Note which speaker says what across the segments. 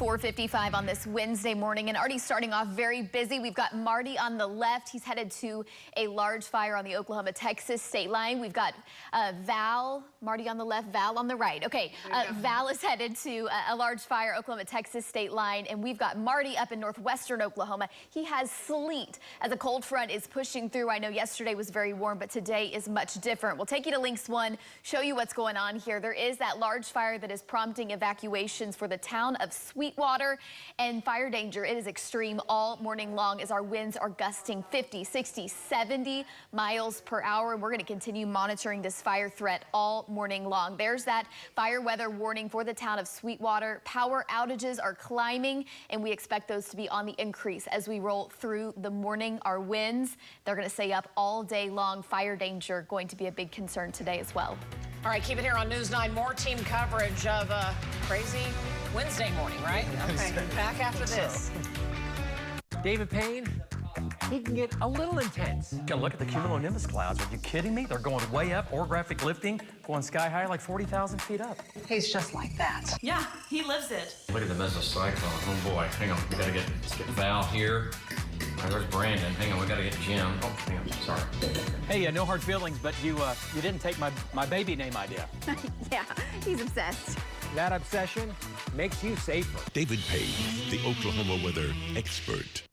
Speaker 1: 4:55 on this Wednesday morning, and already starting off very busy. We've got Marty on the left. He's headed to a large fire on the Oklahoma-Texas state line. We've got Val, Marty on the left, Val on the right. Okay, Val is headed to a large fire, Oklahoma-Texas state line, and we've got Marty up in northwestern Oklahoma. He has sleet as a cold front is pushing through. I know yesterday was very warm, but today is much different. We'll take you to Links 1, show you what's going on here. There is that large fire that is prompting evacuations for the town of Sweetwater, and fire danger, it is extreme all morning long as our winds are gusting 50, 60, 70 miles per hour. And we're going to continue monitoring this fire threat all morning long. There's that fire weather warning for the town of Sweetwater. Power outages are climbing, and we expect those to be on the increase as we roll through the morning. Our winds, they're going to stay up all day long. Fire danger going to be a big concern today as well.
Speaker 2: All right, keep it here on News 9. More team coverage of a crazy Wednesday morning, right? Okay, back after this.
Speaker 3: David Payne, he can get a little intense.
Speaker 4: You can look at the cumulonimbus clouds. Are you kidding me? They're going way up. Orographic lifting, going sky high, like 40,000 feet up.
Speaker 2: He's just like that.
Speaker 5: Yeah, he lives it.
Speaker 6: Look at the mesocyclone. Oh boy, hang on. We gotta get Val here. There's Brandon. Hang on, we gotta get Jim. Oh, hang on. Sorry.
Speaker 3: Hey, no hard feelings, but you didn't take my baby name idea.
Speaker 1: Yeah, he's obsessed.
Speaker 3: That obsession makes you safer.
Speaker 7: David Payne, the Oklahoma weather expert.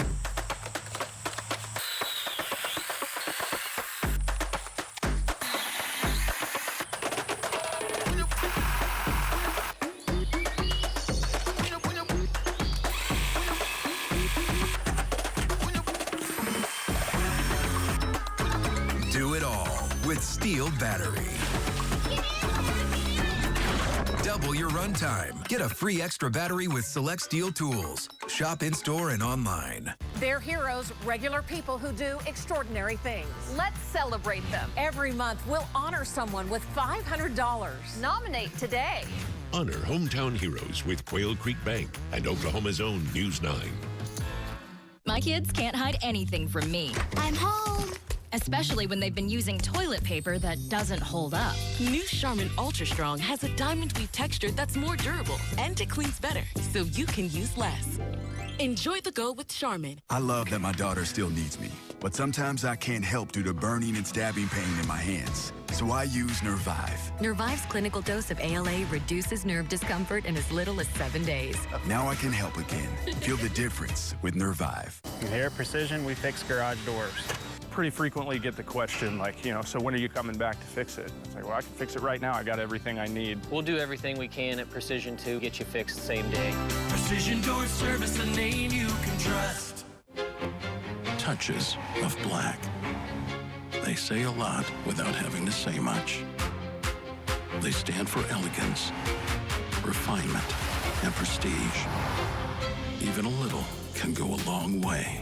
Speaker 8: Do it all with Steel Battery. Double your runtime. Get a free extra battery with select Steel tools. Shop in-store and online.
Speaker 2: They're heroes, regular people who do extraordinary things.
Speaker 1: Let's celebrate them.
Speaker 2: Every month, we'll honor someone with $500.
Speaker 1: Nominate today.
Speaker 7: Honor hometown heroes with Quail Creek Bank and Oklahoma's own News 9.
Speaker 9: My kids can't hide anything from me.
Speaker 10: I'm home.
Speaker 9: Especially when they've been using toilet paper that doesn't hold up.
Speaker 10: New Charmin Ultra Strong has a diamond weave texture that's more durable and it cleans better, so you can use less. Enjoy the go with Charmin.
Speaker 11: I love that my daughter still needs me, but sometimes I can't help due to burning and stabbing pain in my hands. So I use Nervive.
Speaker 9: Nervive's clinical dose of ALA reduces nerve discomfort in as little as 7 days.
Speaker 11: Now I can help again. Feel the difference with Nervive.
Speaker 12: Here at Precision, we fix garage doors. Pretty frequently get the question, like, so when are you coming back to fix it? It's like, well, I can fix it right now. I got everything I need.
Speaker 3: We'll do everything we can at Precision to get you fixed same day.
Speaker 13: Precision Door Service, the name you can trust.
Speaker 14: Touches of black. They say a lot without having to say much. They stand for elegance, refinement, and prestige. Even a little can go a long way.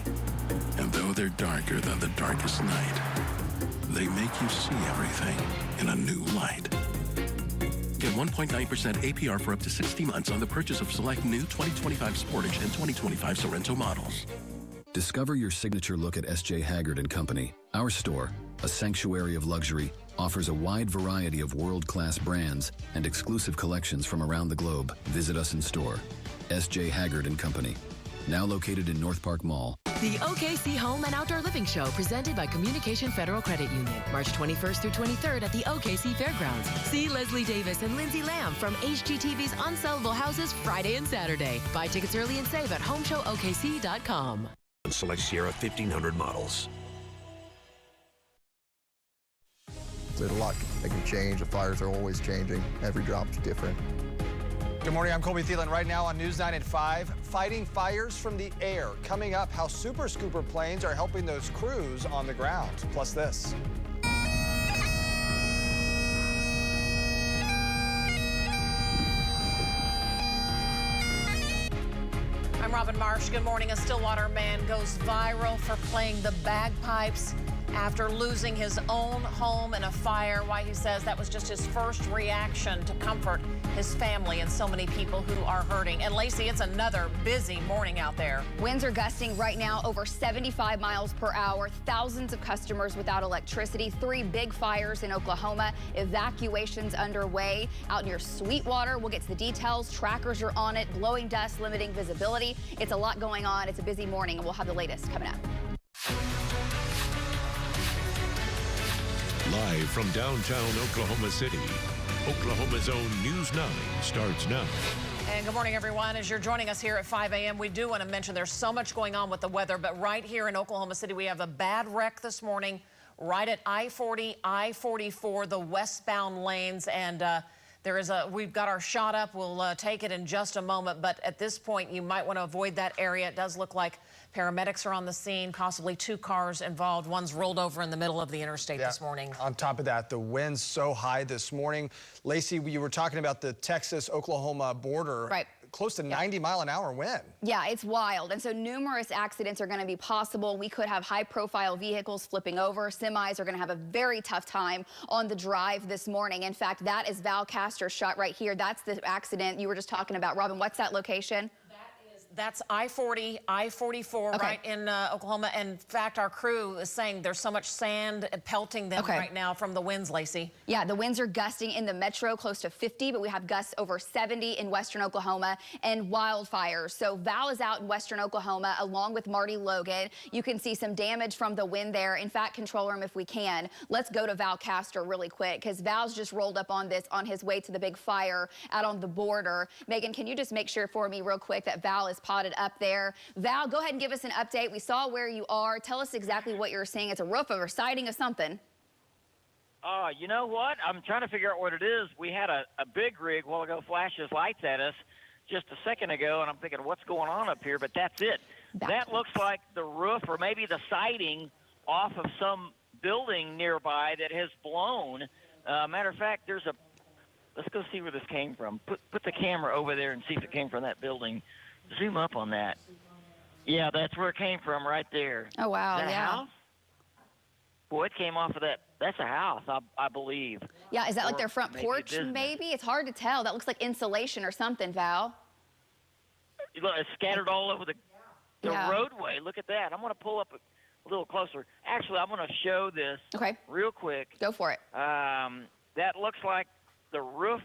Speaker 14: And though they're darker than the darkest night, they make you see everything in a new light. Get 1.9% APR for up to 60 months on the purchase of select new 2025 Sportage and 2025 Sorrento models.
Speaker 15: Discover your signature look at S.J. Haggard & Company. Our store, a sanctuary of luxury, offers a wide variety of world-class brands and exclusive collections from around the globe. Visit us in store. S.J. Haggard & Company. Now located in North Park Mall.
Speaker 10: The OKC Home and Outdoor Living Show, presented by Communication Federal Credit Union, March 21st through 23rd at the OKC Fairgrounds. See Leslie Davis and Lindsay Lamb from HGTV's Unsellable Houses Friday and Saturday. Buy tickets early and save at homeshowokc.com.
Speaker 7: Select Sierra 1500 models.
Speaker 16: There's a lot that can change. The fires are always changing. Every drop's different.
Speaker 17: Good morning, I'm Colby Thielen. Right now on News 9 at 5, fighting fires from the air. Coming up, how super scooper planes are helping those crews on the ground. Plus this.
Speaker 2: I'm Robin Marsh. Good morning. A Stillwater man goes viral for playing the bagpipes after losing his own home in a fire. Why he says that was just his first reaction to comfort his family and so many people who are hurting. And Lacey, it's another busy morning out there.
Speaker 5: Winds are gusting right now over 75 miles per hour. Thousands of customers without electricity. 3 big fires in Oklahoma. Evacuations underway out near Sweetwater. We'll get to the details. Trackers are on it, blowing dust, limiting visibility. It's a lot going on. It's a busy morning, and we'll have the latest coming up.
Speaker 7: Live from downtown Oklahoma City, Oklahoma's own News 9 starts now.
Speaker 2: And good morning, everyone. As you're joining us here at 5 a.m., we do want to mention there's so much going on with the weather, but right here in Oklahoma City, we have a bad wreck this morning right at I-40, I-44, the westbound lanes, and we've got our shot up. We'll take it in just a moment, but at this point, you might want to avoid that area. It does look like paramedics are on the scene, possibly 2 cars involved. One's rolled over in the middle of the interstate this morning.
Speaker 17: On top of that, the wind's so high this morning. Lacey, you were talking about the Texas-Oklahoma border.
Speaker 5: Right.
Speaker 17: Close to 90-mile-an-hour wind.
Speaker 5: Yeah, it's wild. And so numerous accidents are going to be possible. We could have high-profile vehicles flipping over. Semis are going to have a very tough time on the drive this morning. In fact, that is Val Castor's shot right here. That's the accident you were just talking about. Robin, what's that location?
Speaker 2: That's I-40, I-44 right in Oklahoma. And in fact, our crew is saying there's so much sand pelting them right now from the winds, Lacey.
Speaker 5: Yeah, the winds are gusting in the metro close to 50, but we have gusts over 70 in western Oklahoma and wildfires. So Val is out in western Oklahoma along with Marty, Logan. You can see some damage from the wind there. In fact, control room, if we can, let's go to Val Castor really quick because Val's just rolled up on this on his way to the big fire out on the border. Megan, can you just make sure for me real quick that Val is potted up there? Val, go ahead and give us an update. We saw where you are. Tell us exactly what you're seeing. It's a roof or a siding of something.
Speaker 18: You know what? I'm trying to figure out what it is. We had a big rig a while ago flash his lights at us just a second ago, and I'm thinking, what's going on up here? But that's it. That looks like the roof or maybe the siding off of some building nearby that has blown. Matter of fact, let's go see where this came from. Put the camera over there and see if it came from that building. Zoom up on that. Yeah, that's where it came from right there.
Speaker 5: Oh, wow.
Speaker 18: Is that
Speaker 5: yeah.
Speaker 18: a house? Boy, it came off of that. That's a house, I believe.
Speaker 5: Yeah, is that like their front porch, maybe? It's hard to tell. That looks like insulation or something, Val.
Speaker 18: Look, it's scattered all over the roadway. Look at that. I'm going to pull up a little closer. Actually, I'm going to show this real quick.
Speaker 5: Go for it.
Speaker 18: That looks like the roof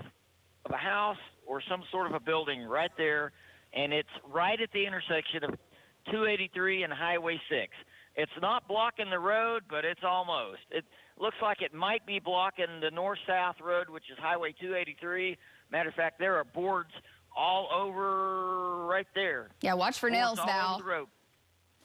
Speaker 18: of a house or some sort of a building right there, and it's right at the intersection of 283 and Highway 6. It's not blocking the road, but it's almost. It looks like it might be blocking the north-south road, which is Highway 283. Matter of fact, there are boards all over right there.
Speaker 5: Yeah, watch for nails, Val.
Speaker 18: Over the road.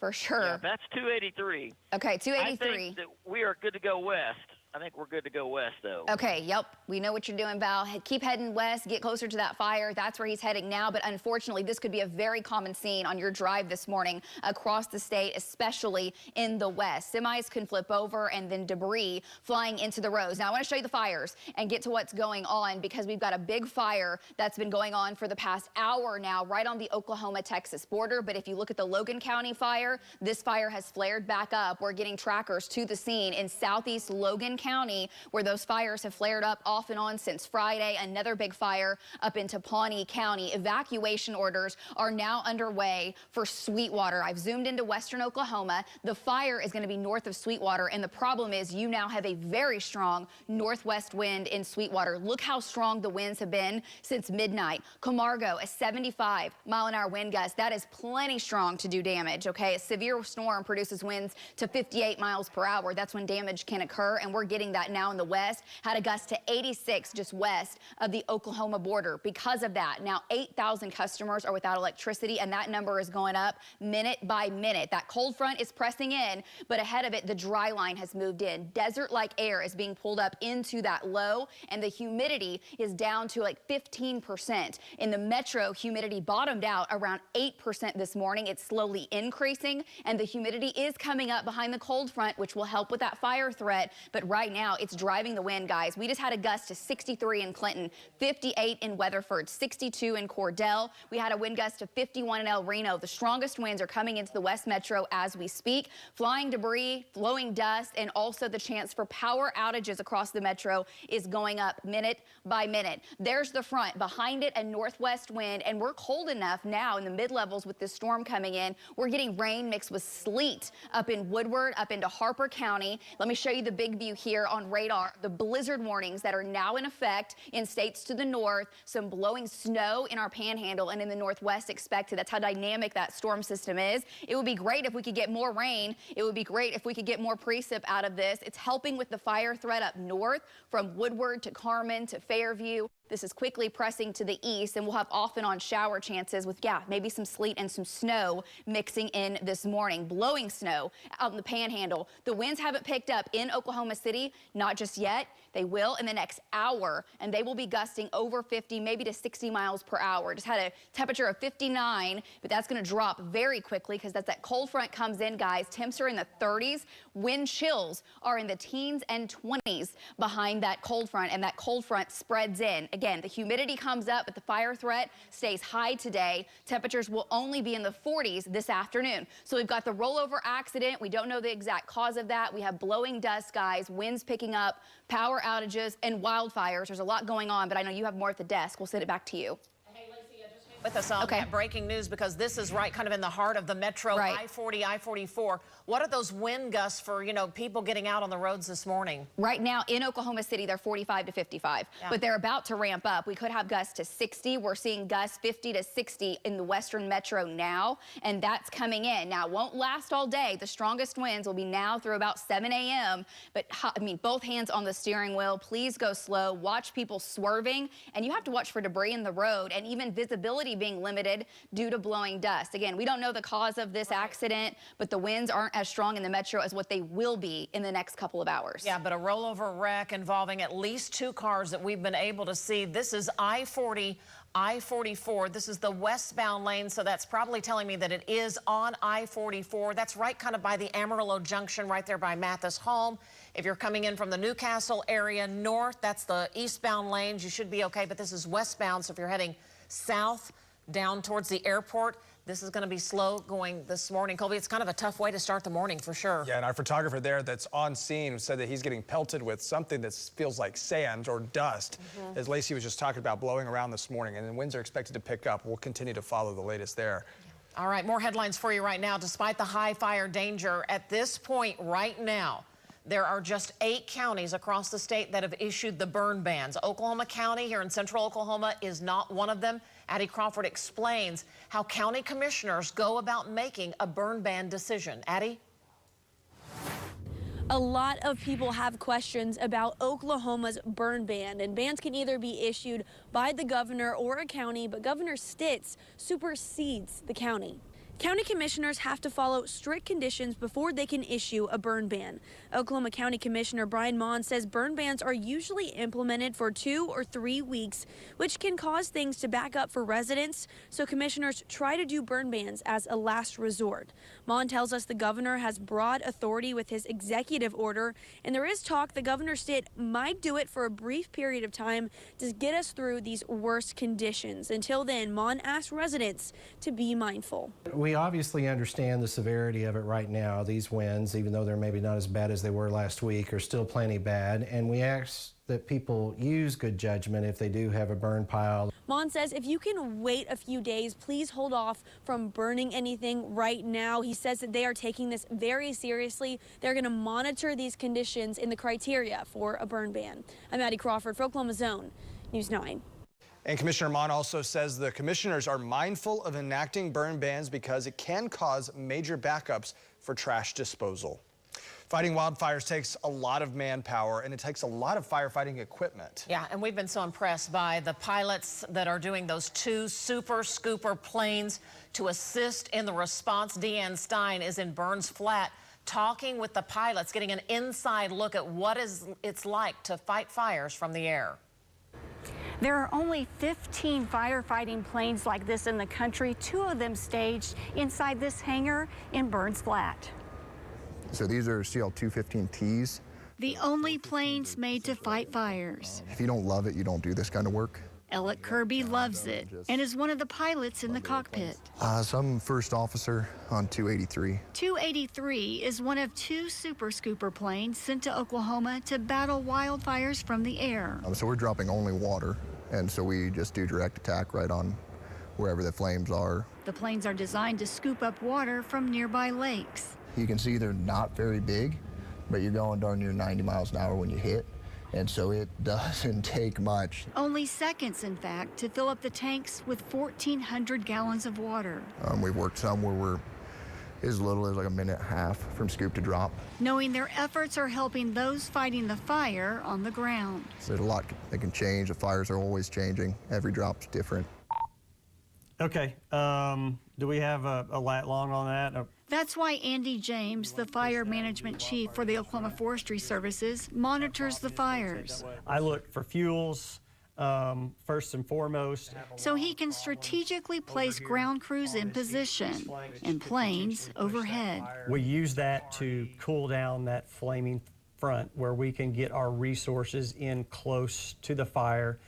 Speaker 5: For sure.
Speaker 18: Yeah, that's 283.
Speaker 5: Okay, 283.
Speaker 18: I think that we are good to go west. I think we're good to go west, though.
Speaker 5: Okay, yep. We know what you're doing, Val. Keep heading west, get closer to that fire. That's where he's heading now. But unfortunately, this could be a very common scene on your drive this morning across the state, especially in the west. Semis can flip over and then debris flying into the roads. Now, I want to show you the fires and get to what's going on because we've got a big fire that's been going on for the past hour now right on the Oklahoma-Texas border. But if you look at the Logan County fire, this fire has flared back up. We're getting trackers to the scene in southeast Logan County, where those fires have flared up off and on since Friday. Another big fire up into Pawnee County. Evacuation orders are now underway for Sweetwater. I've zoomed into western Oklahoma. The fire is going to be north of Sweetwater, and the problem is you now have a very strong northwest wind in Sweetwater. Look how strong the winds have been since midnight. Camargo, a 75-mile-an-hour wind gust. That is plenty strong to do damage, okay? A severe storm produces winds to 58 miles per hour. That's when damage can occur, and we're getting that now in the west. Had a gust to 86 just west of the Oklahoma border. Because of that, now 8,000 customers are without electricity, and that number is going up minute by minute. That cold front is pressing in, but ahead of it, the dry line has moved in. Desert-like air is being pulled up into that low, and the humidity is down to like 15%. In the metro, humidity bottomed out around 8% this morning. It's slowly increasing, and the humidity is coming up behind the cold front, which will help with that fire threat. But right now it's driving the wind, guys. We just had a gust to 63 in Clinton, 58 in Weatherford, 62 in Cordell. We had a wind gust to 51 in El Reno. The strongest winds are coming into the West Metro as we speak. Flying debris, flowing dust, and also the chance for power outages across the metro is going up minute by minute. There's the front. Behind it, a northwest wind, and we're cold enough now in the mid-levels with this storm coming in. We're getting rain mixed with sleet up in Woodward, up into Harper County. Let me show you the big view here on radar. The blizzard warnings that are now in effect in states to the north. Some blowing snow in our panhandle and in the northwest expected. That's how dynamic that storm system is. It would be great if we could get more rain. It would be great if we could get more precip out of this. It's helping with the fire threat up north from Woodward to Carmen to Fairview. This is quickly pressing to the east, and we'll have off and on shower chances with, maybe some sleet and some snow mixing in this morning. Blowing snow out in the panhandle. The winds haven't picked up in Oklahoma City, not just yet. They will in the next hour, and they will be gusting over 50, maybe to 60 miles per hour. Just had a temperature of 59, but that's going to drop very quickly because that cold front comes in, guys. Temps are in the 30s. Wind chills are in the teens and 20s behind that cold front, and that cold front spreads in. Again, the humidity comes up, but the fire threat stays high today. Temperatures will only be in the 40s this afternoon. So we've got the rollover accident. We don't know the exact cause of that. We have blowing dust, guys, winds picking up, power outages, and wildfires. There's a lot going on, but I know you have more at the desk. We'll send it back to you.
Speaker 2: With us on that breaking news, because this is right kind of in the heart of the metro, I-40, I-44. What are those wind gusts for, people getting out on the roads this morning?
Speaker 5: Right now in Oklahoma City, they're 45 to 55, but they're about to ramp up. We could have gusts to 60. We're seeing gusts 50 to 60 in the western metro now, and that's coming in. Now, it won't last all day. The strongest winds will be now through about 7 a.m., but both hands on the steering wheel. Please go slow. Watch people swerving, and you have to watch for debris in the road and even visibility being limited due to blowing dust. Again, we don't know the cause of this accident, but the winds aren't as strong in the metro as what they will be in the next couple of hours.
Speaker 2: Yeah, but a rollover wreck involving at least 2 cars that we've been able to see. This is I-40, I-44. This is the westbound lane, so that's probably telling me that it is on I-44. That's right kind of by the Amarillo Junction, right there by Mathis Home. If you're coming in from the Newcastle area north, that's the eastbound lanes. You should be okay, but this is westbound, so if you're heading south down towards the airport, this is going to be slow going this morning. Colby, it's kind of a tough way to start the morning for sure.
Speaker 17: Yeah, and our photographer there that's on scene said that he's getting pelted with something that feels like sand or dust, as Lacey was just talking about, blowing around this morning, and the winds are expected to pick up. We'll continue to follow the latest there.
Speaker 2: All right, more headlines for you right now. Despite the high fire danger, at this point right now, there are just 8 counties across the state that have issued the burn bans. Oklahoma County here in central Oklahoma is not one of them. Addie Crawford explains how county commissioners go about making a burn ban decision. Addie?
Speaker 19: A lot of people have questions about Oklahoma's burn ban, and bans can either be issued by the governor or a county, but Governor Stitt's supersedes the county. County commissioners have to follow strict conditions before they can issue a burn ban. Oklahoma County Commissioner Brian Mon says burn bans are usually implemented for 2 or 3 weeks, which can cause things to back up for residents, so commissioners try to do burn bans as a last resort. Mon tells us the governor has broad authority with his executive order, and there is talk the Governor Stitt might do it for a brief period of time to get us through these worst conditions. Until then, Mon asks residents to be mindful.
Speaker 20: We obviously understand the severity of it right now. These winds, even though they're maybe not as bad as they were last week, are still plenty bad, and we ask that people use good judgment if they do have a burn pile.
Speaker 19: Mon says if you can wait a few days, please hold off from burning anything right now. He says that they are taking this very seriously. They're going to monitor these conditions in the criteria for a burn ban. I'm Addie Crawford for Oklahoma's Own News 9.
Speaker 17: And Commissioner Mon also says the commissioners are mindful of enacting burn bans because it can cause major backups for trash disposal. Fighting wildfires takes a lot of manpower, and it takes a lot of firefighting equipment.
Speaker 2: Yeah, and we've been so impressed by the pilots that are doing those 2 super scooper planes to assist in the response. Deanne Stein is in Burns Flat talking with the pilots, getting an inside look at what it's like to fight fires from the air.
Speaker 21: There are only 15 firefighting planes like this in the country, 2 of them staged inside this hangar in Burns Flat.
Speaker 16: So these are CL-215Ts.
Speaker 21: the only planes made to fight fires.
Speaker 16: If you don't love it, you don't do this kind of work.
Speaker 21: Elliot Kirby loves it and is one of the pilots in the cockpit.
Speaker 16: So I'm first officer on 283.
Speaker 21: 283 is one of 2 Super Scooper planes sent to Oklahoma to battle wildfires from the air.
Speaker 16: So we're dropping only water, and so we just do direct attack right on wherever the flames are.
Speaker 21: The planes are designed to scoop up water from nearby lakes.
Speaker 16: You can see they're not very big, but you're going darn near 90 miles an hour when you hit. And so it doesn't take much.
Speaker 21: Only seconds, in fact, to fill up the tanks with 1,400 gallons of water.
Speaker 16: We've worked some where we're as little as like a minute and a half from scoop to drop.
Speaker 21: Knowing their efforts are helping those fighting the fire on the ground.
Speaker 16: So there's a lot that can change. The fires are always changing. Every drop's different.
Speaker 4: Okay, do we have a lat long on that?
Speaker 21: That's why Andy James, the fire management chief for the Oklahoma Forestry Services, monitors the fires.
Speaker 4: I look for fuels first and foremost.
Speaker 21: So he can strategically place ground crews in position and planes overhead.
Speaker 4: We use that to cool down that flaming front where we can get our resources in close to the fire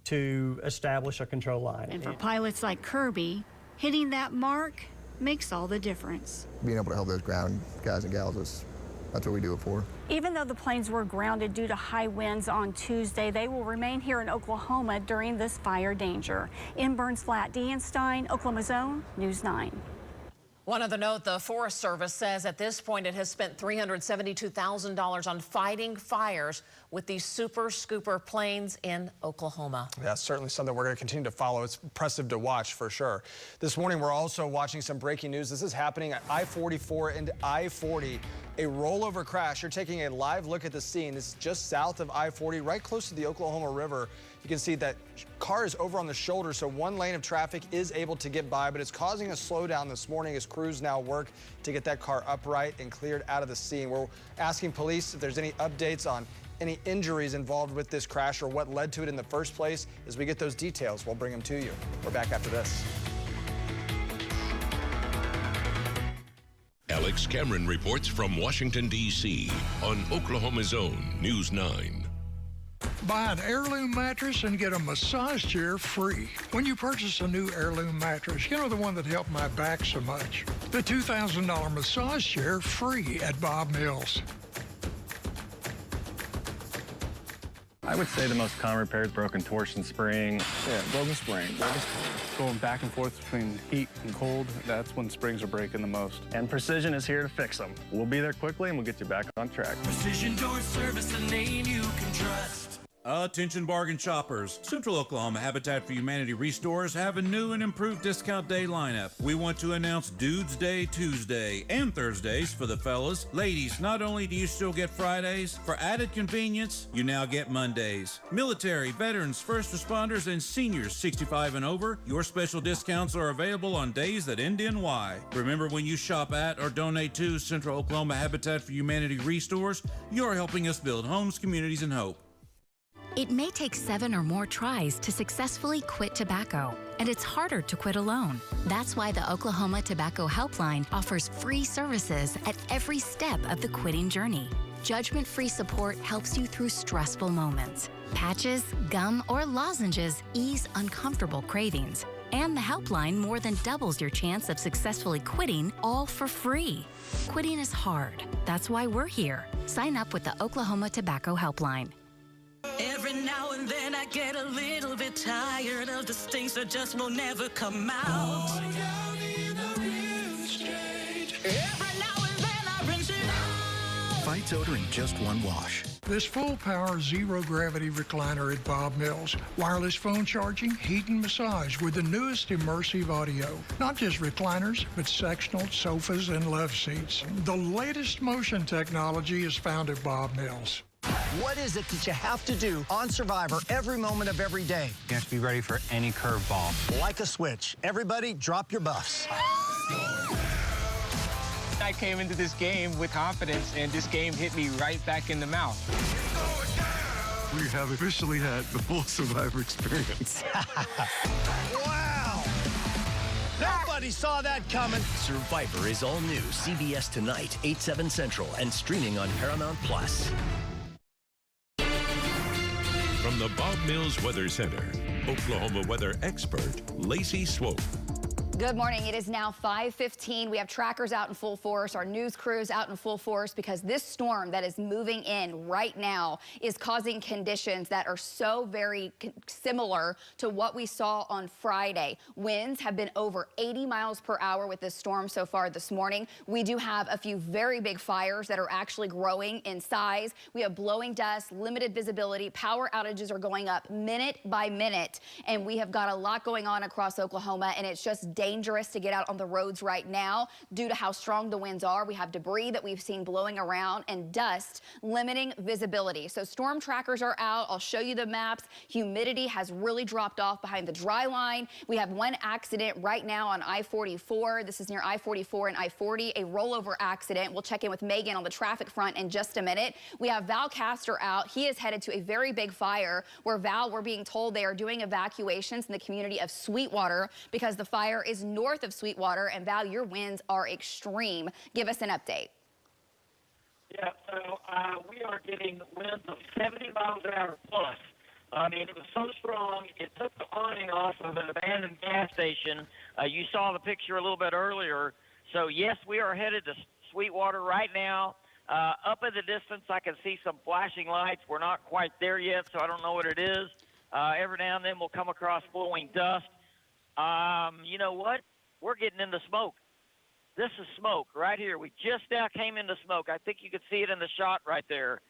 Speaker 4: to establish a control line.
Speaker 21: And for pilots like Kirby, hitting that mark makes all the difference.
Speaker 16: Being able to help those ground guys and gals, that's what we do it for.
Speaker 21: Even though the planes were grounded due to high winds on Tuesday, they will remain here in Oklahoma during this fire danger. In Burns Flat, Deanne Stein, Oklahoma's Own, News 9.
Speaker 2: One other note, the Forest Service says at this point it has spent $372,000 on fighting fires with these Super Scooper planes in Oklahoma.
Speaker 17: That's certainly something we're going to continue to follow. It's impressive to watch for sure. This morning, we're also watching some breaking news. This is happening at I-44 and I-40. A rollover crash. You're taking a live look at the scene. This is just south of I-40, right close to the Oklahoma River. You can see that car is over on the shoulder, so one lane of traffic is able to get by, but it's causing a slowdown this morning as crews now work to get that car upright and cleared out of the scene. We're asking police if there's any updates on any injuries involved with this crash or what led to it in the first place. As we get those details, we'll bring them to you. We're back after this.
Speaker 7: Alex Cameron reports from Washington, D.C. on Oklahoma's Own News 9.
Speaker 22: Buy an heirloom mattress and get a massage chair free. When you purchase a new heirloom mattress, you know, the one that helped my back so much. The $2,000 massage chair free at Bob Mills.
Speaker 12: I would say the most common repair is broken torsion spring. Yeah, broken spring. Going back and forth between heat and cold, that's when springs are breaking the most. And Precision is here to fix them. We'll be there quickly and we'll get you back on track.
Speaker 13: Precision Door Service, the name you can trust.
Speaker 23: Attention bargain shoppers. Central Oklahoma Habitat for Humanity Restores have a new and improved discount day lineup. We want to announce Dudes Day Tuesday and Thursdays for the fellas. Ladies, not only do you still get Fridays, for added convenience, you now get Mondays. Military, veterans, first responders, and seniors 65 and over, your special discounts are available on days that end in Y. Remember, when you shop at or donate to Central Oklahoma Habitat for Humanity Restores, you're helping us build homes, communities, and hope.
Speaker 9: It may take 7 or more tries to successfully quit tobacco, and it's harder to quit alone. That's why the Oklahoma Tobacco Helpline offers free services at every step of the quitting journey. Judgment-free support helps you through stressful moments. Patches, gum, or lozenges ease uncomfortable cravings. And the helpline more than doubles your chance of successfully quitting, all for free. Quitting is hard. That's why we're here. Sign up with the Oklahoma Tobacco Helpline.
Speaker 13: Every now and then I get a little bit tired of the things that just will never come out. Every now and then I rinse it out.
Speaker 22: Fights odor in just one wash. This full-power, zero-gravity recliner at Bob Mills. Wireless phone charging, heat and massage with the newest immersive audio. Not just recliners, but sectional, sofas, and love seats. The latest motion technology is found at Bob Mills.
Speaker 24: What is it that you have to do on Survivor every moment of every day?
Speaker 3: You have to be ready for any curveball.
Speaker 24: Like a switch. Everybody, drop your buffs.
Speaker 3: I came into this game with confidence, and this game hit me right back in the mouth.
Speaker 11: We have officially had the full Survivor experience.
Speaker 24: Wow! Nobody saw that coming.
Speaker 25: Survivor is all new CBS tonight, 8/7 Central, and streaming on Paramount+.
Speaker 7: From the Bob Mills Weather Center, Oklahoma weather expert Lacey Swope.
Speaker 5: Good morning. It is now 5:15. We have trackers out in full force, our news crews out in full force, because this storm that is moving in right now is causing conditions that are so very similar to what we saw on Friday. Winds have been over 80 miles per hour with this storm so far this morning. We do have a few very big fires that are actually growing in size. We have blowing dust, limited visibility, power outages are going up minute by minute, and we have got a lot going on across Oklahoma, and it's just dangerous to get out on the roads right now due to how strong the winds are. We have debris that we've seen blowing around and dust limiting visibility. So storm trackers are out. I'll show you the maps. Humidity has really dropped off behind the dry line. We have one accident right now on I-44. This is near I-44 and I-40, a rollover accident. We'll check in with Megan on the traffic front in just a minute. We have Val Castor out. He is headed to a very big fire where Val, we're being told they are doing evacuations in the community of Sweetwater because the fire is north of Sweetwater, and Val, your winds are extreme. Give us an update.
Speaker 18: Yeah, so we are getting winds of 70 miles an hour plus. I mean, it was so strong, it took the awning off of an abandoned gas station. You saw the picture a little bit earlier. So, yes, we are headed to Sweetwater right now. Up in the distance, I can see some flashing lights. We're not quite there yet, so I don't know what it is. Every now and then we'll come across flowing dust. You know what? We're getting into smoke. This is smoke right here. We just now came into smoke. I think you could see it in the shot right there.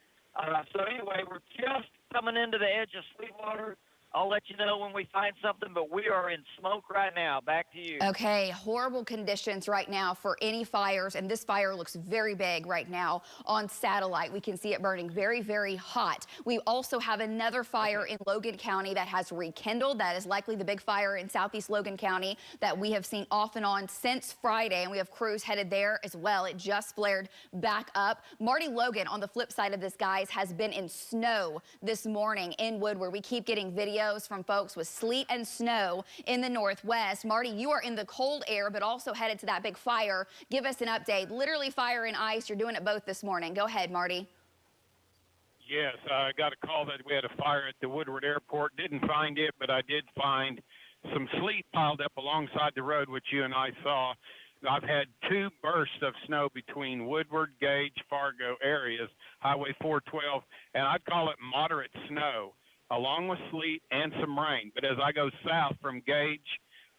Speaker 18: So anyway, we're just coming into the edge of Sweetwater. I'll let you know when we find something, but we are in smoke right now. Back to you.
Speaker 5: Okay, horrible conditions right now for any fires, and this fire looks very big right now on satellite. We can see it burning very, very hot. We also have another fire in Logan County that has rekindled. That is likely the big fire in southeast Logan County that we have seen off and on since Friday, and we have crews headed there as well. It just flared back up. Marty, Logan, on the flip side of this, guys, has been in snow this morning in Woodward. We keep getting videos from folks with sleet and snow in the northwest. Marty, you are in the cold air, but also headed to that big fire. Give us an update. Literally fire and ice. You're doing it both this morning. Go ahead, Marty.
Speaker 1: Yes, I got a call that we had a fire at the Woodward Airport. Didn't find it, but I did find some sleet piled up alongside the road, which you and I saw. I've had 2 bursts of snow between Woodward, Gage, Fargo areas, Highway 412, and I'd call it moderate snow, along with sleet and some rain. But as I go south from Gage,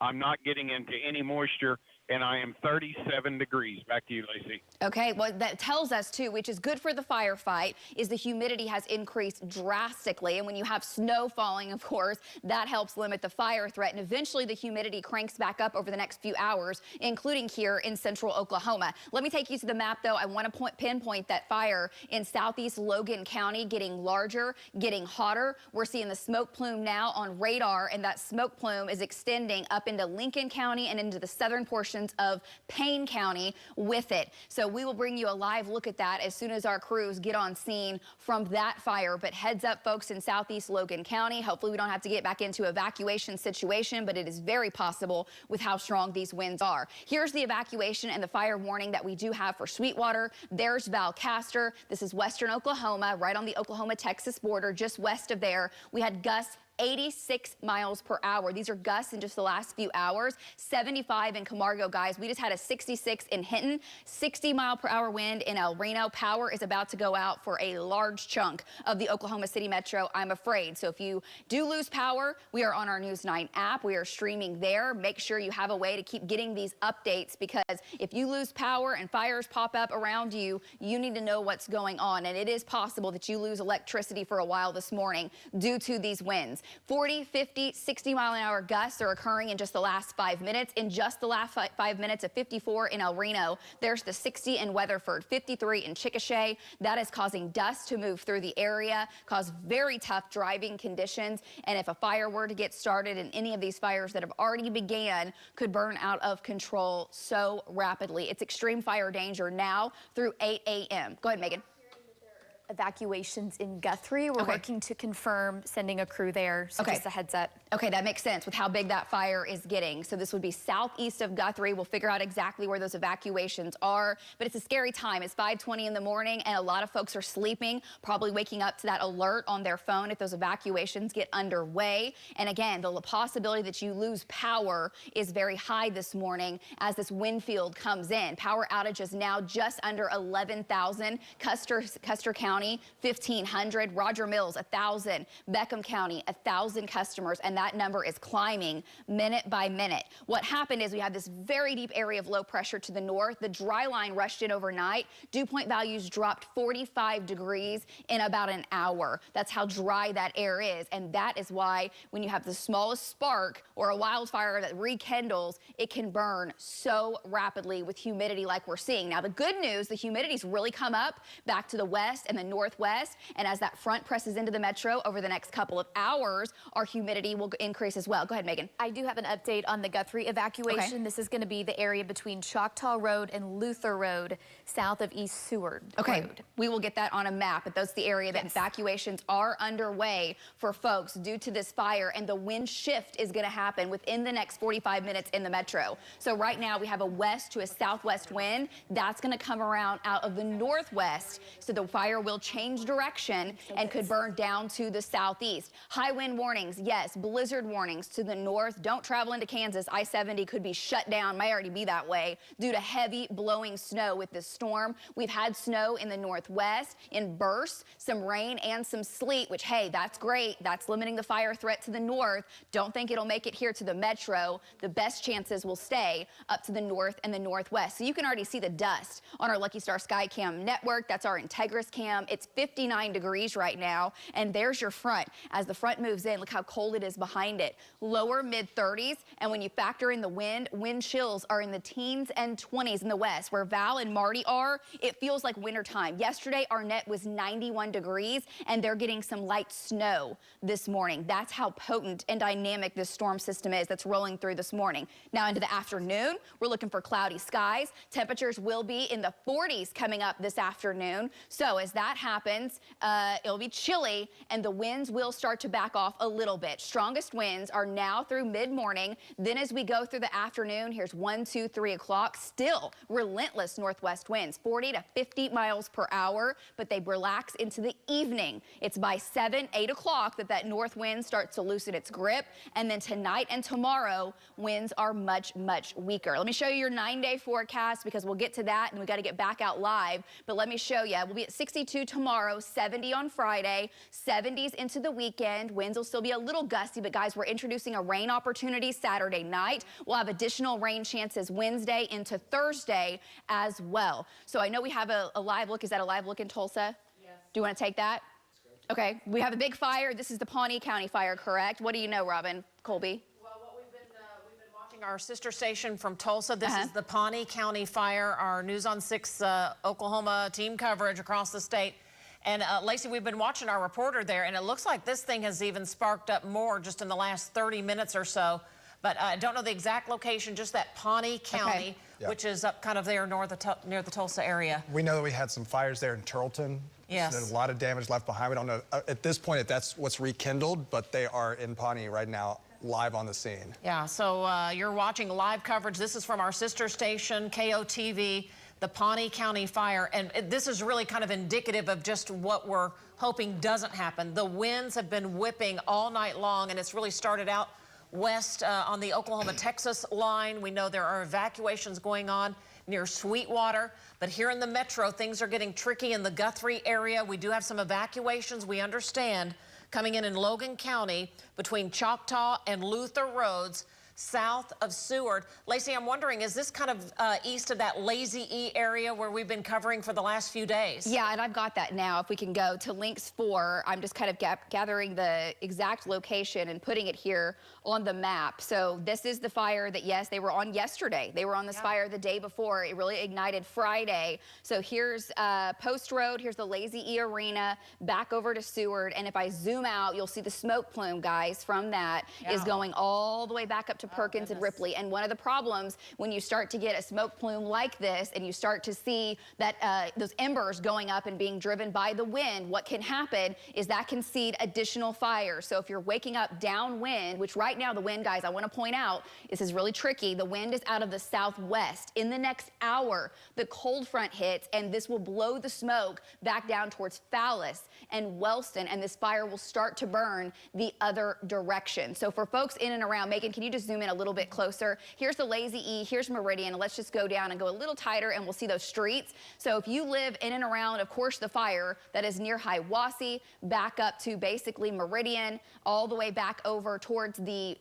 Speaker 1: I'm not getting into any moisture, and I am 37 degrees. Back to you, Lacey.
Speaker 5: Okay, well, that tells us, too, which is good for the firefight, is the humidity has increased drastically. And when you have snow falling, of course, that helps limit the fire threat. And eventually the humidity cranks back up over the next few hours, including here in central Oklahoma. Let me take you to the map, though. I want to pinpoint that fire in southeast Logan County getting larger, getting hotter. We're seeing the smoke plume now on radar, and that smoke plume is extending up into Lincoln County and into the southern portion of Payne County with it. So we will bring you a live look at that as soon as our crews get on scene from that fire. But heads up, folks, in southeast Logan County. Hopefully we don't have to get back into evacuation situation, but it is very possible with how strong these winds are. Here's the evacuation and the fire warning that we do have for Sweetwater. There's Val Castor. This is western Oklahoma, right on the Oklahoma-Texas border, just west of there. We had gusts 86 miles per hour. These are gusts in just the last few hours. 75 in Camargo, guys. We just had a 66 in Hinton, 60-mile-per-hour wind in El Reno. Power is about to go out for a large chunk of the Oklahoma City metro, I'm afraid. So if you do lose power, we are on our News 9 app. We are streaming there. Make sure you have a way to keep getting these updates, because if you lose power and fires pop up around you, you need to know what's going on. And it is possible that you lose electricity for a while this morning due to these winds. 40, 50, 60-mile-an-hour gusts are occurring in just the last 5 minutes. In just the last 5 minutes, of 54 in El Reno. There's the 60 in Weatherford, 53 in Chickasha. That is causing dust to move through the area, cause very tough driving conditions. And if a fire were to get started, and any of these fires that have already began could burn out of control so rapidly. It's extreme fire danger now through 8 a.m. Go ahead, Megan.
Speaker 6: Evacuations in Guthrie. We're working to confirm sending a crew there, so just a heads up.
Speaker 5: Okay, that makes sense with how big that fire is getting. So this would be southeast of Guthrie. We'll figure out exactly where those evacuations are, but it's a scary time. It's 5:20 in the morning and a lot of folks are sleeping, probably waking up to that alert on their phone if those evacuations get underway. And again, the possibility that you lose power is very high this morning as this wind field comes in. Power outages now just under 11,000. Custer County, 1,500. Roger Mills, 1,000. Beckham County, 1,000 customers, and that number is climbing minute by minute. What happened is we have this very deep area of low pressure to the north. The dry line rushed in overnight. Dew point values dropped 45 degrees in about an hour. That's how dry that air is, and that is why when you have the smallest spark or a wildfire that rekindles, it can burn so rapidly with humidity like we're seeing. Now, the good news, the humidity's really come up back to the west and the northwest, and as that front presses into the metro over the next couple of hours, our humidity will increase as well. Go ahead, Megan.
Speaker 6: I do have an update on the Guthrie evacuation.
Speaker 5: Okay.
Speaker 6: This is going to be the area between Choctaw Road and Luther Road, south of East Seward Road.
Speaker 5: We will get that on a map, but that's the area that evacuations are underway for folks due to this fire, and the wind shift is going to happen within the next 45 minutes in the metro. So right now we have a west to a southwest wind. That's going to come around out of the northwest, so the fire will change direction and could burn down to the southeast. High wind warnings, yes. Blizzard warnings to the north. Don't travel into Kansas. I-70 could be shut down, might already be that way, due to heavy blowing snow with this storm. We've had snow in the northwest in bursts, some rain and some sleet, which, hey, that's great. That's limiting the fire threat to the north. Don't think it'll make it here to the metro. The best chances will stay up to the north and the northwest. So you can already see the dust on our Lucky Star Sky Cam network. That's our Integris cam. It's 59 degrees right now, and there's your front. As the front moves in, look how cold it is behind it. Lower mid-30s, and when you factor in the wind chills are in the teens and 20s in the west. Where Val and Marty are, it feels like wintertime. Yesterday, Arnett was 91 degrees, and they're getting some light snow this morning. That's how potent and dynamic this storm system is that's rolling through this morning. Now into the afternoon, we're looking for cloudy skies. Temperatures will be in the 40s coming up this afternoon. So as that happens, it'll be chilly, and the winds will start to back off a little bit. Strongest winds are now through mid-morning. Then as we go through the afternoon, here's 1, 2, 3 o'clock. Still relentless northwest winds, 40 to 50 miles per hour, but they relax into the evening. It's by 7, 8 o'clock that north wind starts to loosen its grip. And then tonight and tomorrow, winds are much, much weaker. Let me show you your 9-day forecast because we'll get to that and we got to get back out live. But let me show you. We'll be at 62 tomorrow, 70 on Friday, 70s into the weekend. Winds will still be a little gusty, but guys, we're introducing a rain opportunity Saturday night. We'll have additional rain chances Wednesday into Thursday as well. So I know we have a live look. Is that a live look in Tulsa? Yes. Do you want to take that? Okay, we have a big fire. This is the Pawnee County fire, correct? What do you know, Robin? Colby?
Speaker 2: Well, what we've been watching our sister station from Tulsa. This is the Pawnee County fire, our News on 6 Oklahoma team coverage across the state. And Lacey, we've been watching our reporter there, and it looks like this thing has even sparked up more just in the last 30 minutes or so. But I don't know the exact location, just that Pawnee County, which is up kind of there near the Tulsa area.
Speaker 17: We know that we had some fires there in Turleton.
Speaker 2: Yes.
Speaker 17: There's a lot of damage left behind. We don't know at this point if that's what's rekindled, but they are in Pawnee right now, live on the scene.
Speaker 2: Yeah, so you're watching live coverage. This is from our sister station, KOTV, the Pawnee County fire. And this is really kind of indicative of just what we're hoping doesn't happen. The winds have been whipping all night long, and it's really started out west on the Oklahoma-Texas line. We know there are evacuations going on near Sweetwater, but here in the metro, things are getting tricky in the Guthrie area. We do have some evacuations, we understand, coming in Logan County between Choctaw and Luther Roads, south of Seward. Lacey, I'm wondering, is this kind of east of that Lazy E area where we've been covering for the last few days?
Speaker 5: Yeah, and I've got that now. If we can go to links 4, I'm just kind of gathering the exact location and putting it here on the map. So this is the fire that, yes, they were on yesterday. They were on this fire the day before. It really ignited Friday. So here's Post Road. Here's the Lazy E Arena, back over to Seward. And if I zoom out, you'll see the smoke plume, guys, from that is going all the way back up to to Perkins and Ripley. And one of the problems when you start to get a smoke plume like this and you start to see that those embers going up and being driven by the wind, what can happen is that can seed additional fire. So if you're waking up downwind, which right now the wind, guys, I want to point out, this is really tricky. The wind is out of the southwest. In the next hour, the cold front hits and this will blow the smoke back down towards Fallis and Wellston, and this fire will start to burn the other direction. So for folks in and around, Megan, can you just zoom in a little bit closer? Here's the Lazy E, here's Meridian. Let's just go down and go a little tighter and we'll see those streets. So if you live in and around, of course, the fire that is near Hiawassee, back up to basically Meridian, all the way back over towards the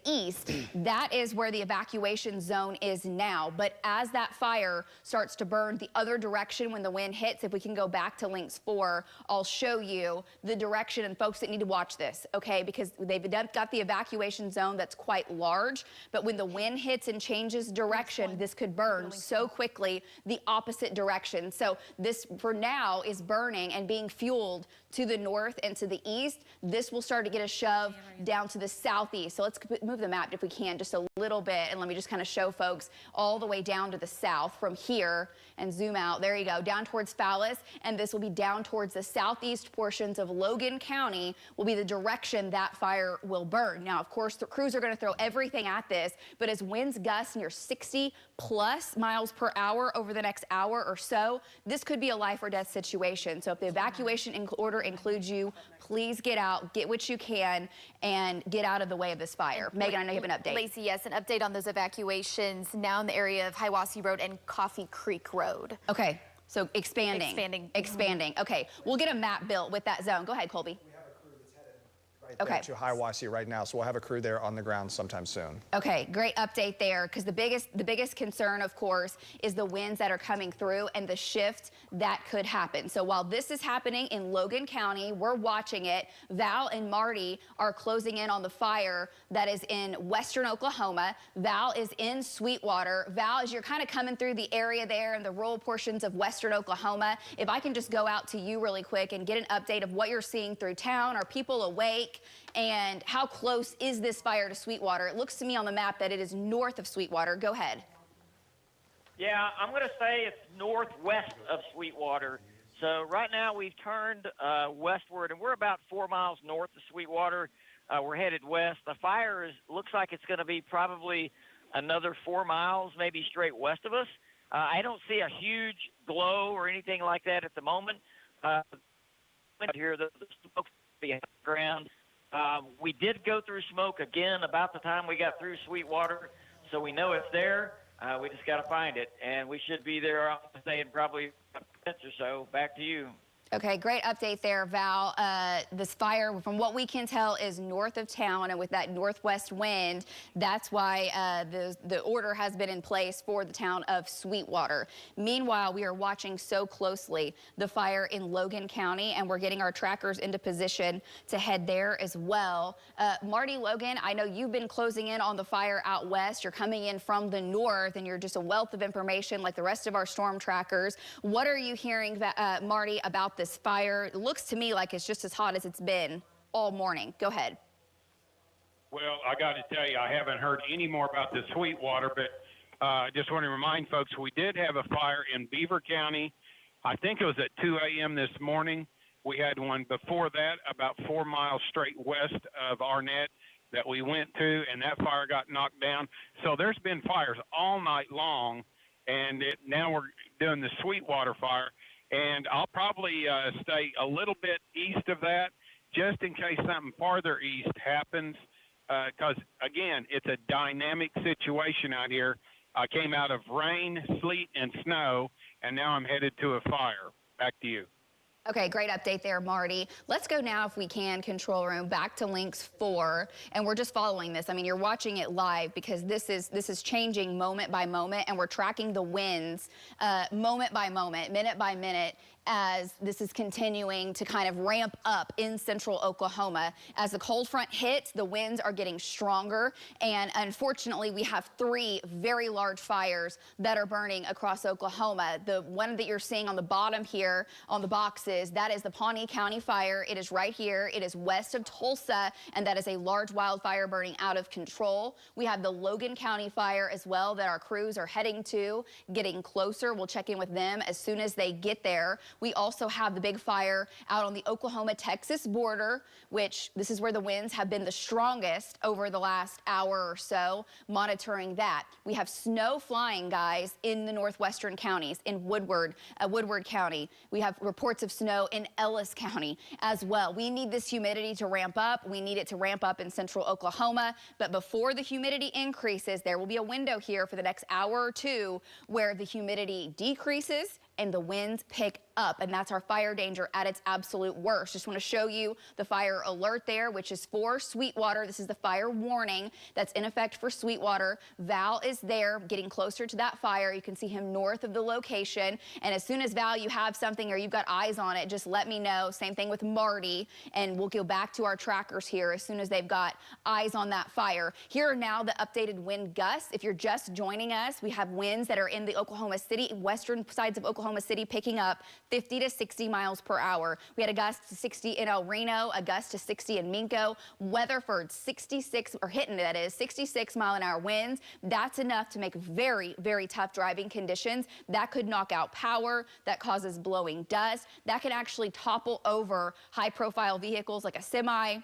Speaker 5: east, that is where the evacuation zone is now. But as that fire starts to burn the other direction when the wind hits, if we can go back to links 4, I'll show you the direction, and folks that need to watch this, okay? Because they've got the evacuation zone that's quite large, but when the wind hits and changes direction, this could burn so quickly the opposite direction. So this, for now, is burning and being fueled to the north and to the east. This will start to get a shove down to the southeast. So let's move the map if we can just a little bit, and let me just kind of show folks all the way down to the south from here and zoom out. There you go, down towards Fallis, and this will be down towards the southeast portions of Logan County will be the direction that fire will burn. Now, of course, the crews are going to throw everything at this, but as winds gust near 60+ miles per hour over the next hour or so, this could be a life or death situation. So if the evacuation order includes you, please get out, get what you can, and get out of the way of this fire. Megan, I know you have an update.
Speaker 6: Lacey, yes, an update on those evacuations now in the area of Hiawassee Road and Coffee Creek Road.
Speaker 5: Okay, so expanding. Okay, we'll get a map built with that zone. Go ahead, Colby.
Speaker 17: Right there to Hiawassee right now, so we'll have a crew there on the ground sometime soon.
Speaker 5: Okay, great update there, because the biggest concern, of course, is the winds that are coming through and the shift that could happen. So while this is happening in Logan County, we're watching it. Val and Marty are closing in on the fire that is in western Oklahoma. Val is in Sweetwater. Val, as you're kind of coming through the area there in the rural portions of western Oklahoma, if I can just go out to you really quick and get an update of what you're seeing through town. Are people awake? And how close is this fire to Sweetwater? It looks to me on the map that it is north of Sweetwater. Go ahead.
Speaker 18: Yeah, I'm going to say it's northwest of Sweetwater. So right now we've turned westward, and we're about 4 miles north of Sweetwater. We're headed west. The fire looks like it's going to be probably another 4 miles, maybe straight west of us. I don't see a huge glow or anything like that at the moment. Here, the smoke behind the ground. We did go through smoke again about the time we got through Sweetwater, so we know it's there. We just got to find it, and we should be there, I'll say, in probably minutes or so. Back to you.
Speaker 5: Okay, great update there, Val. This fire, from what we can tell, is north of town, and with that northwest wind, that's why the order has been in place for the town of Sweetwater. Meanwhile, we are watching so closely the fire in Logan County, and we're getting our trackers into position to head there as well. Marty, Logan, I know you've been closing in on the fire out west. You're coming in from the north, and you're just a wealth of information like the rest of our storm trackers. What are you hearing, Marty, about this fire? It looks to me like it's just as hot as it's been all morning. Go ahead.
Speaker 1: Well, I got to tell you, I haven't heard any more about the Sweetwater, but I just want to remind folks, we did have a fire in Beaver County. I think it was at 2 a.m. this morning. We had one before that, about 4 miles straight west of Arnett, that we went to, and that fire got knocked down. So there's been fires all night long, and now we're doing the Sweetwater fire. And I'll probably stay a little bit east of that just in case something farther east happens because, again, it's a dynamic situation out here. I came out of rain, sleet, and snow, and now I'm headed to a fire. Back to you.
Speaker 5: Okay, great update there, Marty. Let's go now, if we can, control room, back to links 4, and we're just following this. I mean, you're watching it live because this is changing moment by moment, and we're tracking the winds moment by moment, minute by minute, as this is continuing to kind of ramp up in central Oklahoma. As the cold front hits, the winds are getting stronger, and unfortunately we have 3 very large fires that are burning across Oklahoma. The one that you're seeing on the bottom here on the boxes, that is the Pawnee County fire. It is right here. It is west of Tulsa, and that is a large wildfire burning out of control. We have the Logan County fire as well that our crews are heading to, getting closer. We'll check in with them as soon as they get there. We also have the big fire out on the Oklahoma-Texas border, which this is where the winds have been the strongest over the last hour or so, monitoring that. We have snow flying, guys, in the northwestern counties, in Woodward County. We have reports of snow in Ellis County as well. We need this humidity to ramp up. We need it to ramp up in central Oklahoma. But before the humidity increases, there will be a window here for the next hour or two where the humidity decreases and the winds pick up, and that's our fire danger at its absolute worst. Just want to show you the fire alert there, which is for Sweetwater. This is the fire warning that's in effect for Sweetwater. Val is there getting closer to that fire. You can see him north of the location, and as soon as, Val, you have something or you've got eyes on it, just let me know. Same thing with Marty, and we'll go back to our trackers here as soon as they've got eyes on that fire. Here are now the updated wind gusts. If you're just joining us, we have winds that are in the Oklahoma City, western sides of Oklahoma City, picking up 50 to 60 miles per hour. We had a gust to 60 in El Reno, a gust to 60 in Minco. Weatherford, 66, or hitting that is, 66 mile-an-hour winds. That's enough to make very, very tough driving conditions. That could knock out power. That causes blowing dust. That can actually topple over high-profile vehicles like a semi.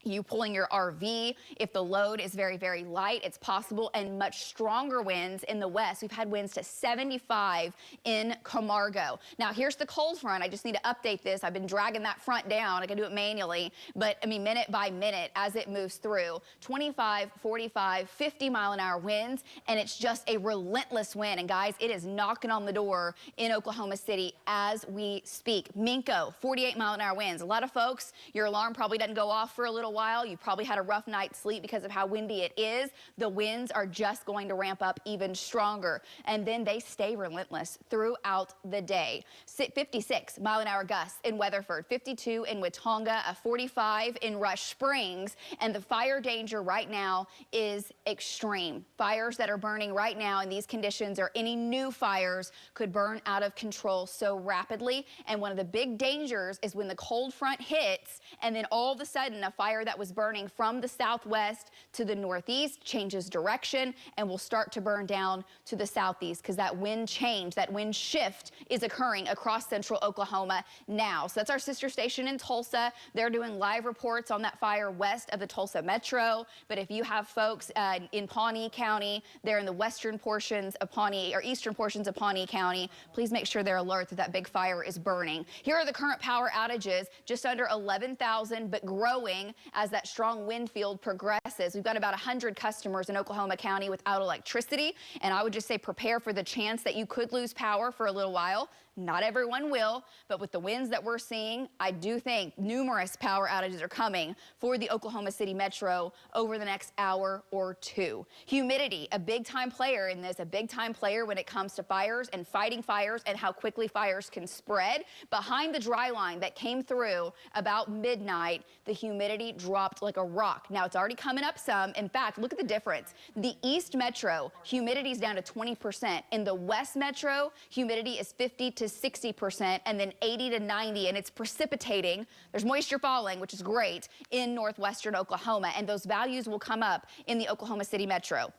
Speaker 5: You pulling your RV, if the load is very, very light, it's possible, and much stronger winds in the west. We've had winds to 75 in Camargo. Now, here's the cold front. I just need to update this. I've been dragging that front down. I can do it manually, but I mean, minute by minute as it moves through. 25, 45, 50 mile-an-hour winds, and it's just a relentless wind. And guys, it is knocking on the door in Oklahoma City as we speak. Minco, 48 mile-an-hour winds. A lot of folks, your alarm probably doesn't go off for a little while. You probably had a rough night's sleep because of how windy it is. The winds are just going to ramp up even stronger, and then they stay relentless throughout the day. 56 mile-an-hour gusts in Weatherford, 52 in Watonga, a 45 in Rush Springs, and the fire danger right now is extreme. Fires that are burning right now in these conditions, or any new fires, could burn out of control so rapidly. And one of the big dangers is when the cold front hits and then all of a sudden a fire that was burning from the southwest to the northeast changes direction and will start to burn down to the southeast, because that wind change, that wind shift is occurring across central Oklahoma now. So that's our sister station in Tulsa. They're doing live reports on that fire west of the Tulsa Metro. But if you have folks in Pawnee County, they're in the western portions of Pawnee, or eastern portions of Pawnee County, please make sure they're alert that that big fire is burning. Here are the current power outages, just under 11,000, but growing as that strong wind field progresses. We've got about 100 customers in Oklahoma County without electricity, and I would just say prepare for the chance that you could lose power for a little while. Not everyone will, but with the winds that we're seeing, I do think numerous power outages are coming for the Oklahoma City Metro over the next hour or two. Humidity, a big-time player in this, a big-time player when it comes to fires and fighting fires and how quickly fires can spread. Behind the dry line that came through about midnight, the humidity dropped like a rock. Now, it's already coming up some. In fact, look at the difference. The East Metro, humidity is down to 20%. In the West Metro, humidity is 50 to 60%, and then 80 to 90, and it's precipitating. There's moisture falling, which is great, in northwestern Oklahoma, and those values will come up in the Oklahoma City Metro.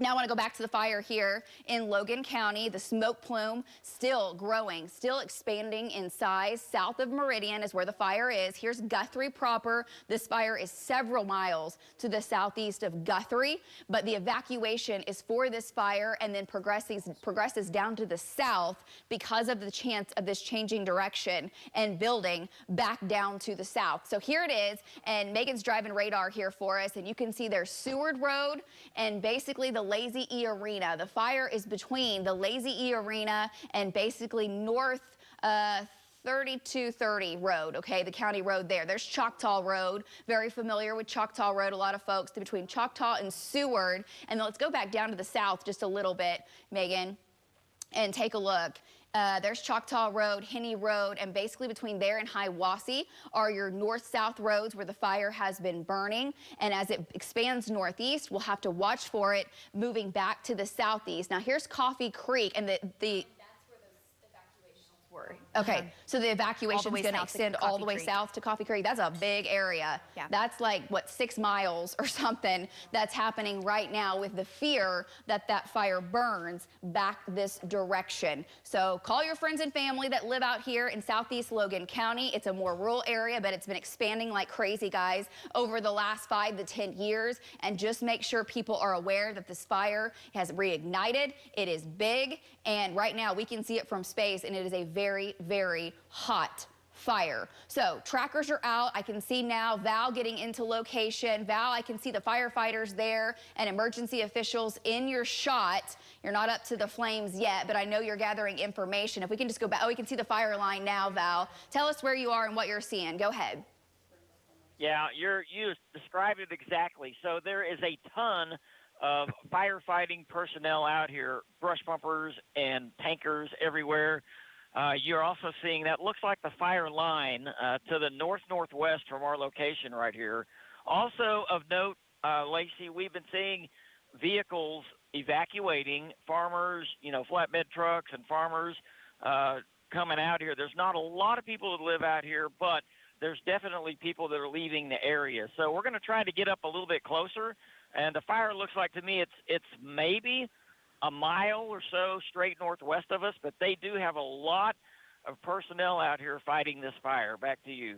Speaker 5: Now I want to go back to the fire here in Logan County. The smoke plume still growing, still expanding in size. South of Meridian is where the fire is. Here's Guthrie proper. This fire is several miles to the southeast of Guthrie, but the evacuation is for this fire and then progresses down to the south because of the chance of this changing direction and building back down to the south. So here it is, and Megan's driving radar here for us, and you can see there's Seward Road and basically the Lazy E Arena. The fire is between the Lazy E Arena and basically north 3230 Road, okay, the county road there. There's Choctaw Road, very familiar with Choctaw Road. A lot of folks between Choctaw and Seward. And then let's go back down to the south just a little bit, Megan. and take a look. There's Choctaw Road, Henney Road, and basically between there and Hiawassee are your north-south roads where the fire has been burning. And as it expands northeast, we'll have to watch for it moving back to the southeast. Now here's Coffee Creek, and the okay, so the evacuation is going to extend all the way south to Coffee Creek. That's a big area.
Speaker 6: Yeah.
Speaker 5: That's like, what, 6 miles or something that's happening right now with the fear that that fire burns back this direction. So call your friends and family that live out here in southeast Logan County. It's a more rural area, but it's been expanding like crazy, guys, over the last 5 to 10 years. And just make sure people are aware that this fire has reignited. It is big, and right now we can see it from space, and it is a very, very hot fire. So trackers are out. I can see now Val getting into location. Val, I can see the firefighters there and emergency officials in your shot. You're not up to the flames yet, but I know you're gathering information. If we can just go back, oh, we can see the fire line now, Val. Tell us where you are and what you're seeing. Go ahead.
Speaker 18: Yeah, you described it exactly. So there is a ton of firefighting personnel out here, brush pumpers and tankers everywhere. You're also seeing that looks like the fire line to the northwest from our location right here. Also of note, Lacey, we've been seeing vehicles evacuating, farmers, flatbed trucks and farmers coming out here. There's not a lot of people that live out here, but there's definitely people that are leaving the area. So we're going to try to get up a little bit closer. And the fire looks like to me it's maybe a mile or so straight northwest of us, but they do have a lot of personnel out here fighting this fire. Back to you.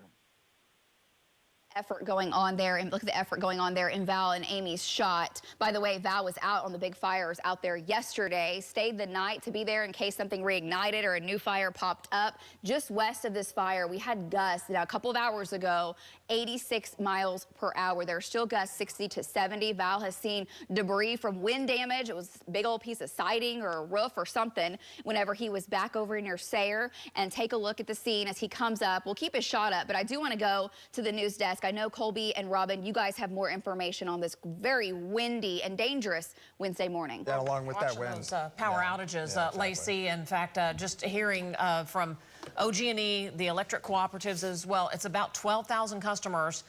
Speaker 5: Effort going on there, and look at the effort going on there in Val and Amy's shot. By the way, Val was out on the big fires out there yesterday, stayed the night to be there in case something reignited or a new fire popped up. Just west of this fire, we had gusts now a couple of hours ago, 86 miles per hour. There are still gusts 60 to 70. Val has seen debris from wind damage. It was a big old piece of siding or a roof or something whenever he was back over near Sayre. And take a look at the scene as he comes up. We'll keep his shot up, but I do want to go to the news desk. I know Colby and Robin, you guys have more information on this very windy and dangerous Wednesday morning.
Speaker 17: Yeah, along with that wind.
Speaker 2: Those power outages, exactly. Lacey. In fact, just hearing from OG&E, the electric cooperatives as well, it's about 12,000 customers,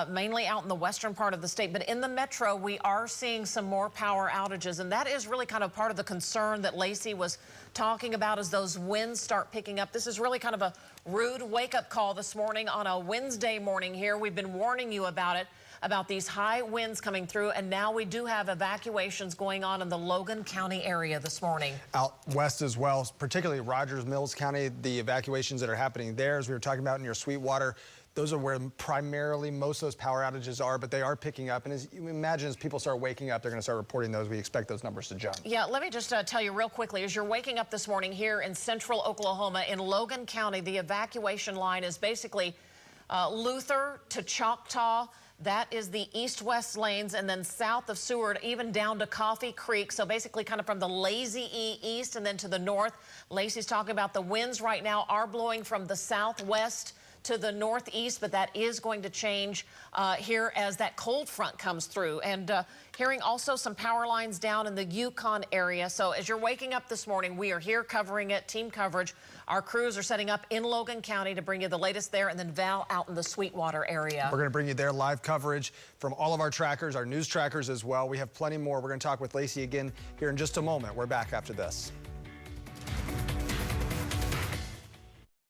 Speaker 2: mainly out in the western part of the state. But in the metro, we are seeing some more power outages, and that is really kind of part of the concern that Lacey was talking about as those winds start picking up. This is really kind of a rude wake-up call this morning on a Wednesday morning here. We've been warning you about it, about these high winds coming through, and now we do have evacuations going on in the Logan County area this morning.
Speaker 17: Out west as well, particularly Rogers Mills County, the evacuations that are happening there, as we were talking about near Sweetwater, those are where primarily most of those power outages are, but they are picking up. And as you imagine, as people start waking up, they're going to start reporting those. We expect those numbers to jump.
Speaker 2: Yeah, let me just tell you real quickly, as you're waking up this morning here in central Oklahoma, in Logan County, the evacuation line is basically Luther to Choctaw. That is the east-west lanes, and then south of Seward, even down to Coffee Creek. So basically kind of from the Lazy E east and then to the north. Lacey's talking about the winds right now are blowing from the southwest to the northeast, but that is going to change here as that cold front comes through. And hearing also some power lines down in the Yukon area. So as you're waking up this morning, we are here covering it, team coverage. Our crews are setting up in Logan County to bring you the latest there, and then Val out in the Sweetwater area.
Speaker 17: We're going to bring you their live coverage from all of our trackers, our news trackers as well. We have plenty more. We're going to talk with Lacey again here in just a moment. We're back after this.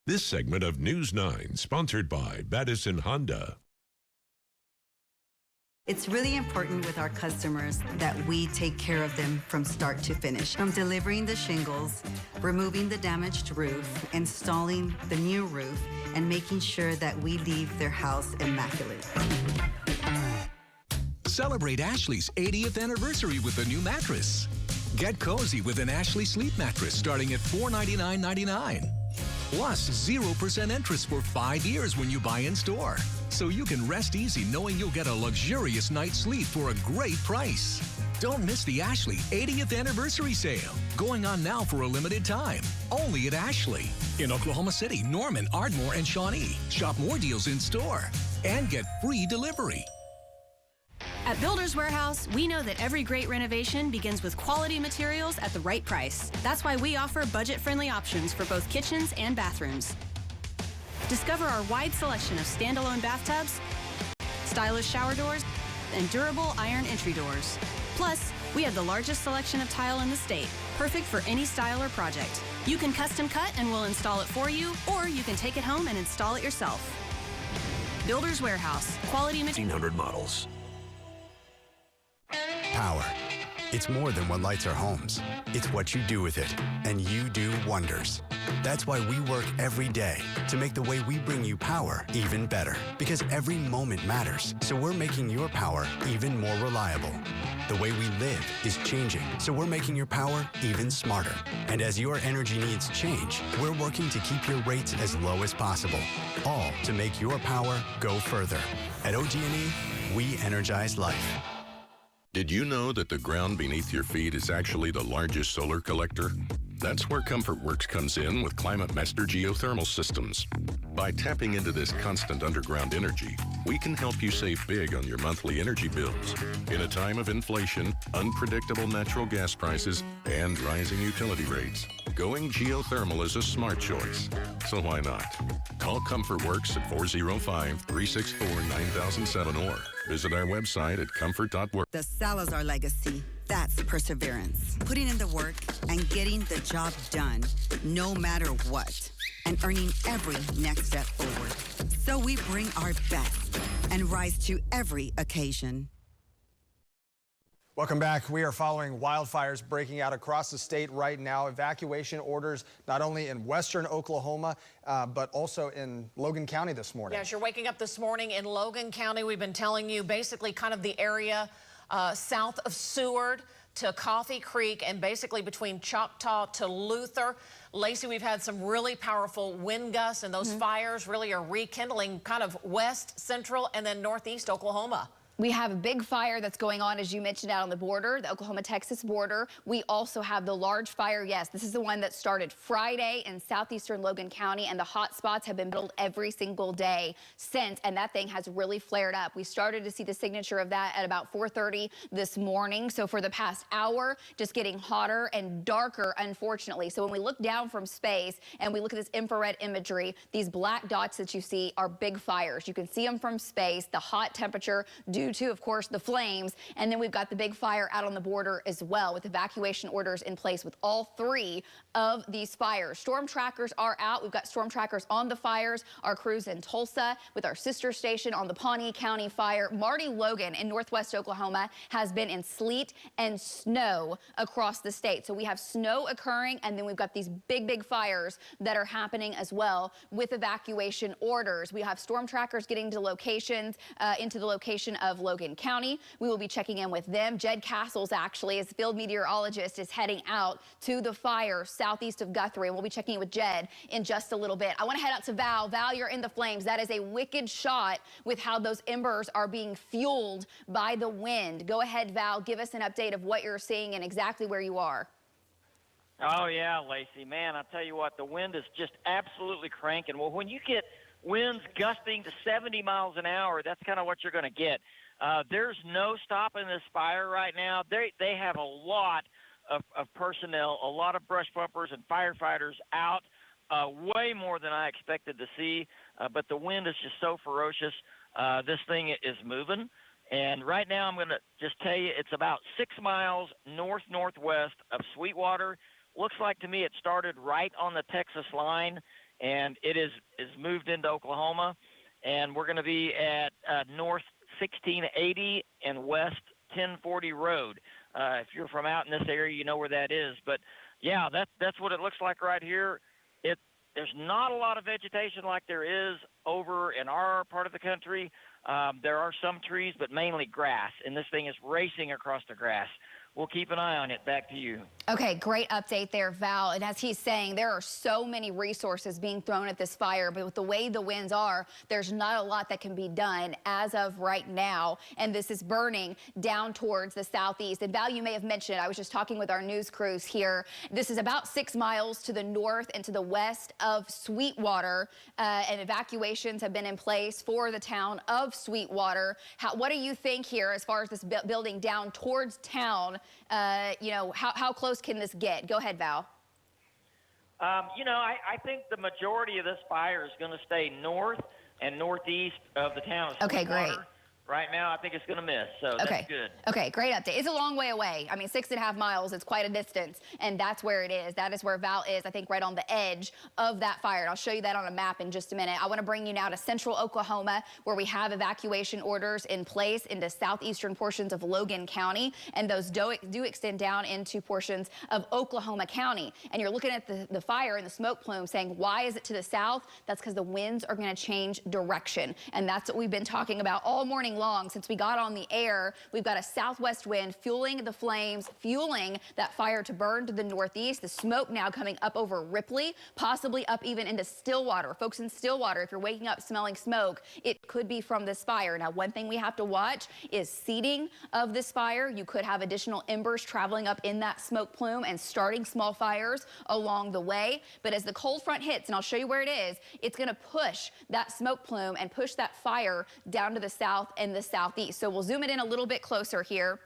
Speaker 7: This segment of News 9, sponsored by Madison Honda.
Speaker 8: It's really important with our customers that we take care of them from start to finish. From delivering the shingles, removing the damaged roof, installing the new roof, and making sure that we leave their house immaculate.
Speaker 10: Celebrate Ashley's 80th anniversary with a new mattress. Get cozy with an Ashley Sleep mattress starting at $499.99. Plus 0% interest for 5 years when you buy in store. So you can rest easy knowing you'll get a luxurious night's sleep for a great price. Don't miss the Ashley 80th anniversary sale. Going on now for a limited time. Only at Ashley. In Oklahoma City, Norman, Ardmore, and Shawnee. Shop more deals in store. And get free delivery.
Speaker 14: At Builders Warehouse, we know that every great renovation begins with quality materials at the right price. That's why we offer budget-friendly options for both kitchens and bathrooms. Discover our wide selection of standalone bathtubs, stylish shower doors, and durable iron entry doors. Plus, we have the largest selection of tile in the state, perfect for any style or project. You can custom cut and we'll install it for you, or you can take it home and install it yourself. Builders Warehouse, quality materials.
Speaker 15: 1800 models. Power. It's more than what lights our homes. It's what you do with it, and you do wonders. That's why we work every day to make the way we bring you power even better. Because every moment matters, so we're making your power even more reliable. The way we live is changing, so we're making your power even smarter. And as your energy needs change, we're working to keep your rates as low as possible. All to make your power go further. At OG&E, we energize life.
Speaker 7: Did you know that the ground beneath your feet is actually the largest solar collector? That's where ComfortWorks comes in with Climate Master geothermal systems. By tapping into this constant underground energy, we can help you save big on your monthly energy bills. In a time of inflation, unpredictable natural gas prices, and rising utility rates, going geothermal is a smart choice. So why not? Call ComfortWorks at 405-364-9007 or visit our website at comfort.work.
Speaker 8: The Salazar legacy, that's perseverance. Putting in the work and getting the job done, no matter what, and earning every next step forward. So we bring our best and rise to every occasion.
Speaker 17: Welcome back. We are following wildfires breaking out across the state right now. Evacuation orders not only in western Oklahoma, but also in Logan County this morning.
Speaker 2: Yes, you're waking up this morning in Logan County. We've been telling you basically kind of the area south of Seward to Coffee Creek and basically between Choctaw to Luther. Lacey, we've had some really powerful wind gusts, and those fires really are rekindling kind of west, central, and then northeast Oklahoma.
Speaker 5: We have a big fire that's going on, as you mentioned, out on the border, the Oklahoma-Texas border. We also have the large fire. Yes, this is the one that started Friday in southeastern Logan County, and the hot spots have been built every single day since, and that thing has really flared up. We started to see the signature of that at about 4:30 this morning. So for the past hour, just getting hotter and darker, unfortunately. So when we look down from space and we look at this infrared imagery, these black dots that you see are big fires. You can see them from space, the hot temperature due to, of course, the flames. And then we've got the big fire out on the border as well, with evacuation orders in place with all three of these fires. Storm trackers are out. We've got storm trackers on the fires. Our crews in Tulsa with our sister station on the Pawnee County fire. Marty, Logan in northwest Oklahoma has been in sleet and snow across the state. So we have snow occurring, and then we've got these big fires that are happening as well with evacuation orders. We have storm trackers getting to locations, into the location of Logan County. We will be checking in with them. Jed Castles, actually, as field meteorologist, is heading out to the fire southeast of Guthrie. We'll be checking in with Jed in just a little bit. I want to head out to Val. Val, you're in the flames. That is a wicked shot with how those embers are being fueled by the wind. Go ahead, Val. Give us an update of what you're seeing and exactly where you are.
Speaker 18: Oh, yeah, Lacey. Man, I tell you what, the wind is just absolutely cranking. Well, when you get winds gusting to 70 miles an hour, that's kind of what you're going to get. There's no stopping this fire right now. They have a lot of personnel, a lot of brush pumpers and firefighters out, way more than I expected to see. But the wind is just so ferocious. This thing is moving. And right now I'm going to just tell you it's about 6 miles northwest of Sweetwater. Looks like to me it started right on the Texas line, and it is moved into Oklahoma. And we're going to be at north 1680 and west 1040 road. If you're from out in this area, you know where that is. But yeah, that's what it looks like right here. There's not a lot of vegetation like there is over in our part of the country. There are some trees, but mainly grass, and this thing is racing across the grass. we'll keep an eye on it. Back to you.
Speaker 5: Okay, great update there, Val. And as he's saying, there are so many resources being thrown at this fire, but with the way the winds are, there's not a lot that can be done as of right now. And this is burning down towards the southeast. And Val, you may have mentioned, I was just talking with our news crews here. This is about 6 miles to the north and to the west of Sweetwater, and evacuations have been in place for the town of Sweetwater. What do you think here as far as this building down towards town? You know, how close can this get? Go ahead, Val.
Speaker 18: You know, I think the majority of this fire is going to stay north and northeast of the town of Sweetwater.
Speaker 5: Okay, great.
Speaker 18: Right now, I think it's going to miss, so that's good.
Speaker 5: Okay, great update. It's a long way away. I mean, 6.5 miles, it's quite a distance, and that's where it is. That is where Val is, I think, right on the edge of that fire. And I'll show you that on a map in just a minute. I want to bring you now to central Oklahoma, where we have evacuation orders in place into southeastern portions of Logan County, and those do extend down into portions of Oklahoma County. And you're looking at the fire and the smoke plume saying, why is it to the south? That's because the winds are going to change direction, and that's what we've been talking about all morning long since we got on the air. We've got a southwest wind fueling the flames, fueling that fire to burn to the northeast. The smoke now coming up over Ripley, possibly up even into Stillwater. Folks in Stillwater, if you're waking up smelling smoke, it could be from this fire. Now, one thing we have to watch is seeding of this fire. You could have additional embers traveling up in that smoke plume and starting small fires along the way. But as the cold front hits, and I'll show you where it is, it's going to push that smoke plume and push that fire down to the south and the southeast. So we'll zoom it in a little bit closer here.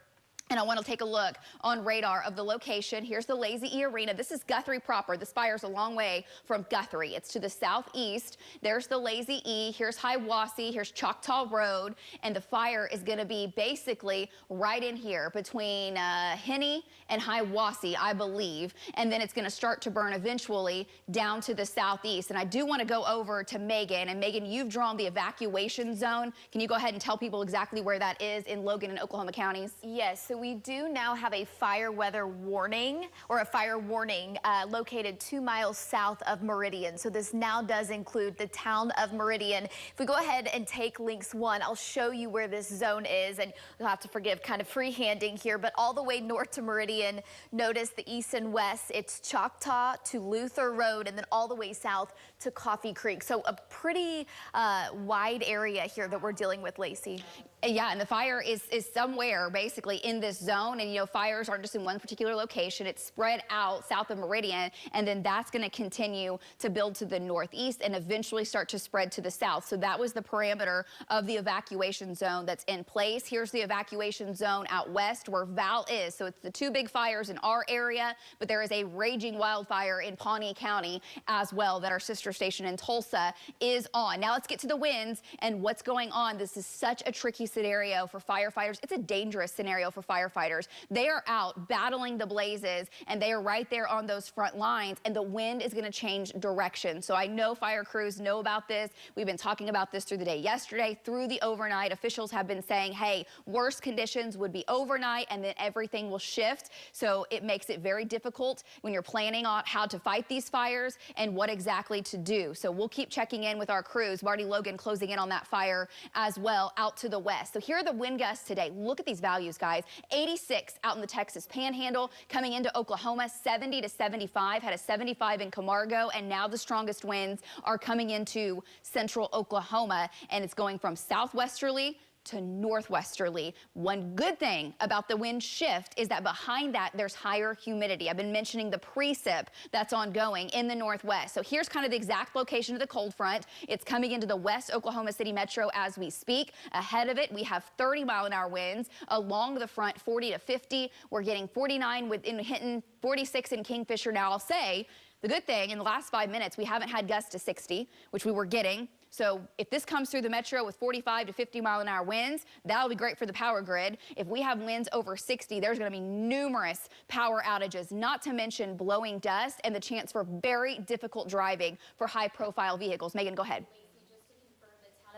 Speaker 5: And I want to take a look on radar of the location. Here's the Lazy E Arena. This is Guthrie proper. This fire's a long way from Guthrie. It's to the southeast. There's the Lazy E. Here's Hiwassee. Here's Choctaw Road. And the fire is going to be basically right in here between Henny and Hiwassee, I believe. And then it's going to start to burn eventually down to the southeast. And I do want to go over to Megan. And Megan, you've drawn the evacuation zone. Can you go ahead and tell people exactly where that is in Logan and Oklahoma counties?
Speaker 6: Yes. So we do now have a fire weather warning, or a fire warning, located 2 miles south of Meridian. So this now does include the town of Meridian. If we go ahead and take links 1, I'll show you where this zone is, and you'll have to forgive kind of freehanding here, but all the way north to Meridian, notice the east and west, it's Choctaw to Luther Road, and then all the way south to Coffee Creek. So a pretty wide area here that we're dealing with, Lacey.
Speaker 5: Yeah, and the fire is somewhere basically in this zone. And, you know, fires aren't just in one particular location. It's spread out south of Meridian, and then that's going to continue to build to the northeast and eventually start to spread to the south. So that was the parameter of the evacuation zone that's in place. Here's the evacuation zone out west where Val is. So it's the 2 big fires in our area, but there is a raging wildfire in Pawnee County as well that our sister station in Tulsa is on. Now let's get to the winds and what's going on. This is such a tricky scenario for firefighters. It's a dangerous scenario for firefighters. They are out battling the blazes, and they are right there on those front lines, and the wind is going to change direction. So I know fire crews know about this. We've been talking about this through the day yesterday, through the overnight. Officials have been saying, hey, worst conditions would be overnight, and then everything will shift. So it makes it very difficult when you're planning on how to fight these fires and what exactly to do. So we'll keep checking in with our crews. Marty, Logan closing in on that fire as well out to the west. So here are the wind gusts today. Look at these values, guys. 86 out in the Texas Panhandle, coming into Oklahoma, 70 to 75, had a 75 in Camargo, and now the strongest winds are coming into central Oklahoma, and it's going from southwesterly to northwesterly. One good thing about the wind shift is that behind that there's higher humidity. I've been mentioning the precip that's ongoing in the northwest. So here's kind of the exact location of the cold front. It's coming into the west Oklahoma City metro as we speak. Ahead of it, we have 30-mile-an-hour winds. Along the front, 40 to 50. We're getting 49 within Hinton, 46 in Kingfisher. Now I'll say the good thing in the last 5 minutes, we haven't had gusts to 60, which we were getting. So if this comes through the metro with 45 to 50-mile-an-hour winds, that'll be great for the power grid. If we have winds over 60, there's going to be numerous power outages, not to mention blowing dust and the chance for very difficult driving for high-profile vehicles. Megan, go ahead.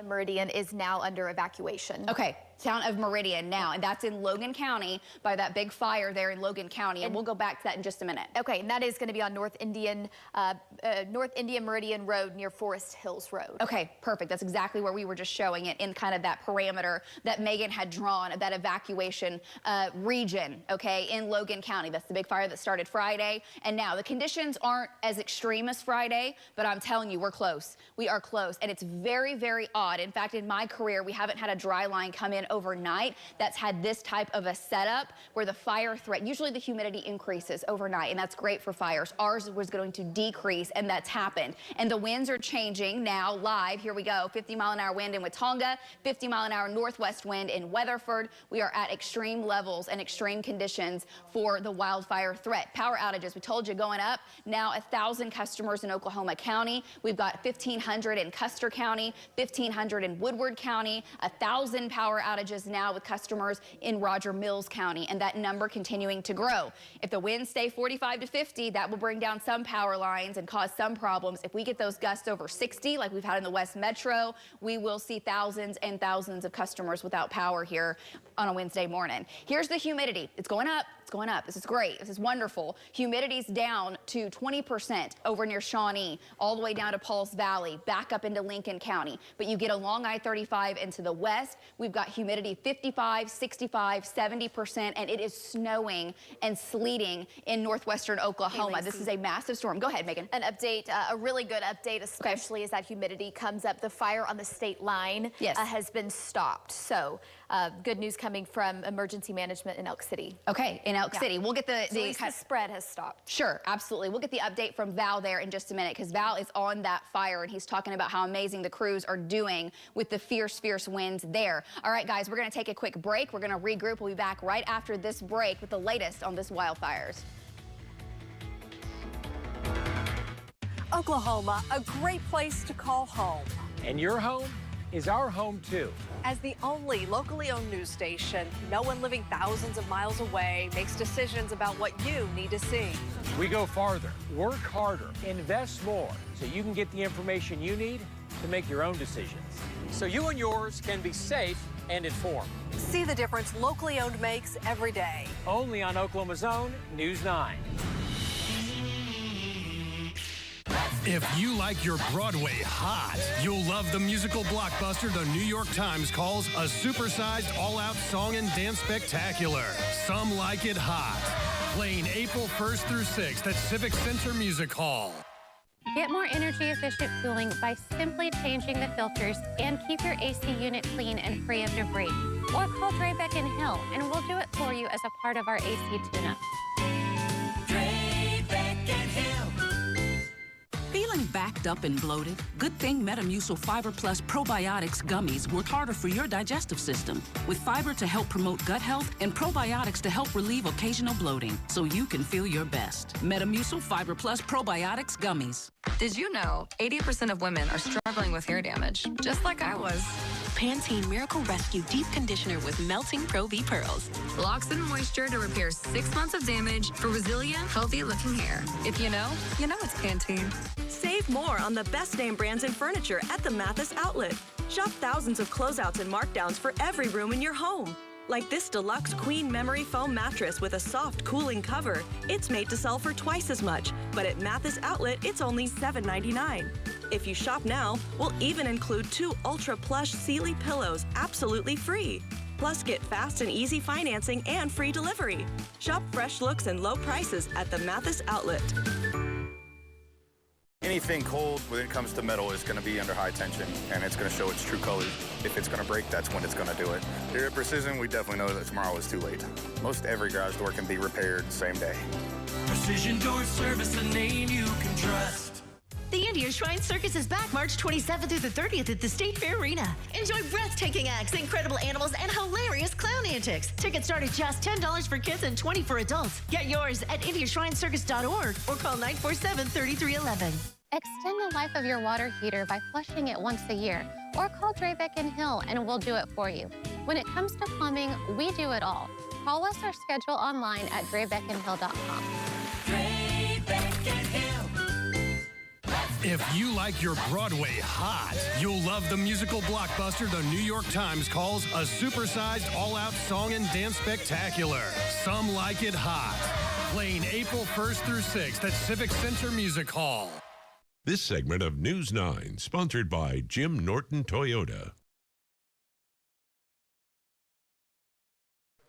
Speaker 6: Meridian is now under evacuation.
Speaker 5: Okay, Town of Meridian now, and that's in Logan County by that big fire there in Logan County, and we'll go back to that in just a minute.
Speaker 6: Okay, and that is going to be on North Indian Meridian Road near Forest Hills Road.
Speaker 5: Okay, perfect. That's exactly where we were just showing it in kind of that parameter that Megan had drawn of that evacuation region, okay, in Logan County. That's the big fire that started Friday, and now the conditions aren't as extreme as Friday, but I'm telling you, we're close. We are close, and it's very, very odd. In fact, in my career, we haven't had a dry line come in overnight that's had this type of a setup where the fire threat, usually the humidity increases overnight, and that's great for fires. Ours was going to decrease, and that's happened. And the winds are changing now live. Here we go. 50-mile-an-hour wind in Watonga, 50-mile-an-hour northwest wind in Weatherford. We are at extreme levels and extreme conditions for the wildfire threat. Power outages, we told you, going up. Now 1,000 customers in Oklahoma County. We've got 1,500 in Custer County, 1,500 in Woodward County, 1,000 power outages now with customers in Roger Mills County, and that number continuing to grow. If the winds stay 45 to 50, that will bring down some power lines and cause some problems. If we get those gusts over 60, like we've had in the West Metro, we will see thousands and thousands of customers without power here on a Wednesday morning. Here's the humidity. It's going up. It's going up. This is great. This is wonderful. Humidity's down to 20% over near Shawnee, all the way down to Pauls Valley, back up into Lincoln County. But you get along I-35 into the west, we've got humidity 55, 65, 70%, and it is snowing and sleeting in northwestern Oklahoma. This is a massive storm. Go ahead, Megan.
Speaker 6: An update, a really good update, especially as that humidity comes up. The fire on the state line has been stopped. So good news coming from emergency management in Elk City.
Speaker 5: Okay, in Elk City. We'll get the
Speaker 6: spread has stopped.
Speaker 5: Sure, absolutely. We'll get the update from Val there in just a minute, because Val is on that fire, and he's talking about how amazing the crews are doing with the fierce, fierce winds there. All right, guys, we're going to take a quick break. We're going to regroup. We'll be back right after this break with the latest on this wildfires.
Speaker 4: Oklahoma, a great place to call home.
Speaker 3: And your home is our home, too.
Speaker 4: As the only locally owned news station, no one living thousands of miles away makes decisions about what you need to see.
Speaker 3: We go farther, work harder, invest more, so you can get the information you need to make your own decisions. So you and yours can be safe and informed.
Speaker 4: See the difference locally owned makes every day.
Speaker 3: Only on Oklahoma's own News 9.
Speaker 16: If you like your Broadway hot, you'll love the musical blockbuster the New York Times calls a supersized all-out song and dance spectacular. Some Like It Hot. Playing April 1st through 6th at Civic Center Music Hall.
Speaker 19: Get more energy-efficient cooling by simply changing the filters and keep your AC unit clean and free of debris. Or call Draybeck and Hill, and we'll do it for you as a part of our AC tune-up.
Speaker 20: Feeling backed up and bloated? Good thing Metamucil Fiber Plus Probiotics Gummies work harder for your digestive system, with fiber to help promote gut health and probiotics to help relieve occasional bloating, so you can feel your best. Metamucil Fiber Plus Probiotics Gummies.
Speaker 25: Did you know 80% of women are struggling with hair damage, just like I was?
Speaker 26: Pantene Miracle Rescue Deep Conditioner with Melting Pro V Pearls.
Speaker 25: Locks in moisture to repair 6 months of damage for resilient, healthy-looking hair. If you know it's Pantene.
Speaker 26: Save more on the best name brands in furniture at the Mathis Outlet. Shop thousands of closeouts and markdowns for every room in your home. Like this deluxe queen memory foam mattress with a soft, cooling cover. It's made to sell for twice as much, but at Mathis Outlet, it's only $7.99. If you shop now, we'll even include 2 ultra plush Sealy pillows absolutely free. Plus, get fast and easy financing and free delivery. Shop fresh looks and low prices at the Mathis Outlet.
Speaker 27: Anything cold when it comes to metal is going to be under high tension, and it's going to show its true colors. If it's going to break, that's when it's going to do it. Here at Precision, we definitely know that tomorrow is too late. Most every garage door can be repaired the same day.
Speaker 13: Precision Door Service, a name you can trust.
Speaker 28: The India Shrine Circus is back March 27th through the 30th at the State Fair Arena. Enjoy breathtaking acts, incredible animals, and hilarious clown antics. Tickets start at just $10 for kids and $20 for adults. Get yours at indiashrinecircus.org or call 947-3311.
Speaker 19: Extend the life of your water heater by flushing it once a year, or call Draybeck and Hill and we'll do it for you. When it comes to plumbing, we do it all. Call us or schedule online at draybeckandhill.com.
Speaker 13: Draybeck and Hill.
Speaker 16: If you like your Broadway hot, you'll love the musical blockbuster the New York Times calls a supersized all-out song and dance spectacular. Some Like It Hot. Playing April 1st through 6th at Civic Center Music Hall.
Speaker 1: This segment of News 9, sponsored by Jim Norton Toyota.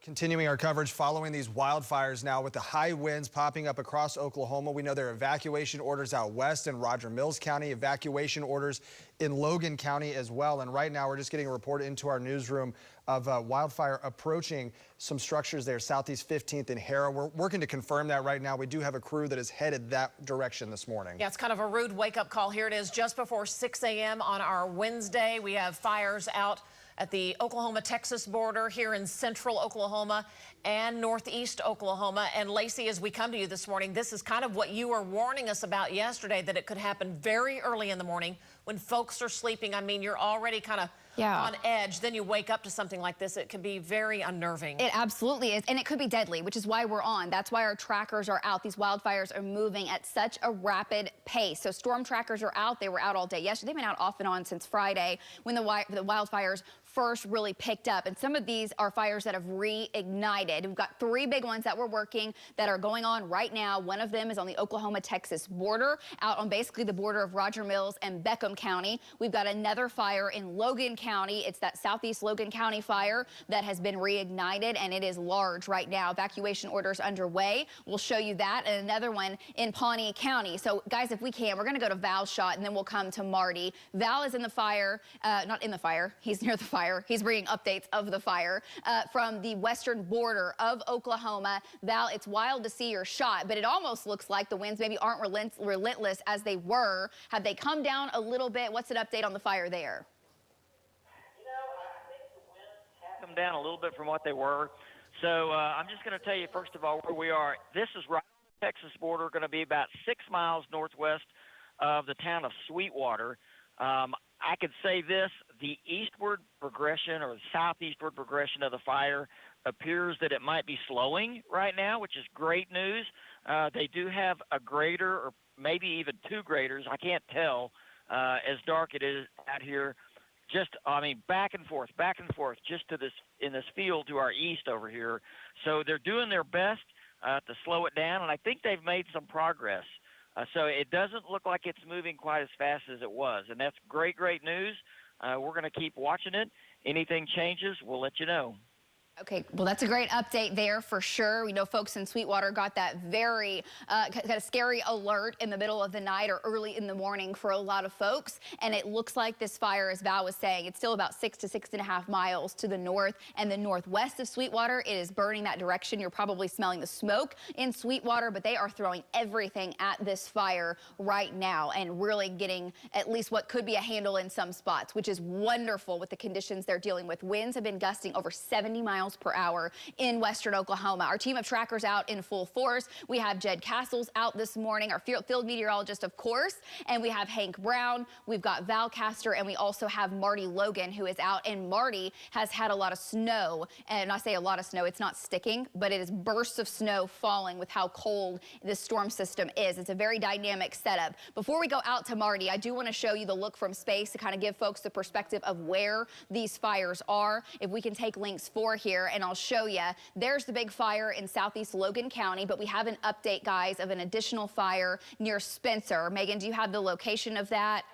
Speaker 17: Continuing our coverage following these wildfires now with the high winds popping up across Oklahoma. We know there are evacuation orders out west in Roger Mills County, evacuation orders in Logan County as well. And right now we're just getting a report into our newsroom of wildfire approaching some structures there, Southeast 15th and Harrow. We're working to confirm that right now. We do have a crew that is headed that direction this morning.
Speaker 2: Yeah, it's kind of a rude wake-up call. Here it is just before 6 a.m. on our Wednesday. We have fires out at the Oklahoma-Texas border here in central Oklahoma and northeast Oklahoma. And Lacey, as we come to you this morning, this is kind of what you were warning us about yesterday, that it could happen very early in the morning when folks are sleeping. I mean, you're already kind of on edge. Then you wake up to something like this. It can be very unnerving.
Speaker 5: It absolutely is. And it could be deadly, which is why we're on. That's why our trackers are out. These wildfires are moving at such a rapid pace. So storm trackers are out. They were out all day yesterday. They've been out off and on since Friday when the wildfires first really picked up. And some of these are fires that have reignited. We've got 3 big ones that we're working that are going on right now. One of them is on the Oklahoma-Texas border, out on basically the border of Roger Mills and Beckham County. We've got another fire in Logan County. It's that southeast Logan County fire that has been reignited, and it is large right now. Evacuation orders underway. We'll show you that. And another one in Pawnee County. So guys, if we can, we're going to go to Val's shot and then we'll come to Marty. Val is in the fire, not in the fire. He's near the fire. He's bringing updates of the fire from the western border of Oklahoma. Val, it's wild to see your shot, but it almost looks like the winds maybe aren't relentless as they were. Have they come down a little bit? What's an update on the fire there?
Speaker 18: You know, I think the winds have come down a little bit from what they were. So I'm just going to tell you, first of all, where we are. This is right on the Texas border, going to be about 6 miles northwest of the town of Sweetwater. I could say this, the eastward progression or the southeastward progression of the fire appears that it might be slowing right now, which is great news. They do have a grader or maybe even 2 graders. I can't tell as dark it is out here. Just, I mean, back and forth, just to this in this field to our east over here. So they're doing their best to slow it down, and I think they've made some progress. So it doesn't look like it's moving quite as fast as it was, and that's great news. We're going to keep watching it. Anything changes, we'll let you know.
Speaker 5: Okay, well, that's a great update there for sure. We know folks in Sweetwater got that very kind of scary alert in the middle of the night or early in the morning for a lot of folks. And it looks like this fire, as Val was saying, it's still about 6 to 6.5 miles to the north and the northwest of Sweetwater. It is burning that direction. You're probably smelling the smoke in Sweetwater, but they are throwing everything at this fire right now and really getting at least what could be a handle in some spots, which is wonderful with the conditions they're dealing with. Winds have been gusting over 70 miles per hour in western Oklahoma. Our team of trackers out in full force. We have Jed Castles out this morning, our field meteorologist, of course, and we have Hank Brown. We've got Val Castor, and we also have Marty Logan, who is out. And Marty has had a lot of snow, and I say a lot of snow, it's not sticking, but it is bursts of snow falling with how cold this storm system is. It's a very dynamic setup. Before we go out to Marty, I do want to show you the look from space to kind of give folks the perspective of where these fires are. If we can take links 4 here, and I'll show you. There's the big fire in southeast Logan County, but we have an update, guys, of an additional fire near Spencer. Megan, do you have the location of that?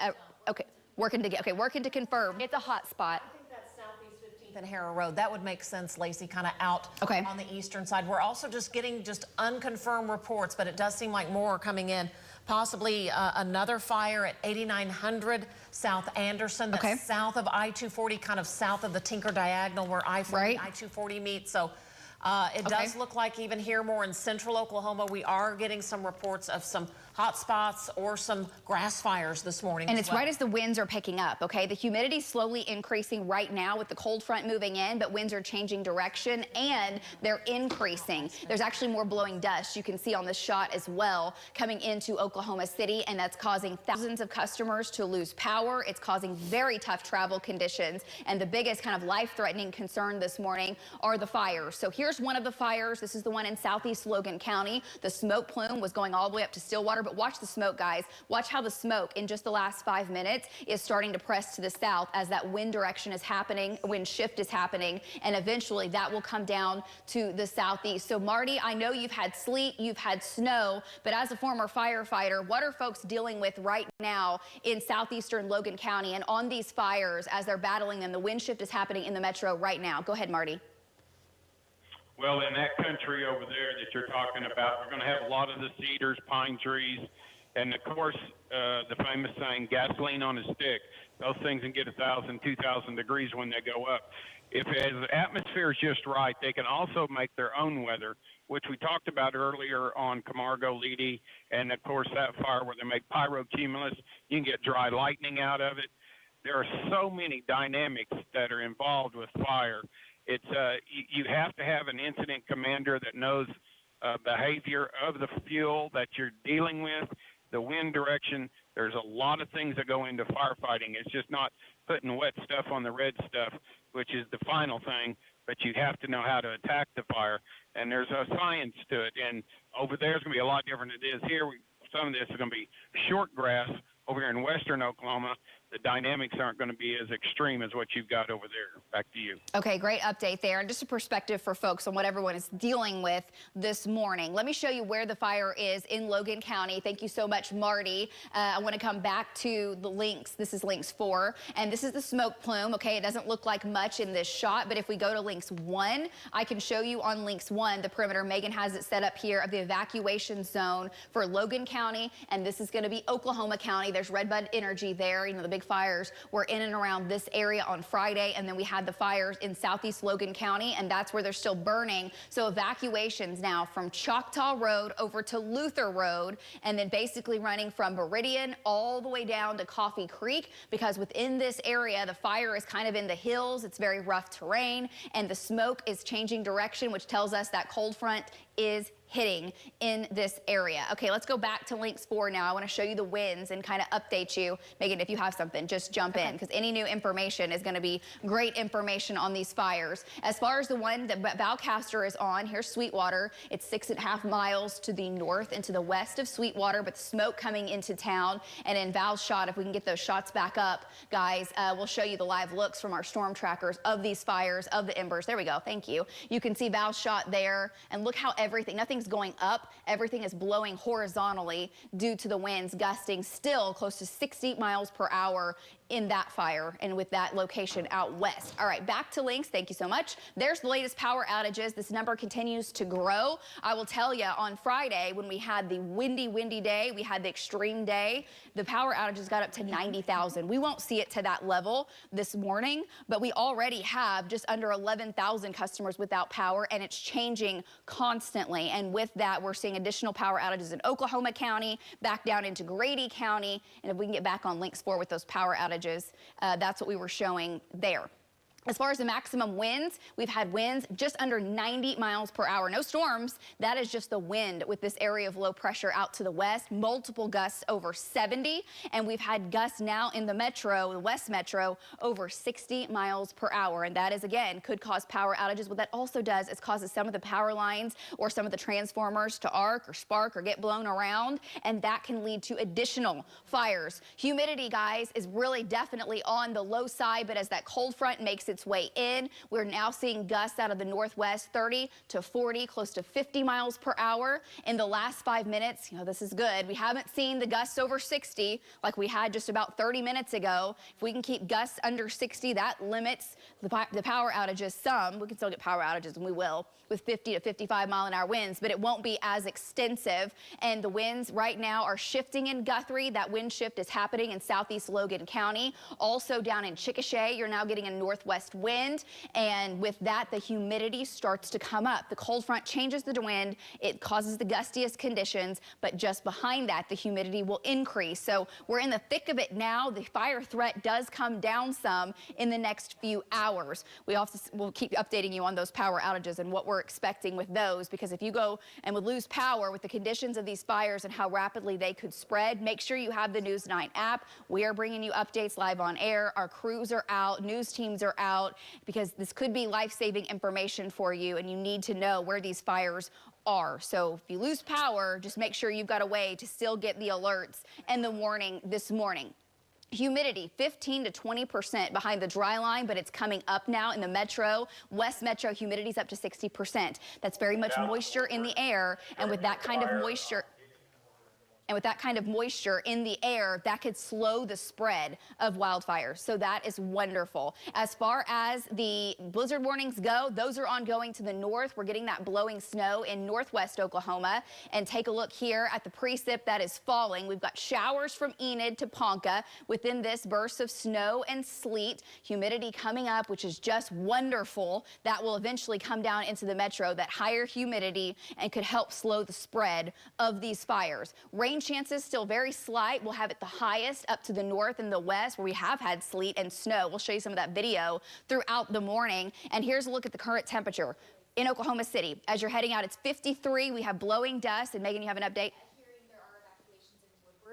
Speaker 5: Okay, working to confirm.
Speaker 6: It's a hot spot.
Speaker 2: I think that's southeast 15th and Harrow Road. That would make sense, Lacey, kind of out on the eastern side. We're also just getting unconfirmed reports, but it does seem like more are coming in. Possibly another fire at 8900 South Anderson, that's south of I-240, kind of south of the Tinker Diagonal where I-40, I-240 meet. So it does look like even here more in central Oklahoma, we are getting some reports of some hot spots or some grass fires this morning.
Speaker 5: And it's right as the winds are picking up, okay? The humidity slowly increasing right now with the cold front moving in, but winds are changing direction and they're increasing. There's actually more blowing dust you can see on this shot as well coming into Oklahoma City, and that's causing thousands of customers to lose power. It's causing very tough travel conditions, and the biggest kind of life-threatening concern this morning are the fires. So here's one of the fires. This is the one in southeast Logan County. The smoke plume was going all the way up to Stillwater but watch the smoke, guys. Watch how the smoke in just the last 5 minutes is starting to press to the south as that wind direction is happening, wind shift is happening, and eventually that will come down to the southeast. So Marty, I know you've had sleet, you've had snow, but as a former firefighter, what are folks dealing with right now in southeastern Logan County and on these fires as they're battling them? The wind shift is happening in the metro right now. Go ahead, Marty.
Speaker 9: Well, in that country over there that you're talking about, we're going to have a lot of the cedars, pine trees, and of course, the famous saying, gasoline on a stick. Those things can get 1,000, 2,000 degrees when they go up. If the atmosphere is just right, they can also make their own weather, which we talked about earlier on Camargo, Leedy, and of course that fire where they make pyrocumulus. You can get dry lightning out of it. There are so many dynamics that are involved with fire. It's you have to have an incident commander that knows behavior of the fuel that you're dealing with, the wind direction. There's a lot of things that go into firefighting. It's just not putting wet stuff on the red stuff, which is the final thing, but you have to know how to attack the fire. And there's a science to it. And over there is going to be a lot different than it is here. Some of this is going to be short grass. Over here in western Oklahoma, the dynamics aren't going to be as extreme as what you've got over there. Back to you.
Speaker 5: Okay, great update there. And just a perspective for folks on what everyone is dealing with this morning. Let me show you where the fire is in Logan County. Thank you so much, Marty. I want to come back to the links. This is links 4, and this is the smoke plume. Okay, it doesn't look like much in this shot, but if we go to links 1, I can show you on links 1 the perimeter. Megan has it set up here of the evacuation zone for Logan County, and this is going to be Oklahoma County. There's Redbud Energy there. You know, the big fires were in and around this area on Friday, and then we had the fires in southeast Logan County, and that's where they're still burning. So evacuations now from Choctaw Road over to Luther Road, and then basically running from Meridian all the way down to Coffee Creek, because within this area, the fire is kind of in the hills. It's very rough terrain, and the smoke is changing direction, which tells us that cold front is hitting in this area. Okay, let's go back to links 4 now. I want to show you the winds and kind of update you. Megan, if you have something, just jump in, because any new information is going to be great information on these fires. As far as the one that Val Castor is on, here's Sweetwater. It's 6.5 miles to the north and to the west of Sweetwater, but smoke coming into town. And in Val's shot, if we can get those shots back up, guys, we'll show you the live looks from our storm trackers of these fires, of the embers. There we go. Thank you. You can see Val's shot there, and look how nothing's going up. Everything is blowing horizontally due to the winds gusting still close to 60 miles per hour in that fire and with that location out west. All right, back to links. Thank you so much. There's the latest power outages. This number continues to grow. I will tell you, on Friday, when we had the windy day, we had the extreme day, the power outages got up to 90,000. We won't see it to that level this morning, but we already have just under 11,000 customers without power, and it's changing constantly. And with that, we're seeing additional power outages in Oklahoma County, back down into Grady County, and if we can get back on links 4 with those power outages, that's what we were showing there. As far as the maximum winds, we've had winds just under 90 miles per hour. No storms. That is just the wind with this area of low pressure out to the west. Multiple gusts over 70. And we've had gusts now in the metro, the west metro, over 60 miles per hour. And that is, again, could cause power outages. What that also does is causes some of the power lines or some of the transformers to arc or spark or get blown around. And that can lead to additional fires. Humidity, guys, is really definitely on the low side. But as that cold front makes its way in, we're now seeing gusts out of the northwest, 30 to 40, close to 50 miles per hour in the last 5 minutes. You know, this is good. We haven't seen the gusts over 60 like we had just about 30 minutes ago. If we can keep gusts under 60, that limits the power outages some. We can still get power outages, and we will, with 50 to 55 mile an hour winds, but it won't be as extensive. And the winds right now are shifting in Guthrie. That wind shift is happening in southeast Logan County. Also down in Chickasha, you're now getting a northwest wind, and with that, the humidity starts to come up. The cold front changes the wind. It causes the gustiest conditions, but just behind that, the humidity will increase. So we're in the thick of it now. The fire threat does come down some in the next few hours. We'll keep updating you on those power outages and what we're expecting with those, because if you go and would lose power with the conditions of these fires and how rapidly they could spread, make sure you have the News 9 app. We are bringing you updates live on air. Our crews are out, news teams are out, because this could be life-saving information for you, and you need to know where these fires are. So if you lose power, just make sure you've got a way to still get the alerts and the warning this morning. Humidity, 15 to 20% behind the dry line, but it's coming up now in the metro. West Metro, humidity's up to 60%. That's very much moisture in the air, and with that kind of moisture, in the air, that could slow the spread of wildfires. So that is wonderful. As far as the blizzard warnings go, those are ongoing to the north. We're getting that blowing snow in northwest Oklahoma. And take a look here at the precip that is falling. We've got showers from Enid to Ponca within this burst of snow and sleet. Humidity coming up, which is just wonderful. That will eventually come down into the metro, that higher humidity, and could help slow the spread of these fires. Rain chances still very slight. We'll have it the highest up to the north and the west, where we have had sleet and snow. We'll show you some of that video throughout the morning. And here's a look at the current temperature in Oklahoma City. As you're heading out, it's 53. We have blowing dust. And Megan, you have an update?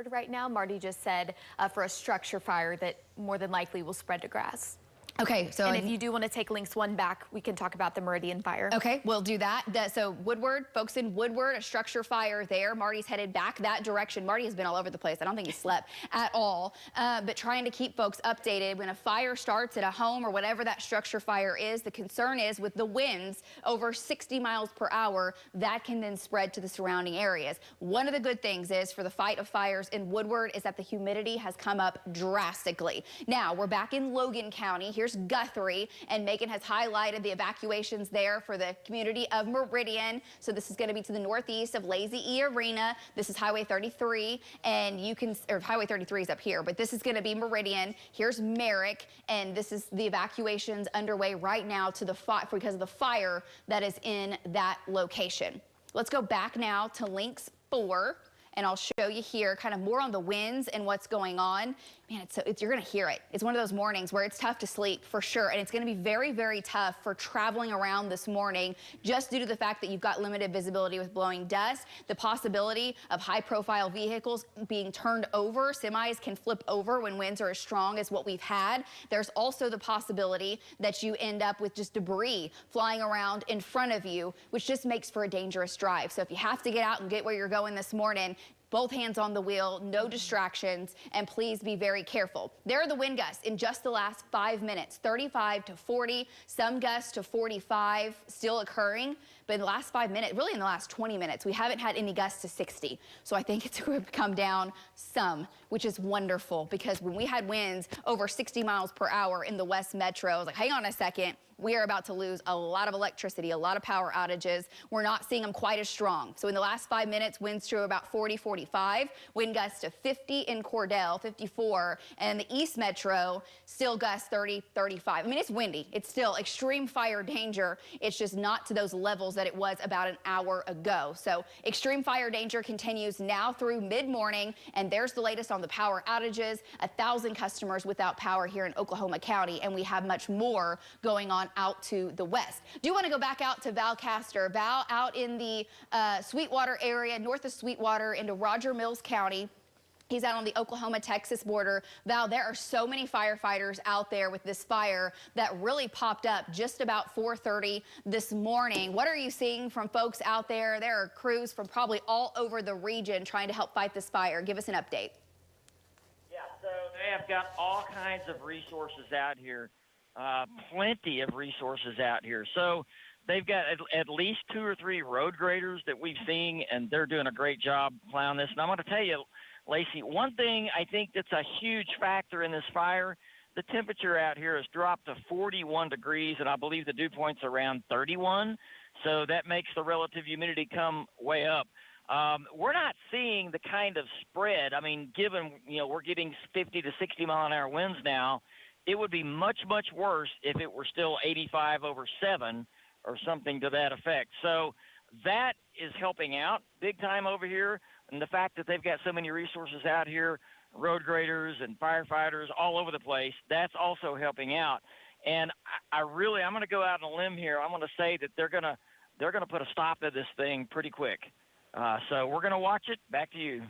Speaker 6: Right now, Marty just said for a structure fire that more than likely will spread to grass.
Speaker 5: Okay, so
Speaker 6: and if you do want to take links one back, we can talk about the Meridian fire.
Speaker 5: Okay, we'll do that. So Woodward, folks in Woodward, a structure fire there. Marty's headed back that direction. Marty has been all over the place. I don't think he slept at all, but trying to keep folks updated. When a fire starts at a home or whatever that structure fire is, the concern is with the winds over 60 miles per hour, that can then spread to the surrounding areas. One of the good things is for the fight of fires in Woodward is that the humidity has come up drastically. Now, we're back in Logan County. Here's Guthrie, and Megan has highlighted the evacuations there for the community of Meridian. So this is going to be to the northeast of Lazy E Arena. This is Highway 33, and you can, or Highway 33 is up here, but this is going to be Meridian. Here's Merrick, and this is the evacuations underway right now to the because of the fire that is in that location. Let's go back now to Links 4. And I'll show you here kind of more on the winds and what's going on. Man, you're going to hear it. It's one of those mornings where it's tough to sleep for sure. And it's going to be very, very tough for traveling around this morning just due to the fact that you've got limited visibility with blowing dust, the possibility of high-profile vehicles being turned over. Semis can flip over when winds are as strong as what we've had. There's also the possibility that you end up with just debris flying around in front of you, which just makes for a dangerous drive. So if you have to get out and get where you're going this morning, both hands on the wheel, no distractions, and please be very careful. There are the wind gusts in just the last 5 minutes, 35 to 40, some gusts to 45 still occurring. But in the last 5 minutes, really in the last 20 minutes, we haven't had any gusts to 60. So I think it's going to come down some, which is wonderful, because when we had winds over 60 miles per hour in the West Metro, I was like, hang on a second. We are about to lose a lot of electricity, a lot of power outages. We're not seeing them quite as strong. So in the last 5 minutes, winds to about 40, 45, wind gusts to 50 in Cordell, 54, and the East Metro still gusts 30, 35. I mean, it's windy. It's still extreme fire danger. It's just not to those levels that it was about an hour ago. So extreme fire danger continues now through mid-morning, and there's the latest on the power outages. 1,000 customers without power here in Oklahoma County, and we have much more going on out to the west. Do want to go back out to Val Castor. Val, out in the Sweetwater area, north of Sweetwater into Roger Mills County. He's out on the Oklahoma-Texas border. Val, there are so many firefighters out there with this fire that really popped up just about 4:30 this morning. What are you seeing from folks out there? There are crews from probably all over the region trying to help fight this fire. Give us an update.
Speaker 18: Yeah, so they have got all kinds of resources out here. Plenty of resources out here. So they've got at least 2 or 3 road graders that we've seen, and they're doing a great job plowing this. And I'm going to tell you, Lacey, one thing I think that's a huge factor in this fire, the temperature out here has dropped to 41 degrees, and I believe the dew point's around 31. So that makes the relative humidity come way up. We're not seeing the kind of spread. I mean, given, we're getting 50 to 60 mile an hour winds now, it would be much, much worse if it were still 85 over 7 or something to that effect. So that is helping out big time over here. And the fact that they've got so many resources out here, road graders and firefighters all over the place, that's also helping out. And I'm going to go out on a limb here. I'm going to say that they're going to put a stop to this thing pretty quick. So we're going to watch it. Back to you.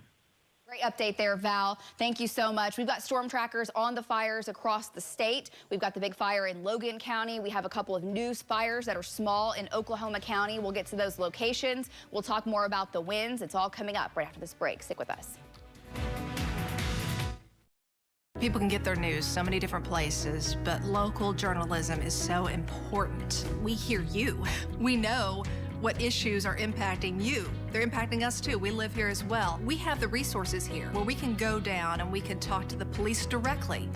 Speaker 5: Great update there, Val. Thank you so much. We've got storm trackers on the fires across the state. We've got the big fire in Logan County. We have a couple of news fires that are small in Oklahoma County. We'll get to those locations. We'll talk more about the winds. It's all coming up right after this break. Stick with us.
Speaker 10: People can get their news so many different places, but local journalism is so important. We hear you. We know what issues are impacting you. They're impacting us too. We live here as well. We have the resources here where we can go down and we can talk to the police directly.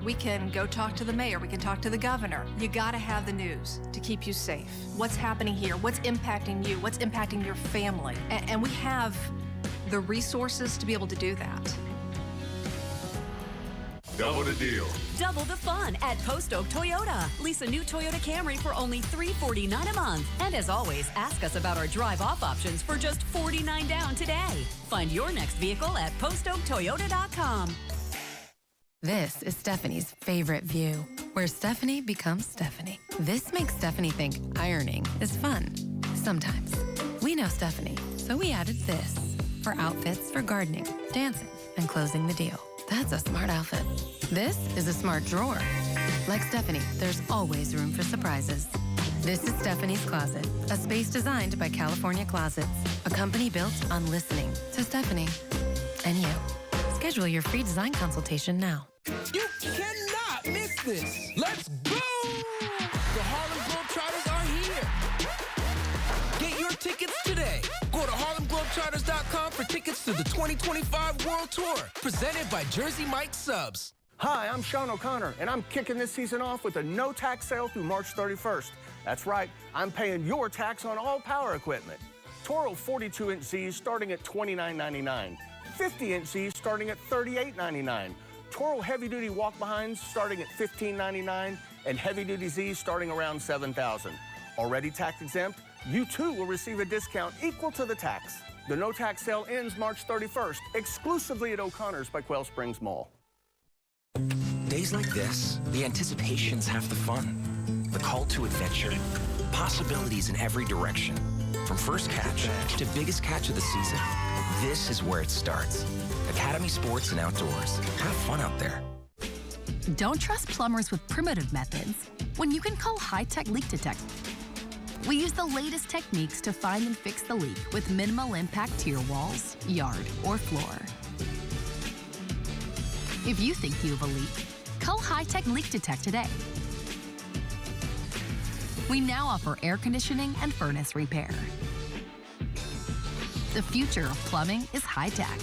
Speaker 10: We can go talk to the mayor. We can talk to the governor. You gotta have the news to keep you safe. What's happening here? What's impacting you? What's impacting your family? And we have the resources to be able to do that.
Speaker 1: Double the deal.
Speaker 11: Double the fun at Post Oak Toyota. Lease a new Toyota Camry for only $349 a month. And as always, ask us about our drive-off options for just $49 down today. Find your next vehicle at postoaktoyota.com.
Speaker 12: This is Stephanie's favorite view, where Stephanie becomes Stephanie. This makes Stephanie think ironing is fun. Sometimes. We know Stephanie, so we added this for outfits for gardening, dancing, and closing the deal. That's a smart outfit. This is a smart drawer. Like Stephanie, there's always room for surprises. This is Stephanie's Closet, a space designed by California Closets, a company built on listening to Stephanie and you. Schedule your free design consultation now.
Speaker 14: You cannot miss this. Let's go! The Harlem Globetrotters are here. Get your tickets today. Go to HarlemGlobetrotters.com for tickets to the 2025 World Tour, presented by Jersey Mike Subs.
Speaker 21: Hi, I'm Sean O'Connor, and I'm kicking this season off with a no-tax sale through March 31st. That's right, I'm paying your tax on all power equipment. Toro 42-inch Zs starting at $29.99. 50-inch Zs starting at $38.99. Toro heavy-duty walk-behinds starting at $15.99, and heavy-duty Zs starting around $7,000. Already tax-exempt? You too will receive a discount equal to the tax. The no-tax sale ends March 31st, exclusively at O'Connor's by Quail Springs Mall.
Speaker 22: Days like this, the anticipation's half the fun. The call to adventure, possibilities in every direction. From first catch to biggest catch of the season, this is where it starts. Academy Sports and Outdoors. Have fun out there.
Speaker 23: Don't trust plumbers with primitive methods when you can call high-tech leak detect. We use the latest techniques to find and fix the leak with minimal impact to your walls, yard, or floor. If you think you have a leak, call High-Tech Leak Detect today. We now offer air conditioning and furnace repair. The future of plumbing is high-tech.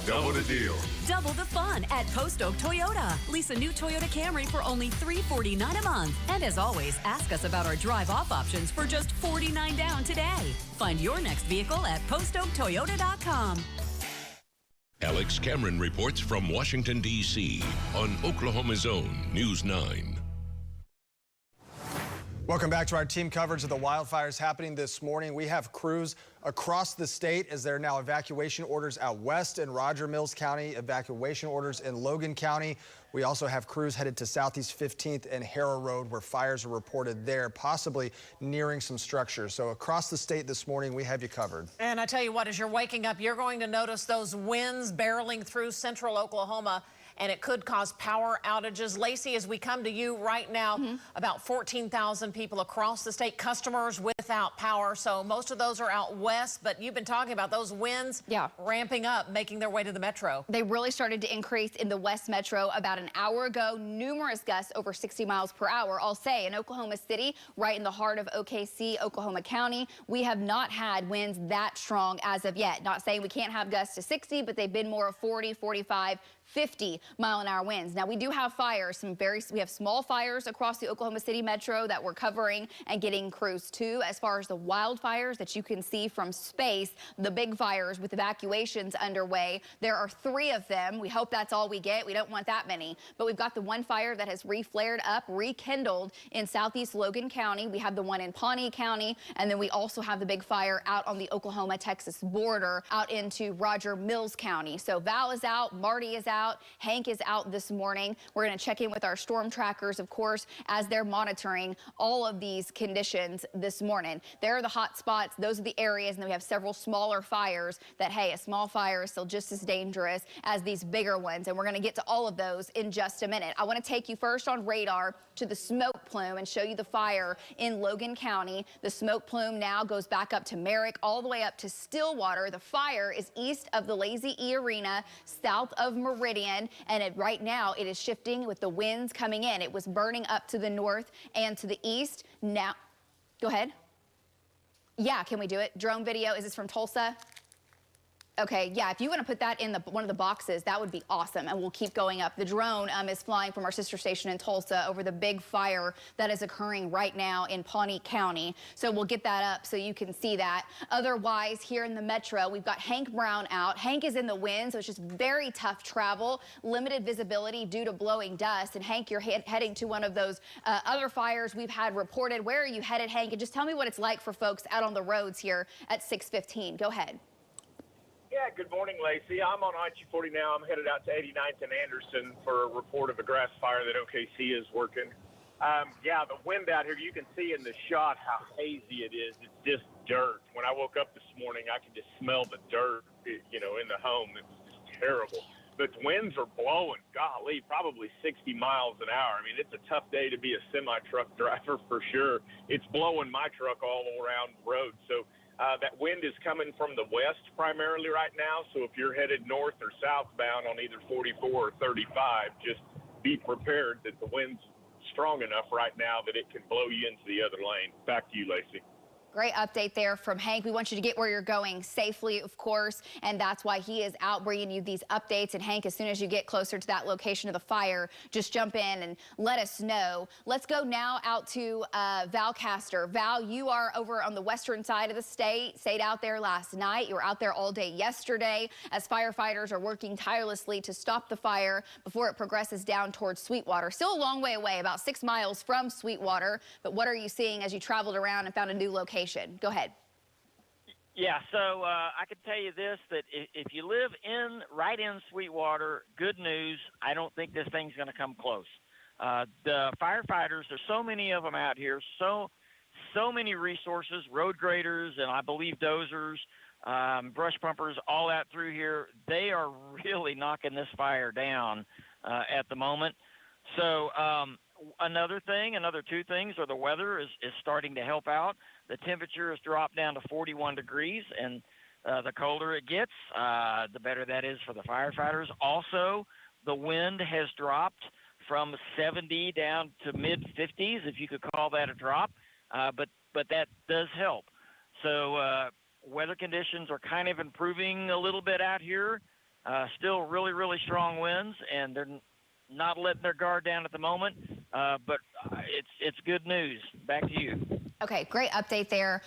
Speaker 1: Double the deal.
Speaker 11: Double the fun at Post Oak Toyota. Lease a new Toyota Camry for only $349 a month. And as always, ask us about our drive-off options for just $49 down today. Find your next vehicle at postoaktoyota.com.
Speaker 1: Alex Cameron reports from Washington, D.C. on Oklahoma's own News 9.
Speaker 17: Welcome back to our team coverage of the wildfires happening this morning. We have crews across the state as there are now evacuation orders out west in Roger Mills County, evacuation orders in Logan County. We also have crews headed to Southeast 15th and Harrow Road where fires are reported there, possibly nearing some structures. So across the state this morning, we have you covered.
Speaker 2: And I tell you what, as you're waking up, you're going to notice those winds barreling through central Oklahoma, and it could cause power outages. Lacey, as we come to you right now, about 14,000 people across the state, customers without power. So most of those are out west, but you've been talking about those winds ramping up, making their way to the metro.
Speaker 5: They really started to increase in the west metro about an hour ago. Numerous gusts over 60 miles per hour. I'll say in Oklahoma City, right in the heart of OKC, Oklahoma County, we have not had winds that strong as of yet. Not saying we can't have gusts to 60, but they've been more of 40, 45, 50-mile-an-hour winds. Now, we do have fires, we have small fires across the Oklahoma City metro that we're covering and getting crews to. As far as the wildfires that you can see from space, the big fires with evacuations underway, there are 3 of them. We hope that's all we get. We don't want that many. But we've got the one fire that has reflared up, rekindled in southeast Logan County. We have the one in Pawnee County, and then we also have the big fire out on the Oklahoma-Texas border out into Roger Mills County. So Val is out, Marty is out. out. Hank is out this morning. We're going to check in with our storm trackers, of course, as they're monitoring all of these conditions this morning. There are the hot spots. Those are the areas. And then we have several smaller fires that, hey, a small fire is still just as dangerous as these bigger ones. And we're going to get to all of those in just a minute. I want to take you first on radar to the smoke plume and show you the fire in Logan County. The smoke plume now goes back up to Merrick, all the way up to Stillwater. The fire is east of the Lazy E Arena, south of Meridian, and right now it is shifting with the winds coming in. It was burning up to the north and to the east. Now, go ahead. Yeah, can we do it? Drone video. Is this from Tulsa? Okay, yeah, if you want to put that in one of the boxes, that would be awesome, and we'll keep going up. The drone is flying from our sister station in Tulsa over the big fire that is occurring right now in Pawnee County. So we'll get that up so you can see that. Otherwise, here in the metro, we've got Hank Brown out. Hank is in the wind, so it's just very tough travel, limited visibility due to blowing dust. And Hank, you're heading to one of those other fires we've had reported. Where are you headed, Hank? And just tell me what it's like for folks out on the roads here at 6:15. Go ahead.
Speaker 3: Yeah, good morning, Lacey. I'm on I-240 now. I'm headed out to 89th and Anderson for a report of a grass fire that OKC is working. Yeah, the wind out here, you can see in the shot how hazy it is. It's just dirt. When I woke up this morning, I could just smell the dirt, you know, in the home. It was just terrible. But winds are blowing, golly, probably 60 miles an hour. I mean, it's a tough day to be a semi-truck driver for sure. It's blowing my truck all around the road. So that wind is coming from the west primarily right now. So if you're headed north or southbound on either 44 or 35, just be prepared that the wind's strong enough right now that it can blow you into the other lane. Back to you, Lacey.
Speaker 5: Great update there from Hank. We want you to get where you're going safely, of course, and that's why he is out bringing you these updates. And Hank, as soon as you get closer to that location of the fire, just jump in and let us know. Let's go now out to Val Castor. Val, you are over on the western side of the state. Stayed out there last night. You were out there all day yesterday as firefighters are working tirelessly to stop the fire before it progresses down towards Sweetwater. Still a long way away, about 6 miles from Sweetwater. But what are you seeing as you traveled around and found a new location? Go ahead.
Speaker 18: Yeah, so I can tell you this, that if you live right in Sweetwater, good news, I don't think this thing's going to come close. The firefighters, there's so many of them out here, so many resources, road graders, and I believe dozers, brush pumpers, all out through here. They are really knocking this fire down at the moment. So another two things are the weather is starting to help out. The temperature has dropped down to 41 degrees, and the colder it gets, the better that is for the firefighters. Also, the wind has dropped from 70 down to mid-50s, if you could call that a drop, but that does help. So weather conditions are kind of improving a little bit out here. Still really, really strong winds, and they're not letting their guard down at the moment, but it's good news. Back to you.
Speaker 5: Okay, great update there,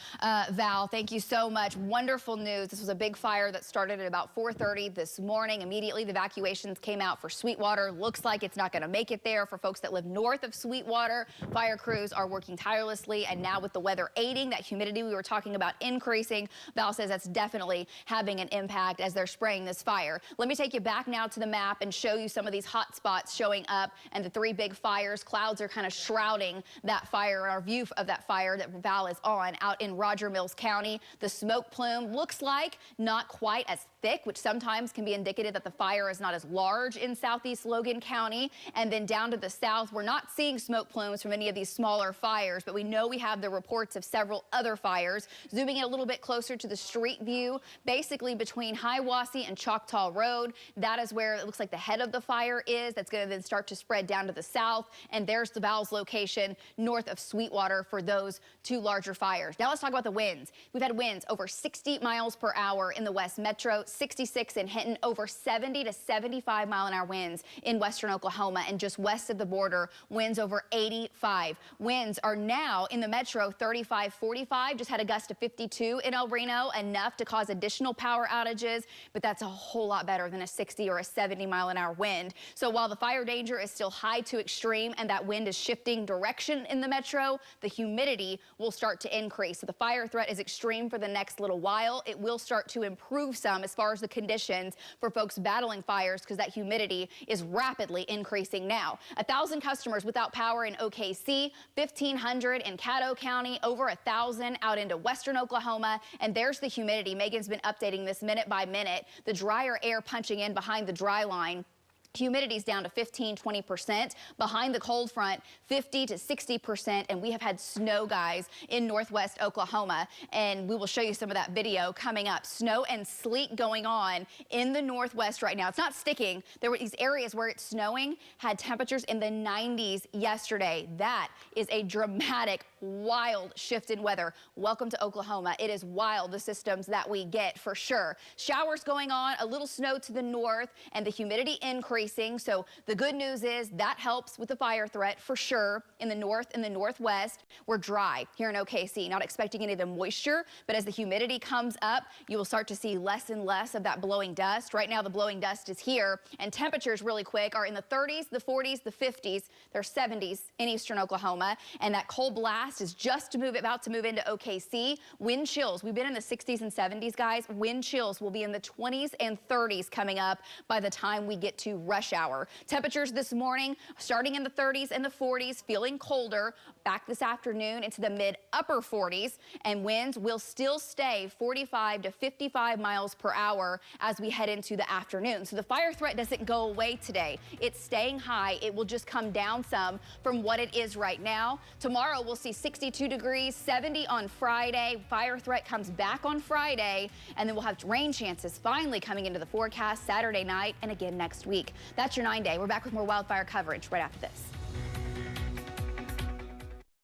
Speaker 5: Val. Thank you so much. Wonderful news. This was a big fire that started at about 4:30 this morning. Immediately, the evacuations came out for Sweetwater. Looks like it's not going to make it there for folks that live north of Sweetwater. Fire crews are working tirelessly, and now with the weather aiding, that humidity we were talking about increasing, Val says that's definitely having an impact as they're spraying this fire. Let me take you back now to the map and show you some of these hot spots showing up, and the three big fires. Clouds are kind of shrouding that fire, our view of that fire that Val is on out in Roger Mills County. The smoke plume looks like not quite as thick, which sometimes can be indicative that the fire is not as large in southeast Logan County. And then down to the south, we're not seeing smoke plumes from any of these smaller fires, but we know we have the reports of several other fires. Zooming in a little bit closer to the street view, basically between Hiawassee and Choctaw Road, that is where it looks like the head of the fire is. That's going to then start to spread down to the south. And there's the Val's location north of Sweetwater for those two larger fires. Now let's talk about the winds. We've had winds over 60 miles per hour in the West Metro, 66 in Hinton, over 70 to 75 mile an hour winds in western Oklahoma, and just west of the border, winds over 85. Winds are now in the Metro 35, 45, just had a gust of 52 in El Reno, enough to cause additional power outages, but that's a whole lot better than a 60 or a 70 mile an hour wind. So while the fire danger is still high to extreme and that wind is shifting direction in the Metro, the humidity will start to increase. So the fire threat is extreme for the next little while. It will start to improve some as far as the conditions for folks battling fires because that humidity is rapidly increasing now. 1,000 customers without power in OKC, 1,500 in Caddo County, over 1,000 out into western Oklahoma. And there's the humidity. Megan's been updating this minute by minute. The drier air punching in behind the dry line. Humidity's down to 15–20%. Behind the cold front, 50 to 60%. And we have had snow, guys, in northwest Oklahoma. And we will show you some of that video coming up. Snow and sleet going on in the northwest right now. It's not sticking. There were these areas where it's snowing, had temperatures in the 90s yesterday. That is a dramatic, wild shift in weather. Welcome to Oklahoma. It is wild, the systems that we get for sure. Showers going on, a little snow to the north, and the humidity increasing. So the good news is that helps with the fire threat for sure. In the north and the northwest, we're dry here in OKC. Not expecting any of the moisture, but as the humidity comes up, you will start to see less and less of that blowing dust. Right now, the blowing dust is here, and temperatures really quick are in the 30s, the 40s, the 50s. They're 70s in eastern Oklahoma, and that cold blast is just about to move into OKC. Wind chills, we've been in the 60s and 70s, guys. Wind chills will be in the 20s and 30s coming up by the time we get to rush hour. Temperatures this morning starting in the 30s and the 40s, feeling colder. Back this afternoon into the mid-upper 40s, and winds will still stay 45 to 55 miles per hour as we head into the afternoon. So the fire threat doesn't go away today. It's staying high. It will just come down some from what it is right now. Tomorrow we'll see 62 degrees, 70 on Friday. Fire threat comes back on Friday, and then we'll have rain chances finally coming into the forecast Saturday night and again next week. That's your 9-day. We're back with more wildfire coverage right after this.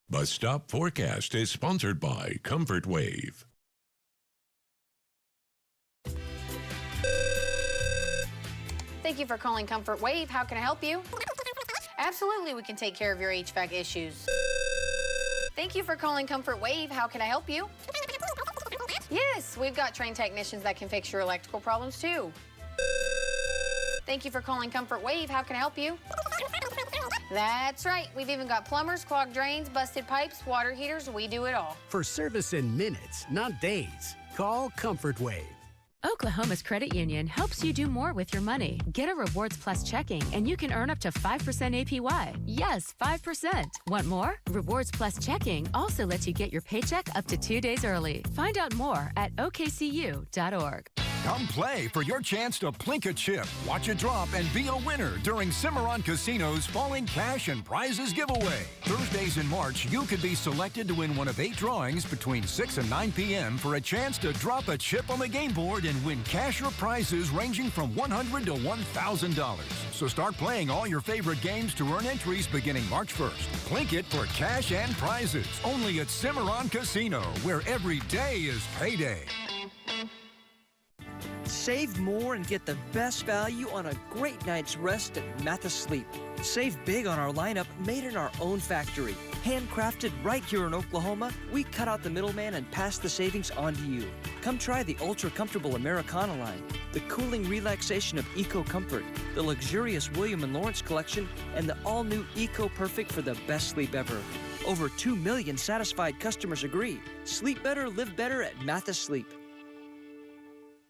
Speaker 1: Bus Stop Forecast is sponsored by Comfort Wave.
Speaker 4: Thank you for calling Comfort Wave. How can I help you? Absolutely, we can take care of your HVAC issues. Thank you for calling Comfort Wave. How can I help you? Yes, we've got trained technicians that can fix your electrical problems too. Thank you for calling Comfort Wave. How can I help you? That's right. We've even got plumbers, clogged drains, busted pipes, water heaters. We do it all.
Speaker 7: For service in minutes, not days, call Comfort Wave.
Speaker 8: Oklahoma's credit union helps you do more with your money. Get a Rewards Plus checking, and you can earn up to 5% APY. Yes, 5%. Want more? Rewards Plus checking also lets you get your paycheck up to 2 days early. Find out more at okcu.org.
Speaker 15: Come play for your chance to plink a chip, watch it drop, and be a winner during Cimarron Casino's Falling Cash and Prizes giveaway. Thursdays in March, you could be selected to win one of 8 drawings between 6 and 9 p.m. for a chance to drop a chip on the game board and win cash or prizes ranging from $100 to $1,000. So start playing all your favorite games to earn entries beginning March 1st. Plink it for cash and prizes, only at Cimarron Casino, where every day is payday.
Speaker 20: Save more and get the best value on a great night's rest at Mathis Sleep. Save big on our lineup made in our own factory. Handcrafted right here in Oklahoma, we cut out the middleman and pass the savings on to you. Come try the ultra-comfortable Americana line, the cooling relaxation of Eco Comfort, the luxurious William & Lawrence collection, and the all-new Eco Perfect for the best sleep ever. Over 2 million satisfied customers agree. Sleep better, live better at Mathis Sleep.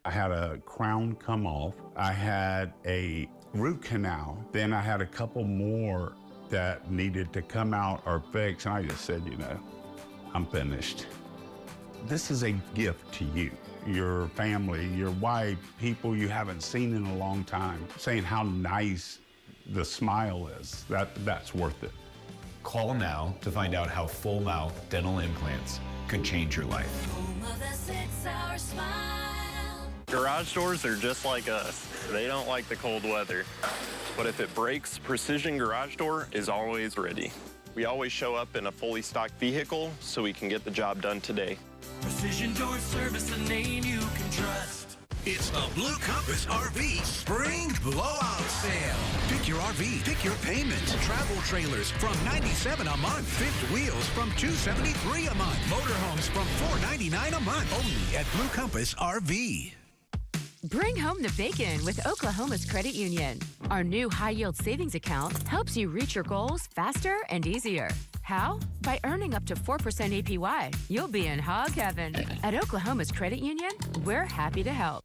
Speaker 24: I had a crown come off. I had a root canal. Then I had a couple more that needed to come out or fix. And I just said, you know, I'm finished. This is a gift to you, your family, your wife, people you haven't seen in a long time, saying how nice the smile is. That's worth it.
Speaker 25: Call now to find out how full mouth dental implants could change your life.
Speaker 26: Garage doors are just like us. They don't like the cold weather. But if it breaks, Precision Garage Door is always ready. We always show up in a fully stocked vehicle so we can get the job done today.
Speaker 13: Precision Door Service, a name you can trust.
Speaker 29: It's the Blue Compass RV Spring Blowout Sale. Pick your RV, pick your payment. Travel trailers from $97 a month. Fifth wheels from $273 a month. Motorhomes from $499 a month. Only at Blue Compass RV.
Speaker 8: Bring home the bacon with Oklahoma's Credit Union. Our new high-yield savings account helps you reach your goals faster and easier. How? By earning up to 4% APY. You'll be in hog heaven. At Oklahoma's Credit Union, we're happy to help.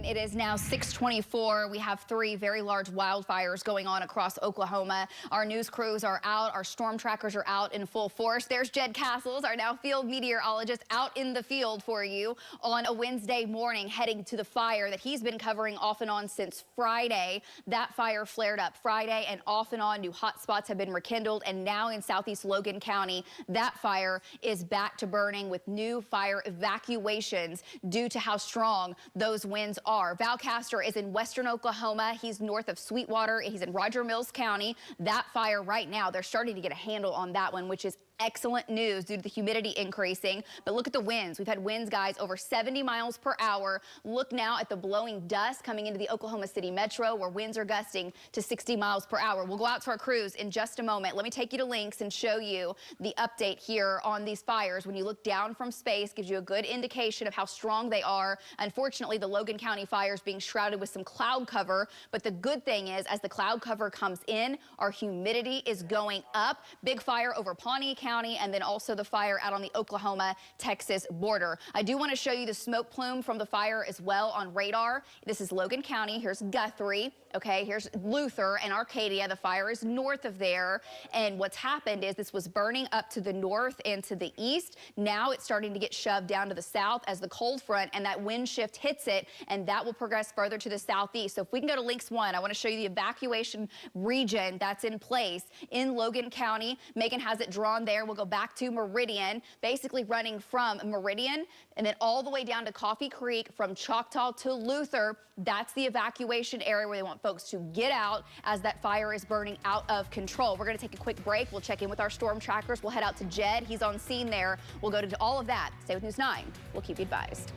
Speaker 5: It is now 6:24. We have 3 very large wildfires going on across Oklahoma. Our news crews are out. Our storm trackers are out in full force. There's Jed Castles, our now field meteorologist, out in the field for you on a Wednesday morning, heading to the fire that he's been covering off and on since Friday. That fire flared up Friday, and off and on new hot spots have been rekindled. And now in southeast Logan County, that fire is back to burning with new fire evacuations due to how strong those winds are. Val Castor is in western Oklahoma. He's north of Sweetwater. He's in Roger Mills County. That fire right now, they're starting to get a handle on that one, which is excellent news due to the humidity increasing. But look at the winds. We've had winds, guys, over 70 miles per hour. Look now at the blowing dust coming into the Oklahoma City metro, where winds are gusting to 60 miles per hour. We'll go out to our crews in just a moment. Let me take you to links and show you the update here on these fires. When you look down from space, gives you a good indication of how strong they are. Unfortunately, the Logan County fire is being shrouded with some cloud cover. But the good thing is, as the cloud cover comes in, our humidity is going up. Big fire over Pawnee County, and then also the fire out on the Oklahoma-Texas border. I do want to show you the smoke plume from the fire as well on radar. This is Logan County. Here's Guthrie. Okay, here's Luther and Arcadia. The fire is north of there. And what's happened is this was burning up to the north and to the east. Now it's starting to get shoved down to the south as the cold front and that wind shift hits it, and that will progress further to the southeast. So if we can go to links 1, I want to show you the evacuation region that's in place in Logan County. Megan has it drawn there. We'll go back to Meridian, basically running from Meridian and then all the way down to Coffee Creek, from Choctaw to Luther. That's the evacuation area where they want folks to get out as that fire is burning out of control. We're going to take a quick break. We'll check in with our storm trackers. We'll head out to Jed. He's on scene there. We'll go to all of that. Stay with News 9. We'll keep you advised.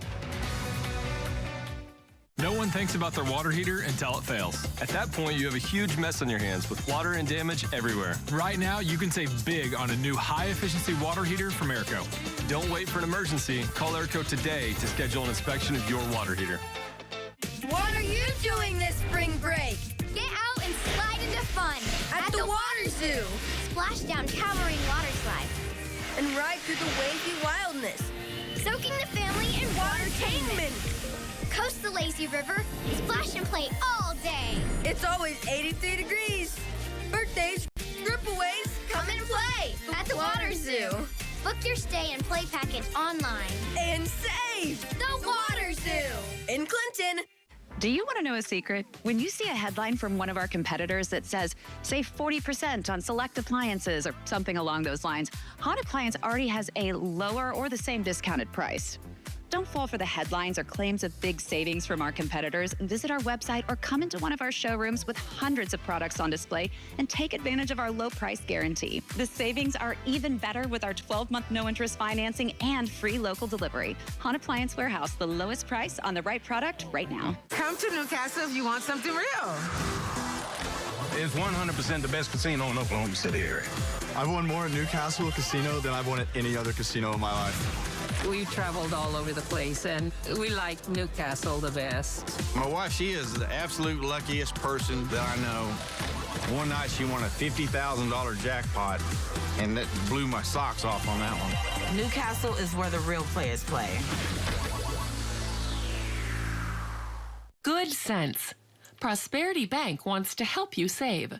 Speaker 6: No one thinks about their water heater until it fails. At that point, you have a huge mess on your hands with water and damage everywhere. Right now, you can save big on a new high-efficiency water heater from Airco. Don't wait for an emergency. Call Airco today to schedule an inspection of your water heater.
Speaker 9: What are you doing this spring break?
Speaker 10: Get out and slide into fun
Speaker 9: at the Water Zoo.
Speaker 10: Splash down towering water slides
Speaker 9: and ride through the wavy wildness.
Speaker 10: Soaking the family in watertainment. Coast the lazy river, splash and play all day.
Speaker 9: It's always 83 degrees. Birthdays, gripaways,
Speaker 10: come and play at the Water Zoo. Book your stay and play package online.
Speaker 9: And save
Speaker 10: the Water Zoo
Speaker 9: in Clinton.
Speaker 12: Do you want to know a secret? When you see a headline from one of our competitors that says, save 40% on select appliances or something along those lines, Hot Appliance already has a lower or the same discounted price. Don't fall for the headlines or claims of big savings from our competitors. Visit our website or come into one of our showrooms with hundreds of products on display and take advantage of our low price guarantee. The savings are even better with our 12-month no-interest financing and free local delivery. Hot Appliance Warehouse, the lowest price on the right product right now.
Speaker 14: Come to Newcastle if you want something real.
Speaker 16: It's 100% the best casino in Oklahoma City area.
Speaker 19: I've won more at Newcastle Casino than I've won at any other casino in my life.
Speaker 14: We've traveled all over the place, and we like Newcastle the best.
Speaker 16: My wife, she is the absolute luckiest person that I know. One night she won a $50,000 jackpot, and that blew my socks off on that one.
Speaker 14: Newcastle is where the real players play.
Speaker 27: Good sense. Prosperity Bank wants to help you save.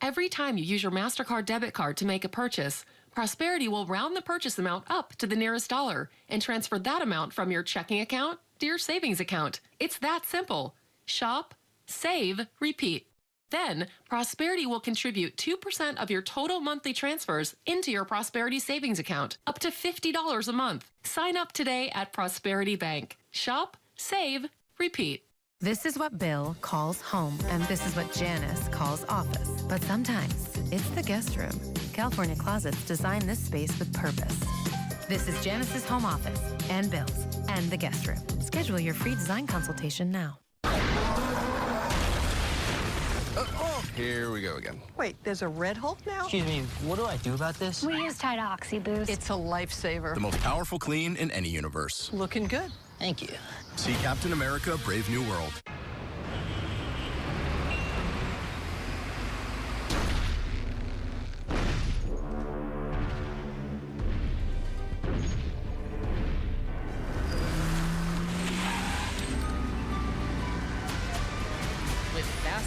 Speaker 27: Every time you use your MasterCard debit card to make a purchase, Prosperity will round the purchase amount up to the nearest dollar and transfer that amount from your checking account to your savings account. It's that simple. Shop, save, repeat. Then, Prosperity will contribute 2% of your total monthly transfers into your Prosperity savings account, up to $50 a month. Sign up today at Prosperity Bank. Shop, save, repeat.
Speaker 28: This is what Bill calls home, and this is what Janice calls office. But sometimes, it's the guest room. California Closets designed this space with purpose. This is Janice's home office, and Bill's, and the guest room. Schedule your free design consultation now.
Speaker 30: Here we go again.
Speaker 31: Wait, there's a red Hulk now?
Speaker 32: Excuse me, what do I do about this?
Speaker 31: We use Tide Oxy Boost. It's a lifesaver.
Speaker 30: The most powerful clean in any universe.
Speaker 31: Looking good.
Speaker 32: Thank you.
Speaker 30: See Captain America, Brave New World.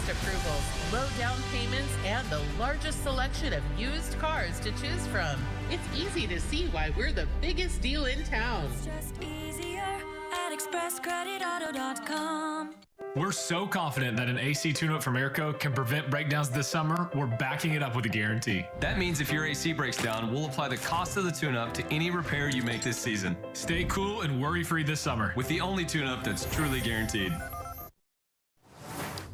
Speaker 1: approvals, low down payments, and the largest selection of used cars to choose from. It's easy to see why we're the biggest deal in town.
Speaker 2: It's just easier at expresscreditauto.com.
Speaker 6: We're so confident that an AC tune-up from Airco can prevent breakdowns this summer, we're backing it up with a guarantee. That means if your AC breaks down, we'll apply the cost of the tune-up to any repair you make this season. Stay cool and worry-free this summer with the only tune-up that's truly guaranteed.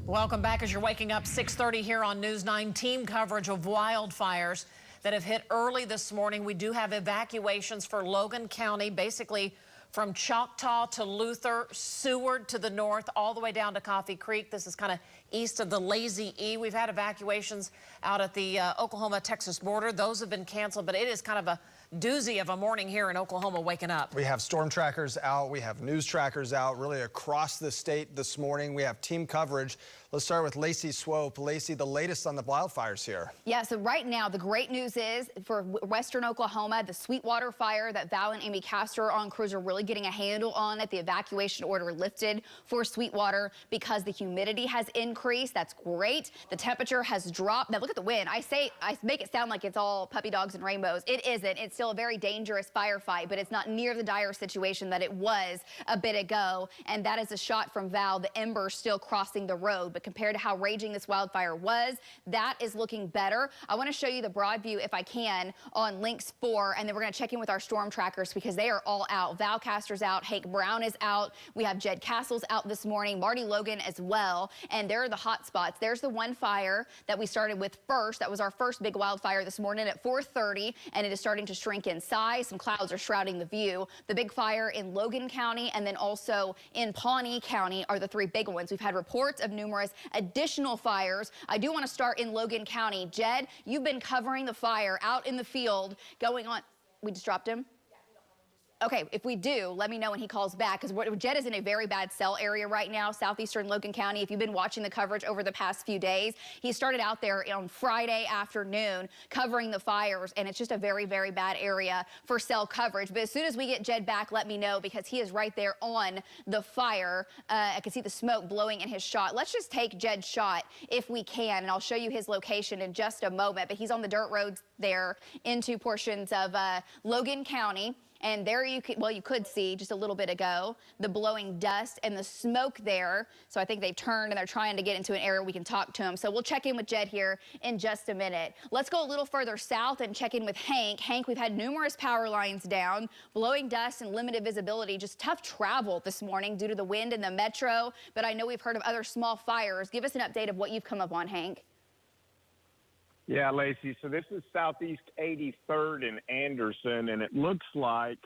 Speaker 3: Welcome back as you're waking up 6:30 here on News 9. Team coverage of wildfires that have hit early this morning. We do have evacuations for Logan County, basically from Choctaw to Luther, Seward to the north, all the way down to Coffee Creek. This is kind of east of the Lazy E. We've had evacuations out at the Oklahoma-Texas border. Those have been canceled, but it is kind of a doozy of a morning here in Oklahoma waking up.
Speaker 4: We have storm trackers out. We have news trackers out really across the state this morning. We have team coverage. Let's start with Lacey Swope. Lacey, the latest on the wildfires here.
Speaker 5: Yeah, so right now, the great news is for western Oklahoma, the Sweetwater fire that Val and Amy Castor on crews are really getting a handle on it. The evacuation order lifted for Sweetwater because the humidity has increased. That's great. The temperature has dropped. Now look at the wind. I make it sound like it's all puppy dogs and rainbows. It isn't. It's still a very dangerous firefight, but it's not near the dire situation that it was a bit ago. And that is a shot from Val. The embers still crossing the road, but compared to how raging this wildfire was, that is looking better. I want to show you the broad view, if I can, on links 4, and then we're going to check in with our storm trackers because they are all out. Val Castor's out, Hank Brown is out, we have Jed Castle's out this morning, Marty Logan as well, and there are the hot spots. There's the one fire that we started with first. That was our first big wildfire this morning at 4:30, and it is starting to shrink in size. Some clouds are shrouding the view. The big fire in Logan County and then also in Pawnee County are the 3 big ones. We've had reports of numerous additional fires. I do want to start in Logan County. Jed, you've been covering the fire out in the field going on. We just dropped him? Okay, if we do, let me know when he calls back, because Jed is in a very bad cell area right now, southeastern Logan County. If you've been watching the coverage over the past few days, he started out there on Friday afternoon covering the fires, and it's just a very, very bad area for cell coverage. But as soon as we get Jed back, let me know, because he is right there on the fire. I can see the smoke blowing in his shot. Let's just take Jed's shot if we can, and I'll show you his location in just a moment. But he's on the dirt roads there into portions of Logan County. And there you could see just a little bit ago the blowing dust and the smoke there. So I think they've turned and they're trying to get into an area we can talk to him. So we'll check in with Jed here in just a minute. Let's go a little further south and check in with Hank. Hank, we've had numerous power lines down, blowing dust and limited visibility, just tough travel this morning due to the wind in the metro. But I know we've heard of other small fires. Give us an update of what you've come up on, Hank.
Speaker 7: Yeah, Lacey, so this is Southeast 83rd and Anderson, and it looks like,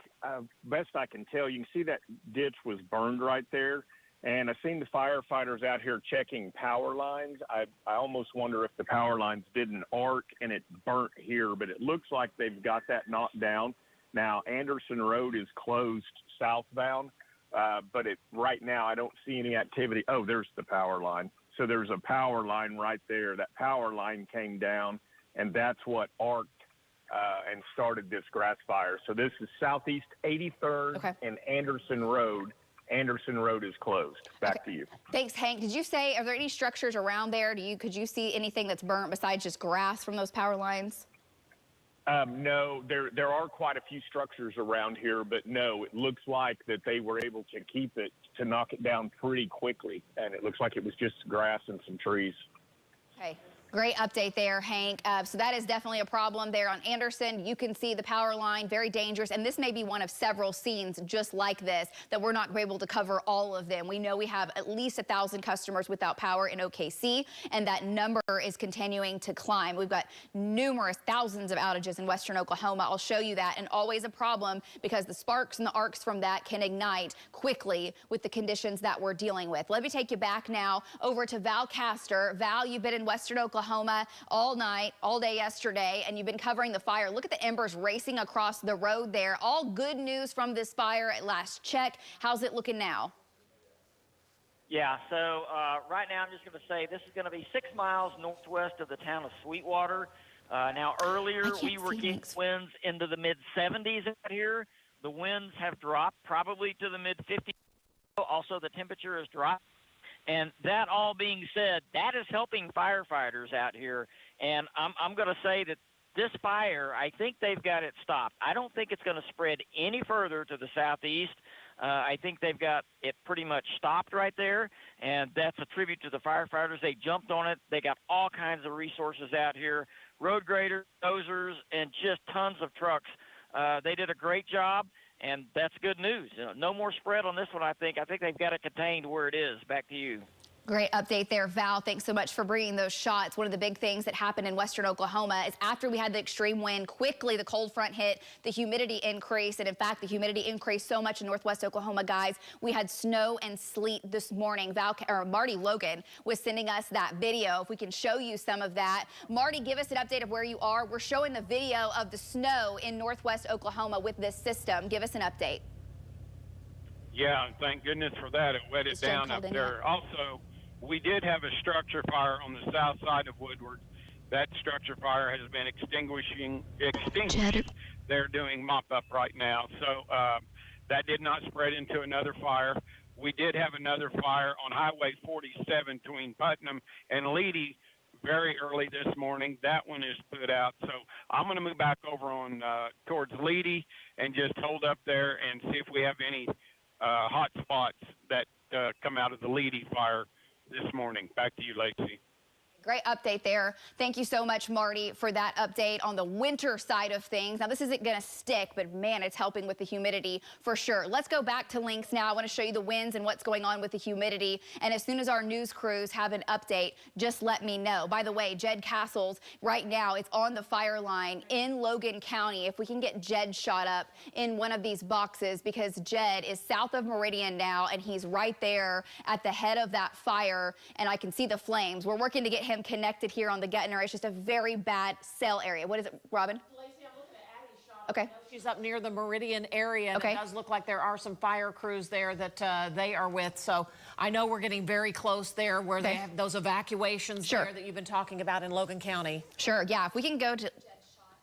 Speaker 7: best I can tell, you can see that ditch was burned right there, and I've seen the firefighters out here checking power lines. I almost wonder if the power lines didn't arc and it burnt here, but it looks like they've got that knocked down. Now, Anderson Road is closed southbound, but right now I don't see any activity. Oh, there's the power line. So there's a power line right there. That power line came down, and that's what arced and started this grass fire. So this is Southeast 83rd and Anderson Road. Anderson Road is closed. Back to you.
Speaker 5: Thanks, Hank. Did you say, are there any structures around there? Could you see anything that's burnt besides just grass from those power lines?
Speaker 7: No, there are quite a few structures around here, but no, it looks like that they were able to keep it, to knock it down pretty quickly, and it looks like it was just grass and some trees.
Speaker 5: Okay. Great update there, Hank. So that is definitely a problem there on Anderson. You can see the power line, very dangerous. And this may be one of several scenes just like this that we're not able to cover all of them. We know we have at least 1,000 customers without power in OKC, and that number is continuing to climb. We've got numerous thousands of outages in western Oklahoma. I'll show you that, and always a problem because the sparks and the arcs from that can ignite quickly with the conditions that we're dealing with. Let me take you back now over to Val Castor. Val, you've been in western Oklahoma all night, all day yesterday, and you've been covering the fire. Look at the embers racing across the road there. All good news from this fire at last check. How's it looking now?
Speaker 11: Yeah, so right now I'm just going to say this is going to be 6 miles northwest of the town of Sweetwater. Now earlier we were getting winds into the mid-70s out here. The winds have dropped probably to the mid-50s. Also the temperature has dropped. And that all being said, that is helping firefighters out here. And I'm going to say that this fire, I think they've got it stopped. I don't think it's going to spread any further to the southeast. I think they've got it pretty much stopped right there, and that's a tribute to the firefighters. They jumped on it. They got all kinds of resources out here, road graders, dozers, and just tons of trucks. They did a great job, and that's good news. No more spread on this one, I think. I think they've got it contained where it is. Back to you.
Speaker 5: Great update there, Val. Thanks so much for bringing those shots. One of the big things that happened in western Oklahoma is after we had the extreme wind, quickly the cold front hit, the humidity increased. And in fact, the humidity increased so much in northwest Oklahoma, guys. We had snow and sleet this morning. Marty Logan was sending us that video. If we can show you some of that. Marty, give us an update of where you are. We're showing the video of the snow in northwest Oklahoma with this system. Give us an update.
Speaker 13: Yeah, and thank goodness for that. It wet it down up there. Also, we did have a structure fire on the south side of Woodward. That structure fire has been extinguished. They're doing mop-up right now. So that did not spread into another fire. We did have another fire on Highway 47 between Putnam and Leedy very early this morning. That one is put out. So I'm going to move back over on towards Leedy and just hold up there and see if we have any hot spots that come out of the Leedy fire this morning. Back to you, Lacey.
Speaker 5: Great update there. Thank you so much, Marty, for that update on the winter side of things. Now, this isn't going to stick, but man, it's helping with the humidity for sure. Let's go back to links now. I want to show you the winds and what's going on with the humidity. And as soon as our news crews have an update, just let me know. By the way, Jed Castles right now is on the fire line in Logan County. If we can get Jed shot up in one of these boxes, because Jed is south of Meridian now, and he's right there at the head of that fire, and I can see the flames. We're working to get him connected here on the Getner. It's just a very bad cell area. What is it, Robin?
Speaker 3: Lacey, I'm looking at Addie's shot.
Speaker 5: Okay.
Speaker 3: She's up near the Meridian area, and
Speaker 5: okay.
Speaker 3: It does look like there are some fire crews there that they are with. So I know we're getting very close there where they have those evacuations there that you've been talking about in Logan County.
Speaker 5: Sure, yeah. If we can go to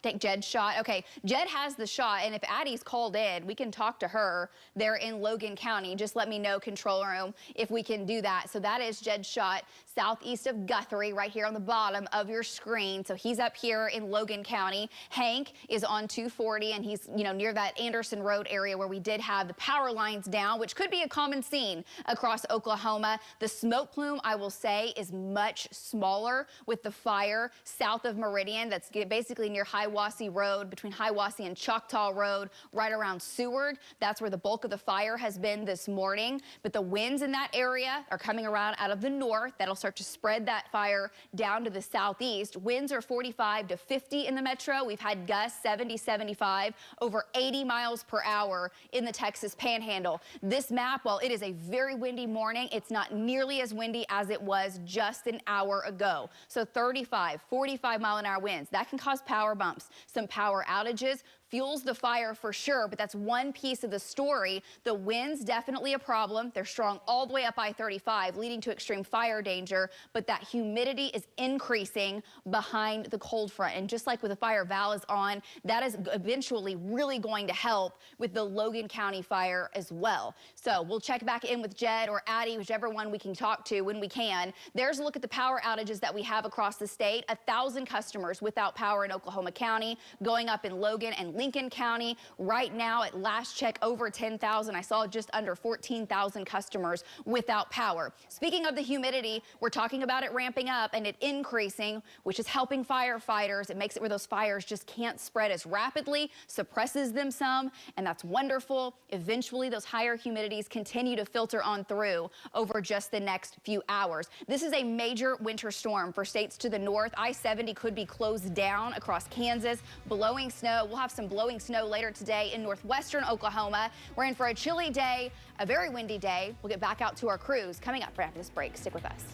Speaker 5: take Jed's shot. Okay, Jed has the shot, and if Addie's called in, we can talk to her there in Logan County. Just let me know, control room, if we can do that. So that is Jed's shot southeast of Guthrie, right here on the bottom of your screen. So he's up here in Logan County. Hank is on 240, and he's, near that Anderson Road area where we did have the power lines down, which could be a common scene across Oklahoma. The smoke plume, I will say, is much smaller with the fire south of Meridian. That's basically near Hiwassee Road, between Hiwassee and Choctaw Road, right around Seward. That's where the bulk of the fire has been this morning. But the winds in that area are coming around out of the north. That'll start to spread that fire down to the southeast. Winds are 45 to 50 in the metro. We've had gusts 70, 75, over 80 miles per hour in the Texas Panhandle. This map, while it is a very windy morning, it's not nearly as windy as it was just an hour ago. So 35, 45 mile an hour winds. That can cause power bumps, some power outages, fuels the fire for sure, but that's one piece of the story. The winds, definitely a problem. They're strong all the way up I-35, leading to extreme fire danger, but that humidity is increasing behind the cold front. And just like with the fire Val is on, that is eventually really going to help with the Logan County fire as well. So we'll check back in with Jed or Addie, whichever one we can talk to when we can. There's a look at the power outages that we have across the state. 1,000 customers without power in Oklahoma County, going up in Logan and Lincoln County. Right now, at last check, over 10,000. I saw just under 14,000 customers without power. Speaking of the humidity, we're talking about it ramping up and it increasing, which is helping firefighters. It makes it where those fires just can't spread as rapidly, suppresses them some, and that's wonderful. Eventually, those higher humidities continue to filter on through over just the next few hours. This is a major winter storm for states to the north. I-70 could be closed down across Kansas, blowing snow. We'll have some blowing snow later today in northwestern Oklahoma. We're in for a chilly day, a very windy day. We'll get back out to our crews coming up right after this break. Stick with us.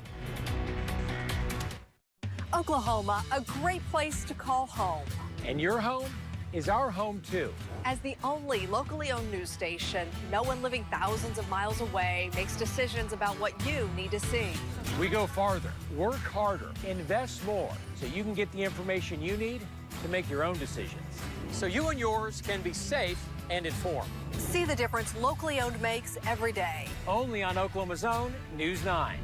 Speaker 15: Oklahoma, a great place to call home.
Speaker 17: And your home is our home too.
Speaker 15: As the only locally owned news station, no one living thousands of miles away makes decisions about what you need to see.
Speaker 17: We go farther, work harder, invest more, so you can get the information you need to make your own decisions. So you and yours can be safe and inform.
Speaker 15: See the difference locally owned makes every day.
Speaker 17: Only on Oklahoma's own News 9.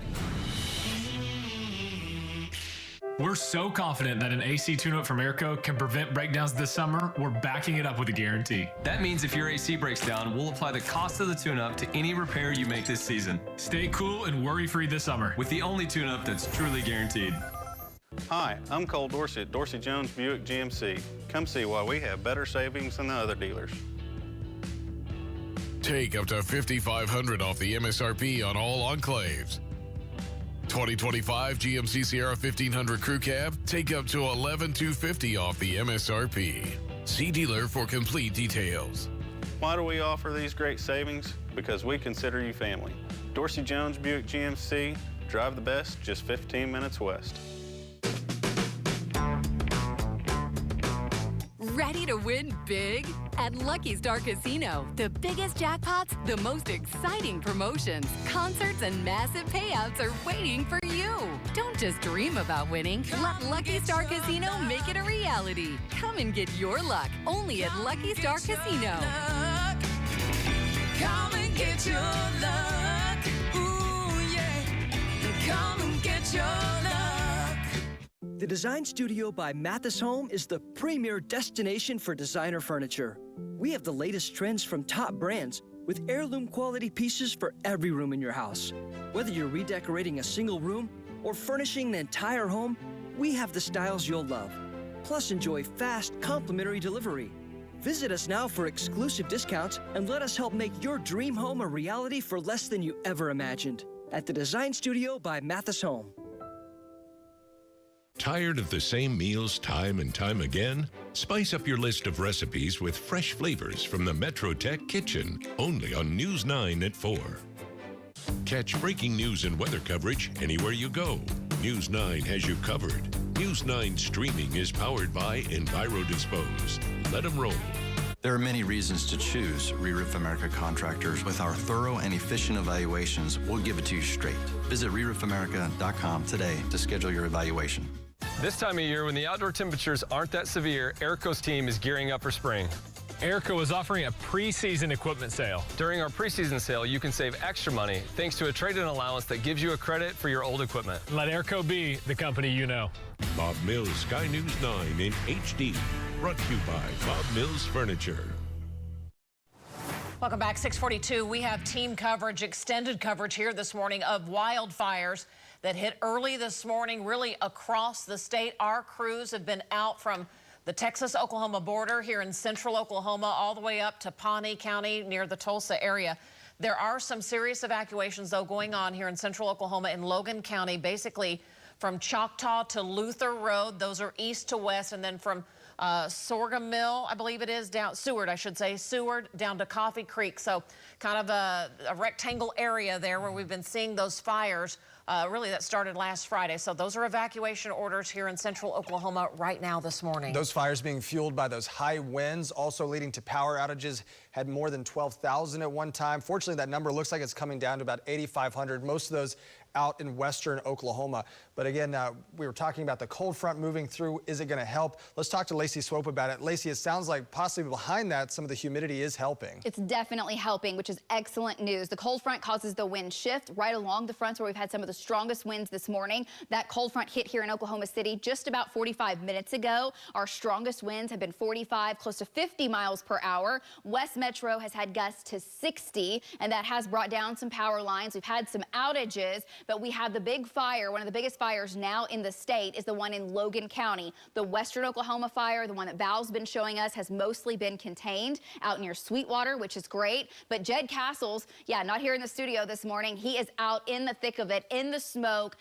Speaker 6: We're so confident that an AC tune-up from Airco can prevent breakdowns this summer, we're backing it up with a guarantee. That means if your AC breaks down, we'll apply the cost of the tune-up to any repair you make this season. Stay cool and worry-free this summer with the only tune-up that's truly guaranteed.
Speaker 8: Hi, I'm Cole Dorsey at Dorsey Jones Buick GMC. Come see why we have better savings than the other dealers.
Speaker 9: Take up to $5,500 off the MSRP on all Enclaves. 2025 GMC Sierra 1500 Crew Cab, take up to $11,250 off the MSRP. See dealer for complete details.
Speaker 8: Why do we offer these great savings? Because we consider you family. Dorsey Jones Buick GMC, drive the best, just 15 minutes west.
Speaker 10: Ready to win big? At Lucky Star Casino, the biggest jackpots, the most exciting promotions, concerts, and massive payouts are waiting for you. Don't just dream about winning. Let Lucky Star Casino make it a reality. Come and get your luck only at Lucky Star Casino.
Speaker 2: Come and get your luck. Ooh, yeah. Come and get your luck.
Speaker 18: The Design Studio by Mathis Home is the premier destination for designer furniture. We have the latest trends from top brands with heirloom quality pieces for every room in your house. Whether you're redecorating a single room or furnishing the entire home, we have the styles you'll love. Plus, enjoy fast, complimentary delivery. Visit us now for exclusive discounts and let us help make your dream home a reality for less than you ever imagined. At the Design Studio by Mathis Home.
Speaker 20: Tired of the same meals time and time again? Spice up your list of recipes with fresh flavors from the MetroTech Kitchen, only on News 9 at 4. Catch breaking news and weather coverage anywhere you go. News 9 has you covered. News 9 streaming is powered by EnviroDispose. Let them roll.
Speaker 30: There are many reasons to choose Re-Roof America contractors. With our thorough and efficient evaluations, we'll give it to you straight. Visit reroofamerica.com today to schedule your evaluation.
Speaker 6: This time of year, when the outdoor temperatures aren't that severe, Airco's team is gearing up for spring. Airco is offering a preseason equipment sale. During our preseason sale, you can save extra money thanks to a trade-in allowance that gives you a credit for your old equipment. Let Airco be the company you know.
Speaker 20: Bob Mills Sky News 9 in HD. Brought to you by Bob Mills Furniture.
Speaker 3: Welcome back, 642. We have team coverage, extended coverage here this morning of wildfires that hit early this morning, really across the state. Our crews have been out from the Texas-Oklahoma border here in central Oklahoma all the way up to Pawnee County near the Tulsa area. There are some serious evacuations, though, going on here in central Oklahoma in Logan County, basically from Choctaw to Luther Road. Those are east to west, and then from Sorghum Mill, I believe it is, down Seward, I should say, Seward down to Coffee Creek. So kind of a rectangle area there where we've been seeing those fires. Really, that started last Friday. So those are evacuation orders here in central Oklahoma right now this morning.
Speaker 4: Those fires being fueled by those high winds, also leading to power outages, had more than 12,000 at one time. Fortunately, that number looks like it's coming down to about 8,500. Most of those out in western Oklahoma. But again, we were talking about the cold front moving through. Is it going to help? Let's talk to Lacey Swope about it. Lacey, it sounds like possibly behind that, some of the humidity is helping.
Speaker 5: It's definitely helping, which is excellent news. The cold front causes the wind shift right along the fronts where we've had some of the strongest winds this morning. That cold front hit here in Oklahoma City just about 45 minutes ago. Our strongest winds have been 45, close to 50 miles per hour. West Metro has had gusts to 60, and that has brought down some power lines. We've had some outages, but we have the big fire. One of the biggest fires now in the state is the one in Logan County. The western Oklahoma fire, the one that Val's been showing us, has mostly been contained out near Sweetwater, which is great. But Jed Castles, not here in the studio this morning. He is out in the thick of it, in the smoke,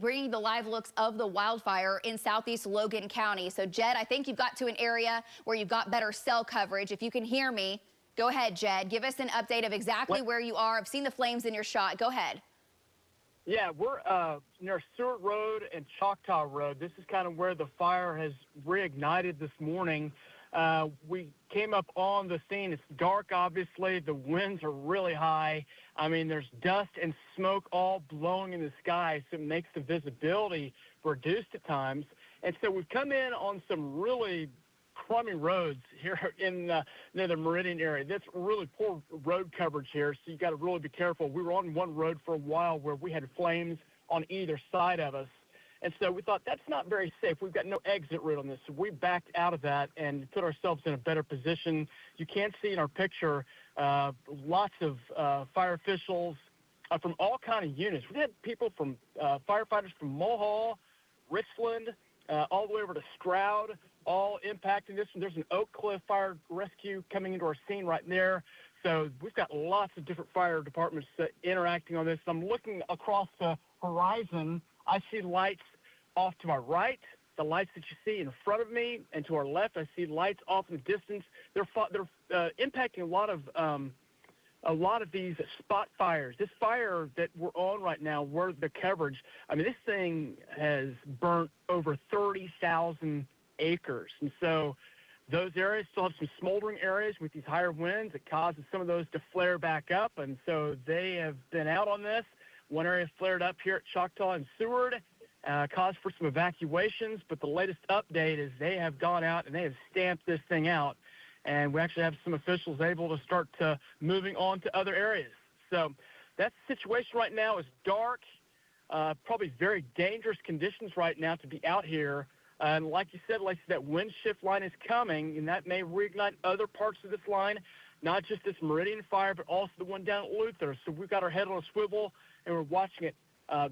Speaker 5: bringing the live looks of the wildfire in southeast Logan County. So Jed, I think you've got to an area where you've got better cell coverage. If you can hear me, go ahead, Jed. Give us an update of exactly where you are. I've seen the flames in your shot. Go ahead.
Speaker 21: Yeah, we're near Seward Road and Choctaw Road. This is kind of where the fire has reignited this morning. We came up on the scene. It's dark, obviously. The winds are really high. I mean, there's dust and smoke all blowing in the sky, so it makes the visibility reduced at times. And so we've come in on some really crummy roads here in near the Meridian area. That's really poor road coverage here, so you got to really be careful. We were on one road for a while where we had flames on either side of us, and so we thought that's not very safe. We've got no exit route on this, so we backed out of that and put ourselves in a better position. You can see in our picture lots of fire officials from all kind of units. We had people from firefighters from Mulhall, Richland, all the way over to Stroud, all impacting this. There's an Oak Cliff Fire Rescue coming into our scene right there. So we've got lots of different fire departments interacting on this. I'm looking across the horizon. I see lights off to my right, the lights that you see in front of me, and to our left, I see lights off in the distance. They're impacting a lot of these spot fires. This fire that we're on right now, where the coverage, I mean, this thing has burnt over 30,000 acres. And so those areas still have some smoldering areas with these higher winds. It causes some of those to flare back up. And so they have been out on this. One area flared up here at Choctaw and Seward, caused for some evacuations. But the latest update is they have gone out and they have stamped this thing out. And we actually have some officials able to start moving on to other areas. So that situation right now is dark, probably very dangerous conditions right now to be out here. And like you said, Lacey, that wind shift line is coming, and that may reignite other parts of this line, not just this Meridian fire, but also the one down at Luther. So we've got our head on a swivel, and we're watching it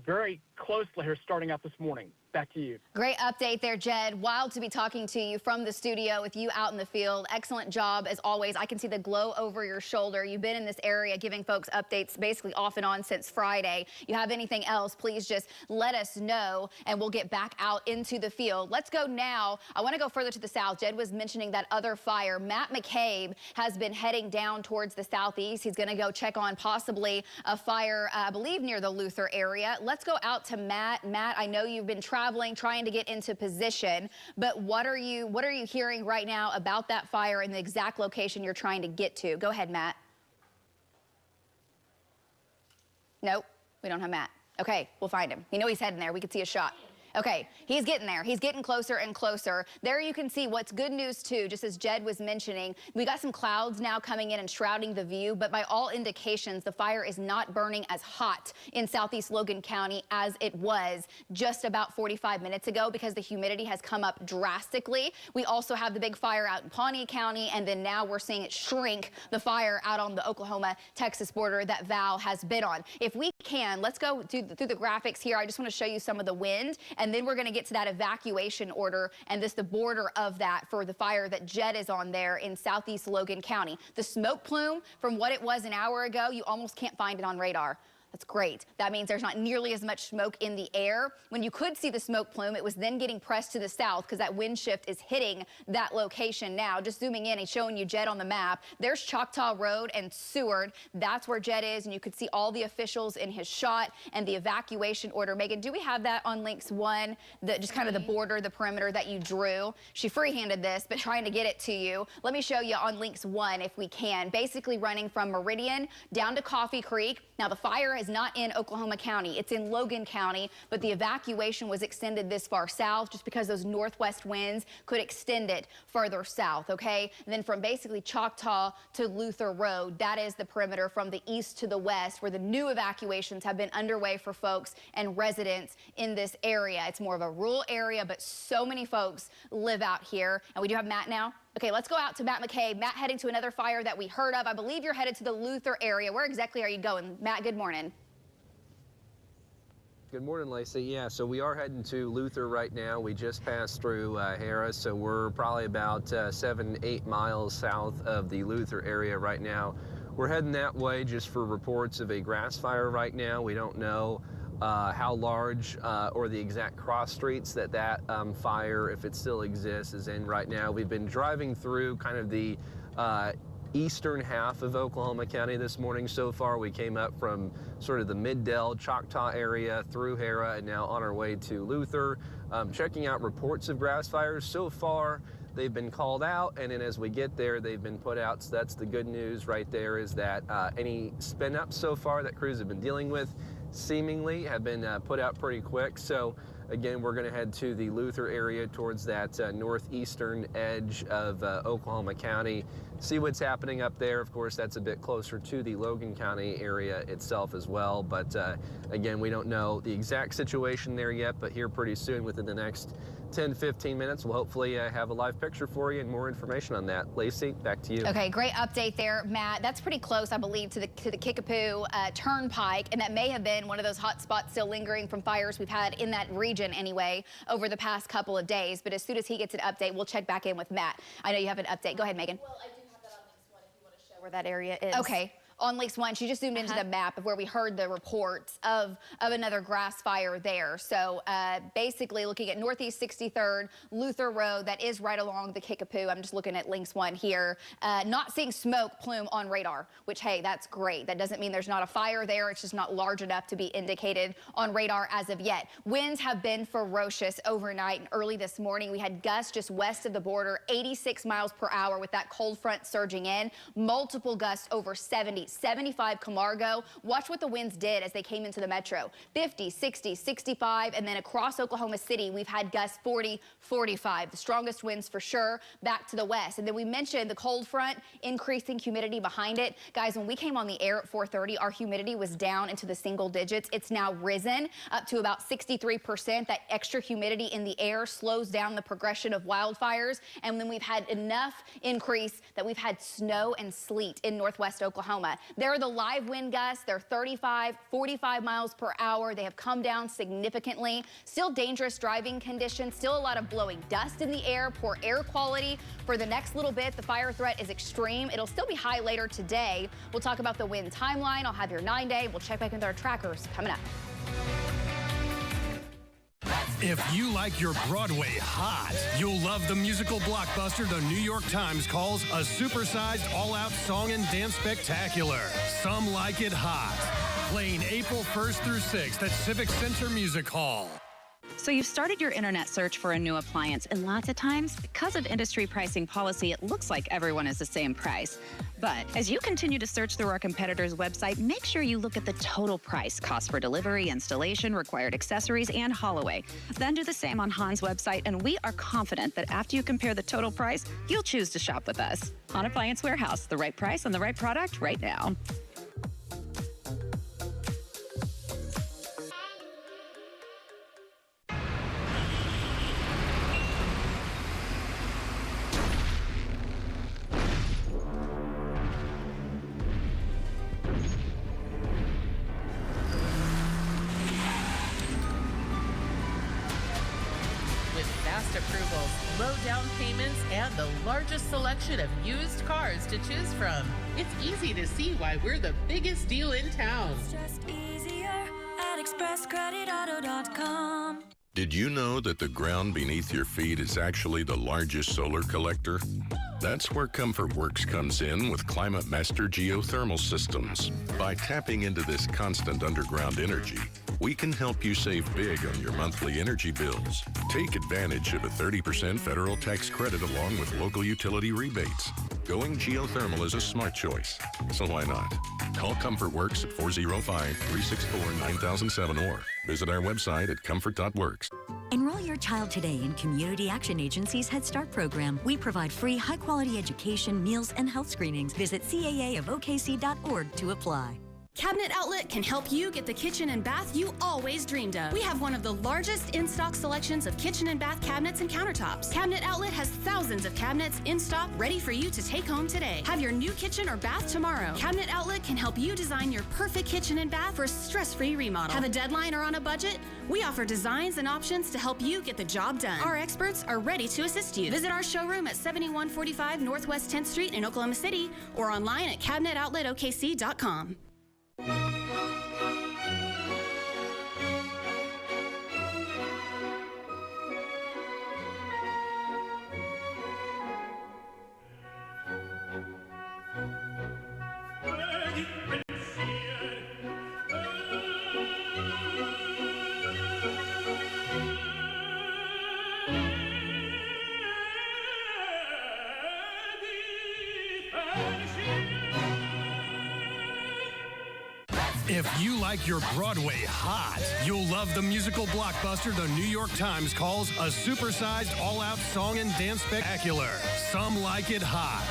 Speaker 21: very closely here starting out this morning. Back to you.
Speaker 5: Great update there, Jed. Wild to be talking to you from the studio with you out in the field. Excellent job, as always. I can see the glow over your shoulder. You've been in this area giving folks updates basically off and on since Friday. You have anything else, please just let us know, and we'll get back out into the field. Let's go now. I want to go further to the south. Jed was mentioning that other fire. Matt McCabe has been heading down towards the southeast. He's going to go check on possibly a fire, I believe, near the Luther area. Let's go out to Matt. Matt, I know you've been traveling, trying to get into position, but what are you hearing right now about that fire and the exact location you're trying to get to? Go ahead, Matt. Nope, we don't have Matt. Okay, we'll find him. You know he's heading there. We could see a shot. Okay, he's getting there. He's getting closer and closer. There you can see what's good news too, just as Jed was mentioning. We got some clouds now coming in and shrouding the view, but by all indications, the fire is not burning as hot in southeast Logan County as it was just about 45 minutes ago because the humidity has come up drastically. We also have the big fire out in Pawnee County, and then now we're seeing it shrink, the fire out on the Oklahoma-Texas border that Val has been on. If we can, let's go through the graphics here. I just want to show you some of the wind. And then we're going to get to that evacuation order and the border of that for the fire that Jed is on there in southeast Logan County. The smoke plume from what it was an hour ago, you almost can't find it on radar. That's great. That means there's not nearly as much smoke in the air. When you could see the smoke plume, it was then getting pressed to the south because that wind shift is hitting that location now. Just zooming in and showing you Jed on the map. There's Choctaw Road and Seward. That's where Jed is, and you could see all the officials in his shot and the evacuation order. Megan, do we have that on links 1, just kind of the border, the perimeter that you drew? She free-handed this, but trying to get it to you. Let me show you on links 1 if we can. Basically running from Meridian down to Coffee Creek. Now, the fire is not in Oklahoma County. It's in Logan County, but the evacuation was extended this far south just because those northwest winds could extend it further south, okay? And then from basically Choctaw to Luther Road, that is the perimeter from the east to the west where the new evacuations have been underway for folks and residents in this area. It's more of a rural area, but so many folks live out here. And we do have Matt now. Okay, let's go out to Matt McCabe. Matt, heading to another fire that we heard of. I believe you're headed to the Luther area. Where exactly are you going? Matt, good morning.
Speaker 12: Good morning, Lacey. Yeah, so we are heading to Luther right now. We just passed through Harris, so we're probably about 7-8 miles south of the Luther area right now. We're heading that way just for reports of a grass fire right now. We don't know how large or the exact cross streets that fire, if it still exists, is in right now. We've been driving through kind of the eastern half of Oklahoma County this morning so far. We came up from sort of the Mid-Dell, Choctaw area through Hera and now on our way to Luther. Checking out reports of grass fires. So far, they've been called out, and then as we get there, they've been put out. So that's the good news right there, is that any spin-ups so far that crews have been dealing with seemingly have been put out pretty quick. So again, we're going to head to the Luther area towards that northeastern edge of Oklahoma County. See what's happening up there. Of course, that's a bit closer to the Logan County area itself as well. But again, we don't know the exact situation there yet, but here pretty soon, within the next 10-15 minutes, we'll hopefully have a live picture for you and more information on that. Lacey, back to you.
Speaker 5: Okay, great update there, Matt. That's pretty close, I believe, to the Kickapoo Turnpike, and that may have been one of those hot spots still lingering from fires we've had in that region anyway over the past couple of days. But as soon as he gets an update, we'll check back in with Matt. I know you have an update. Go ahead, Megan.
Speaker 14: Well, I do have that on Links 1 if you want to show where that area is.
Speaker 5: Okay. On Links 1, she just zoomed into the map of where we heard the reports of another grass fire there. So basically looking at Northeast 63rd, Luther Road, that is right along the Kickapoo. I'm just looking at Links 1 here. Not seeing smoke plume on radar, which, hey, that's great. That doesn't mean there's not a fire there. It's just not large enough to be indicated on radar as of yet. Winds have been ferocious overnight and early this morning. We had gusts just west of the border, 86 miles per hour with that cold front surging in. Multiple gusts over 70. 75 Camargo. Watch what the winds did as they came into the metro. 50, 60, 65, and then across Oklahoma City, we've had gusts 40, 45. The strongest winds for sure back to the west. And then we mentioned the cold front, increasing humidity behind it. Guys, when we came on the air at 4:30, our humidity was down into the single digits. It's now risen up to about 63%. That extra humidity in the air slows down the progression of wildfires. And then we've had enough increase that we've had snow and sleet in northwest Oklahoma. There are the live wind gusts. They're 35, 45 miles per hour. They have come down significantly. Still dangerous driving conditions. Still a lot of blowing dust in the air, poor air quality. For the next little bit, the fire threat is extreme. It'll still be high later today. We'll talk about the wind timeline. I'll have your 9-day. We'll check back with our trackers coming up.
Speaker 16: If you like your Broadway hot, you'll love the musical blockbuster the New York Times calls a supersized all-out song and dance spectacular. Some Like It Hot. Playing April 1st through 6th at Civic Center Music Hall.
Speaker 19: So you've started your internet search for a new appliance, and lots of times, because of industry pricing policy, it looks like everyone is the same price. But as you continue to search through our competitors' website, make sure you look at the total price, cost for delivery, installation, required accessories, and haul away. Then do the same on Han's website, and we are confident that after you compare the total price, you'll choose to shop with us. Han Appliance Warehouse, the right price and the right product right now.
Speaker 1: Approvals, low down payments, and the largest selection of used cars to choose from. It's easy to see why we're the biggest deal in town.
Speaker 2: It's just easier at expresscreditauto.com.
Speaker 20: Did you know that the ground beneath your feet is actually the largest solar collector? That's where ComfortWorks comes in with Climate Master geothermal systems. By tapping into this constant underground energy, we can help you save big on your monthly energy bills. Take advantage of a 30% federal tax credit along with local utility rebates. Going geothermal is a smart choice, so why not? Call ComfortWorks at 405-364-9007 or visit our website at comfort.works.
Speaker 22: Enroll your child today in Community Action Agency's Head Start program. We provide free, high-quality education, meals, and health screenings. Visit caaofokc.org to apply.
Speaker 23: Cabinet Outlet can help you get the kitchen and bath you always dreamed of. We have one of the largest in-stock selections of kitchen and bath cabinets and countertops. Cabinet Outlet has thousands of cabinets in stock ready for you to take home today. Have your new kitchen or bath tomorrow. Cabinet Outlet can help you design your perfect kitchen and bath for a stress-free remodel. Have a deadline or on a budget? We offer designs and options to help you get the job done. Our experts are ready to assist you. Visit our showroom at 7145 Northwest 10th Street in Oklahoma City or online at cabinetoutletokc.com.
Speaker 16: If you like your Broadway hot, you'll love the musical blockbuster the New York Times calls a supersized all-out song and dance spectacular. Some Like It Hot.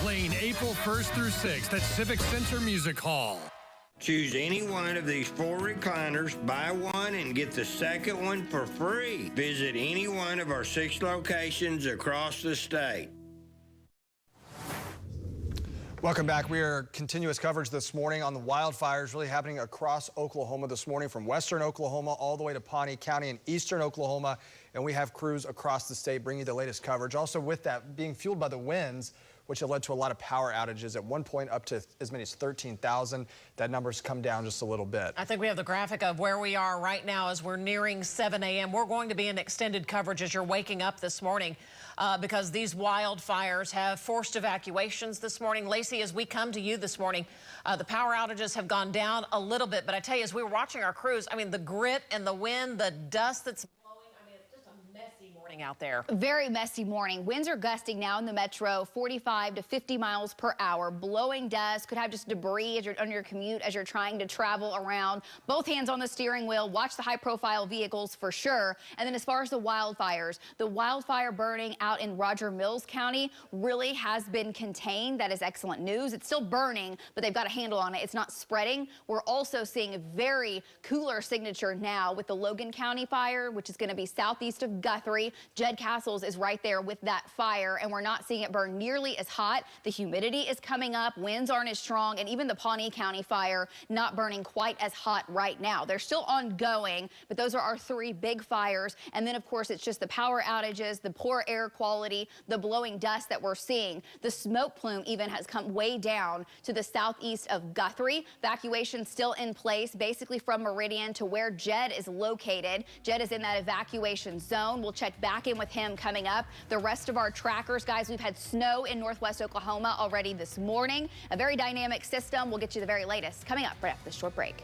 Speaker 16: Playing April 1st through 6th at Civic Center Music Hall.
Speaker 7: Choose any one of these 4 recliners, buy one and get the second one for free. Visit any one of our 6 locations across the state.
Speaker 4: Welcome back. We are continuous coverage this morning on the wildfires really happening across Oklahoma this morning, from western Oklahoma all the way to Pawnee County and eastern Oklahoma. And we have crews across the state bringing you the latest coverage. Also with that being fueled by the winds, which have led to a lot of power outages, at one point up to as many as 13,000. That number's come down just a little bit.
Speaker 3: I think we have the graphic of where we are right now as we're nearing 7 a.m. We're going to be in extended coverage as you're waking up this morning because these wildfires have forced evacuations this morning. Lacey, as we come to you this morning, the power outages have gone down a little bit, but I tell you, as we were watching our crews, I mean, the grit and the wind, the dust that's out there.
Speaker 5: Very messy morning. Winds are gusting now in the metro, 45 to 50 miles per hour, blowing dust. Could have just debris as you're on your commute as you're trying to travel around. Both hands on the steering wheel. Watch the high-profile vehicles for sure. And then as far as the wildfire burning out in Roger Mills County really has been contained. That is excellent news. It's still burning, but they've got a handle on it. It's not spreading. We're also seeing a very cooler signature now with the Logan County fire, which is going to be southeast of Guthrie. Jed Castles is right there with that fire, and we're not seeing it burn nearly as hot. The humidity is coming up, winds aren't as strong, and even the Pawnee County fire not burning quite as hot right now. They're still ongoing, but those are our 3 big fires. And then, of course, it's just the power outages, the poor air quality, the blowing dust that we're seeing. The smoke plume even has come way down to the southeast of Guthrie. Evacuation still in place, basically from Meridian to where Jed is located. Jed is in that evacuation zone. We'll check back in with him coming up. The rest of our trackers, guys, we've had snow in northwest Oklahoma already this morning. A very dynamic system. We'll get you the very latest coming up right after this short break.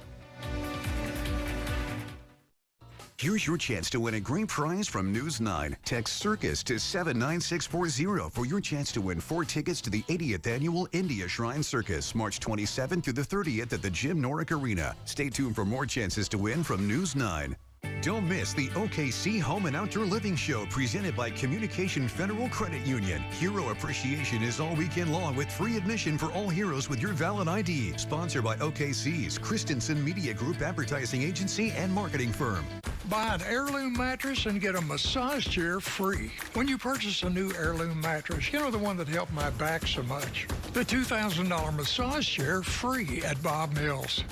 Speaker 11: Here's your chance to win a great prize from News 9. Text CIRCUS to 79640 for your chance to win 4 tickets to the 80th Annual India Shrine Circus, March 27th through the 30th at the Jim Norick Arena. Stay tuned for more chances to win from News 9. Don't miss the OKC Home and Outdoor Living Show presented by Communication Federal Credit Union. Hero Appreciation is all weekend long with free admission for all heroes with your valid ID. Sponsored by OKC's Christensen Media Group Advertising Agency and Marketing Firm.
Speaker 13: Buy an heirloom mattress and get a massage chair free. When you purchase a new heirloom mattress, you know, the one that helped my back so much. The $2,000 massage chair free at Bob Mills.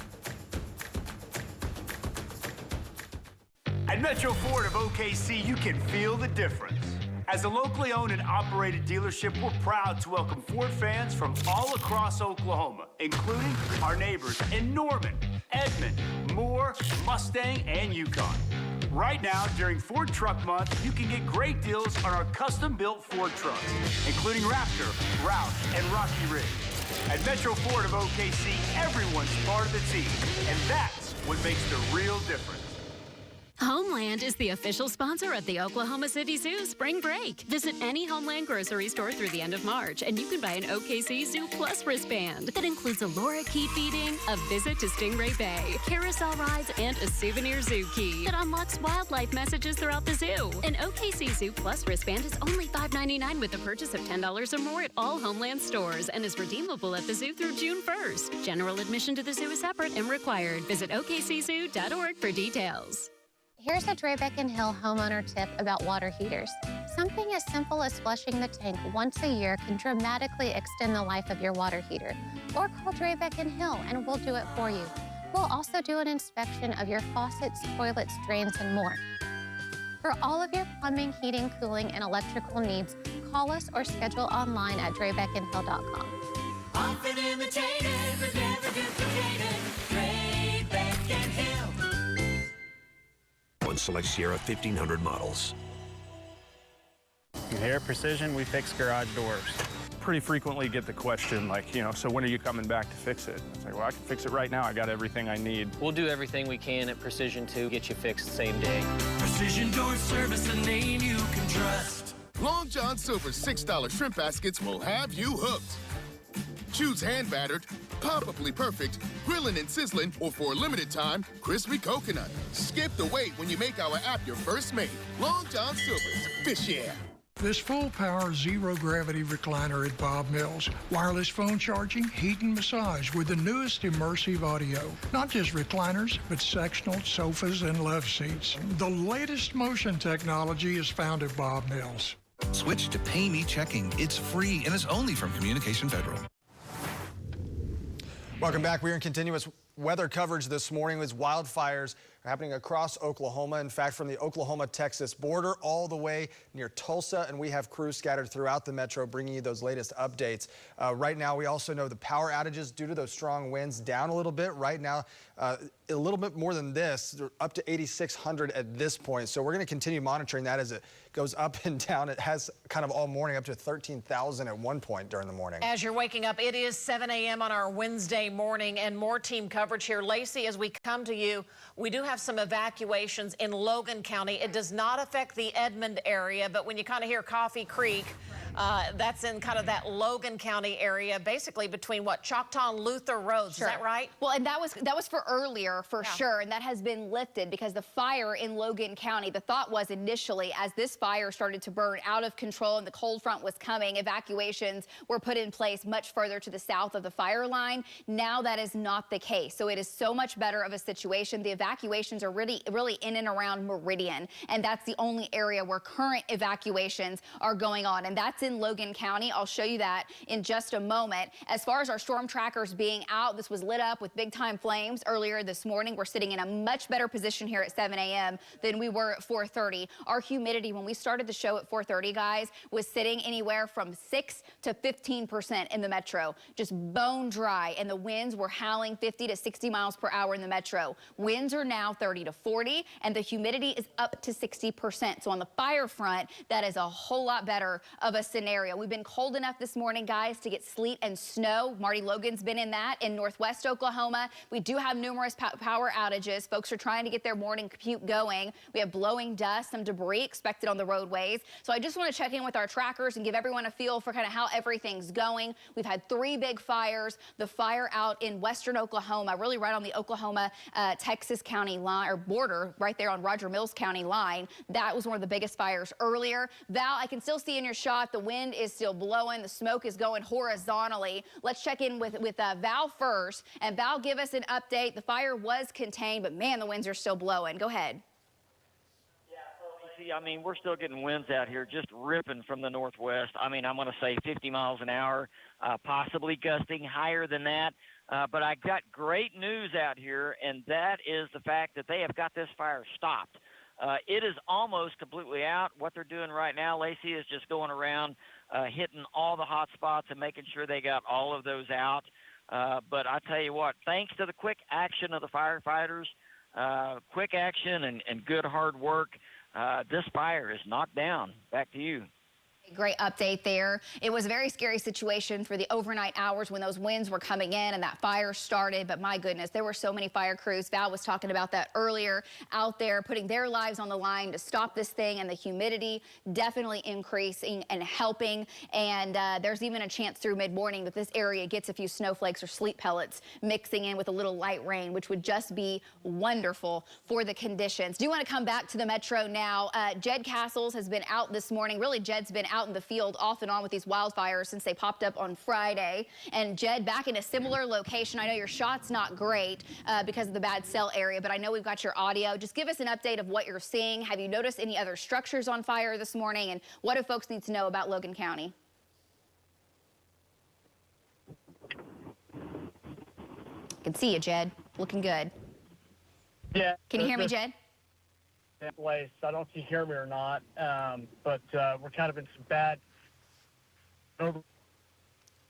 Speaker 15: At Metro Ford of OKC, you can feel the difference. As a locally owned and operated dealership, we're proud to welcome Ford fans from all across Oklahoma, including our neighbors in Norman, Edmond, Moore, Mustang, and Yukon. Right now, during Ford Truck Month, you can get great deals on our custom-built Ford trucks, including Raptor, Roush, and Rocky Ridge. At Metro Ford of OKC, everyone's part of the team, and that's what makes the real difference.
Speaker 24: Homeland is the official sponsor of the Oklahoma City Zoo Spring Break. Visit any Homeland grocery store through the end of March, and you can buy an OKC Zoo Plus wristband that includes a Laura key feeding, a visit to Stingray Bay, carousel rides, and a souvenir zoo key that unlocks wildlife messages throughout the zoo. An OKC Zoo Plus wristband is only $5.99 with a purchase of $10 or more at all Homeland stores and is redeemable at the zoo through June 1st. General admission to the zoo is separate and required. Visit okczoo.org for details.
Speaker 25: Here's a Draybeck & Hill homeowner tip about water heaters. Something as simple as flushing the tank once a year can dramatically extend the life of your water heater. Or call Draybeck & Hill and we'll do it for you. We'll also do an inspection of your faucets, toilets, drains, and more. For all of your plumbing, heating, cooling, and electrical needs, call us or schedule online at draybeckandhill.com.
Speaker 2: Often imitated, but never duplicated. Draybeck & Hill.
Speaker 26: On select Sierra 1500 models.
Speaker 8: Here at Precision, we fix garage doors. Pretty frequently get the question, like, so when are you coming back to fix it? It's like, well, I can fix it right now. I got everything I need.
Speaker 12: We'll do everything we can at Precision to get you fixed same day.
Speaker 2: Precision Door Service, a name you can trust.
Speaker 27: Long John Silver's $6 shrimp baskets will have you hooked. Choose hand-battered,
Speaker 6: pop-uply perfect, grillin' and sizzling, or for a limited time, crispy coconut. Skip the wait when you make our app your first mate. Long John Silver's Fish Air.
Speaker 13: This full-power, zero-gravity recliner at Bob Mills. Wireless phone charging, heat and massage with the newest immersive audio. Not just recliners, but sectional, sofas, and love seats. The latest motion technology is found at Bob Mills.
Speaker 9: Switch to Pay Me Checking. It's free and is only from Communication Federal.
Speaker 4: Welcome back. We're in continuous weather coverage this morning as wildfires are happening across Oklahoma. In fact, from the Oklahoma-Texas border all the way near Tulsa, and we have crews scattered throughout the metro bringing you those latest updates. Right now, we also know the power outages due to those strong winds down a little bit. Right now, a little bit more than this, they're up to 8,600 at this point. So we're going to continue monitoring that as it goes up and down. It has kind of all morning, up to 13,000 at one point during the morning.
Speaker 3: As you're waking up, it is 7 a.m. on our Wednesday morning, and more team coverage here. Lacey, as we come to you, we do have some evacuations in Logan County. It does not affect the Edmond area, but when you kind of hear Coffee Creek, that's in kind of that Logan County area, basically between what, Choctaw and Luther Roads.
Speaker 5: Sure.
Speaker 3: Is that right?
Speaker 5: Well, and that was for earlier, for sure, and that has been lifted because the fire in Logan County, the thought was initially as this fire started to burn out of control and the cold front was coming, evacuations were put in place much further to the south of the fire line. Now that is not the case. So it is so much better of a situation. The evacuations are really in and around Meridian, and that's the only area where current evacuations are going on, and that's in Logan County. I'll show you that in just a moment. As far as our storm trackers being out, this was lit up with big time flames earlier this morning. We're sitting in a much better position here at 7 a.m. than we were at 4:30. Our humidity when we started the show at 4:30, guys, was sitting anywhere from 6 to 15% in the metro. Just bone dry, and the winds were howling 50 to 60 miles per hour in the metro. Winds are now 30 to 40, and the humidity is up to 60%. So on the fire front, that is a whole lot better of a scenario. We've been cold enough this morning, guys, to get sleet and snow. Marty Logan's been in that in northwest Oklahoma. We do have numerous power outages. Folks are trying to get their morning commute going. We have blowing dust, some debris expected on the roadways. So I just want to check in with our trackers and give everyone a feel for kind of how everything's going. We've had 3 big fires. The fire out in western Oklahoma, really right on the Oklahoma-Texas County line, or border, right there on Roger Mills County line. That was one of the biggest fires earlier. Val, I can still see in your shot the wind is still blowing. The smoke is going horizontally. Let's check in with Val first. And Val, give us an update. The fire was contained, but man, the winds are still blowing. Go ahead.
Speaker 10: I mean, we're still getting winds out here just ripping from the northwest. I mean, I'm going to say 50 miles an hour, possibly gusting higher than that. But I got great news out here, and that is the fact that they have got this fire stopped. It is almost completely out. What they're doing right now, Lacey, is just going around hitting all the hot spots and making sure they got all of those out. But I tell you what, thanks to the quick action of the firefighters, quick action and good hard work, this fire is knocked down. Back to you.
Speaker 5: Great update there. It was a very scary situation for the overnight hours when those winds were coming in and that fire started. But my goodness, there were so many fire crews. Val was talking about that earlier, out there putting their lives on the line to stop this thing, and the humidity definitely increasing and helping. And there's even a chance through mid-morning that this area gets a few snowflakes or sleet pellets mixing in with a little light rain, which would just be wonderful for the conditions. Do you want to come back to the metro now? Jed Castles has been out this morning. Really, Jed's been out in the field off and on with these wildfires since they popped up on Friday. And Jed, back in a similar location. I know your shot's not great because of the bad cell area, but I know we've got your audio. Just give us an update of what you're seeing. Have you noticed any other structures on fire this morning? And what do folks need to know about Logan County? I can see you, Jed. Looking good.
Speaker 17: Yeah.
Speaker 5: Can you hear me, Jed?
Speaker 17: Place. I don't know if you hear me or not, but we're kind of in some bad.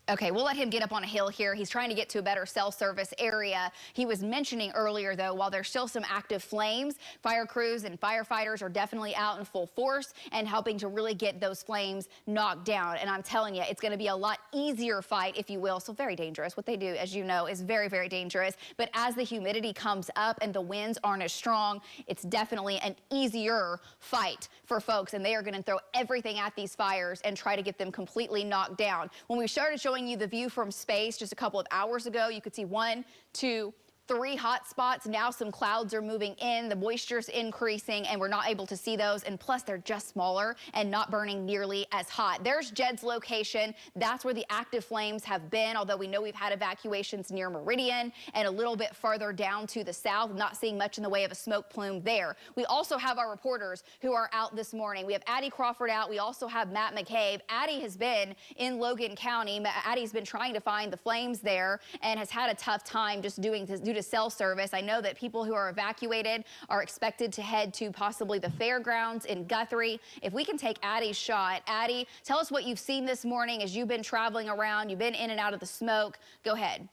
Speaker 5: Okay, we'll let him get up on a hill here. He's trying to get to a better cell service area. He was mentioning earlier, though, while there's still some active flames, fire crews and firefighters are definitely out in full force and helping to really get those flames knocked down. And I'm telling you, it's going to be a lot easier fight, if you will. So very dangerous. What they do, as you know, is very, very dangerous. But as the humidity comes up and the winds aren't as strong, it's definitely an easier fight for folks. And they are going to throw everything at these fires and try to get them completely knocked down. When we started showing showing you the view from space just a couple of hours ago. You could see 1, 2, 3 hot spots. Now some clouds are moving in, the moisture's increasing, and we're not able to see those. And plus, they're just smaller and not burning nearly as hot. There's Jed's location. That's where the active flames have been, although we know we've had evacuations near Meridian and a little bit further down to the south. Not seeing much in the way of a smoke plume there. We also have our reporters who are out this morning. We have Addie Crawford out. We also have Matt McCabe. Addie has been in Logan County. Addie's been trying to find the flames there and has had a tough time just doing this due to cell service. I know that people who are evacuated are expected to head to possibly the fairgrounds in Guthrie. If we can take Addie's shot. Addie, tell us what you've seen this morning as you've been traveling around. You've been in and out of the smoke. Go ahead.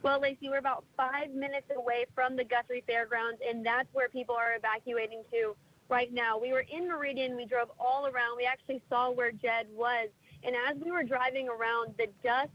Speaker 1: Well, Lacey, we're about 5 minutes away from the Guthrie Fairgrounds, and that's where people are evacuating to right now. We were in Meridian. We drove all around. We actually saw where Jed was. And as we were driving around, the dust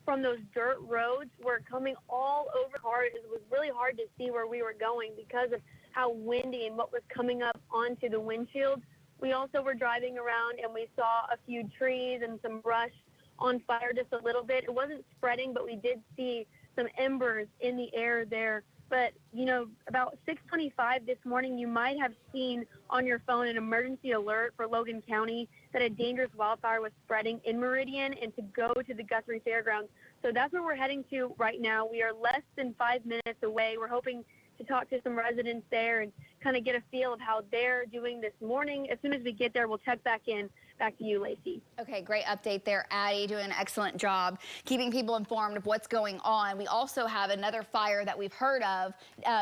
Speaker 1: from those dirt roads were coming all over cars. It was really hard to see where we were going because of how windy and what was coming up onto the windshield. We also were driving around and we saw a few trees and some brush on fire just a little bit. It wasn't spreading, but we did see some embers in the air there. But, you know, about 6:25 this morning, you might have seen on your phone an emergency alert for Logan County that a dangerous wildfire was spreading in Meridian and to go to the Guthrie Fairgrounds. So that's where we're heading to right now. We are less than 5 minutes away. We're hoping to talk to some residents there and kind of get a feel of how they're doing this morning. As soon as we get there, we'll check back in. Back to you, Lacey.
Speaker 5: Okay, great update there, Addie. Doing an excellent job keeping people informed of what's going on. We also have another fire that we've heard of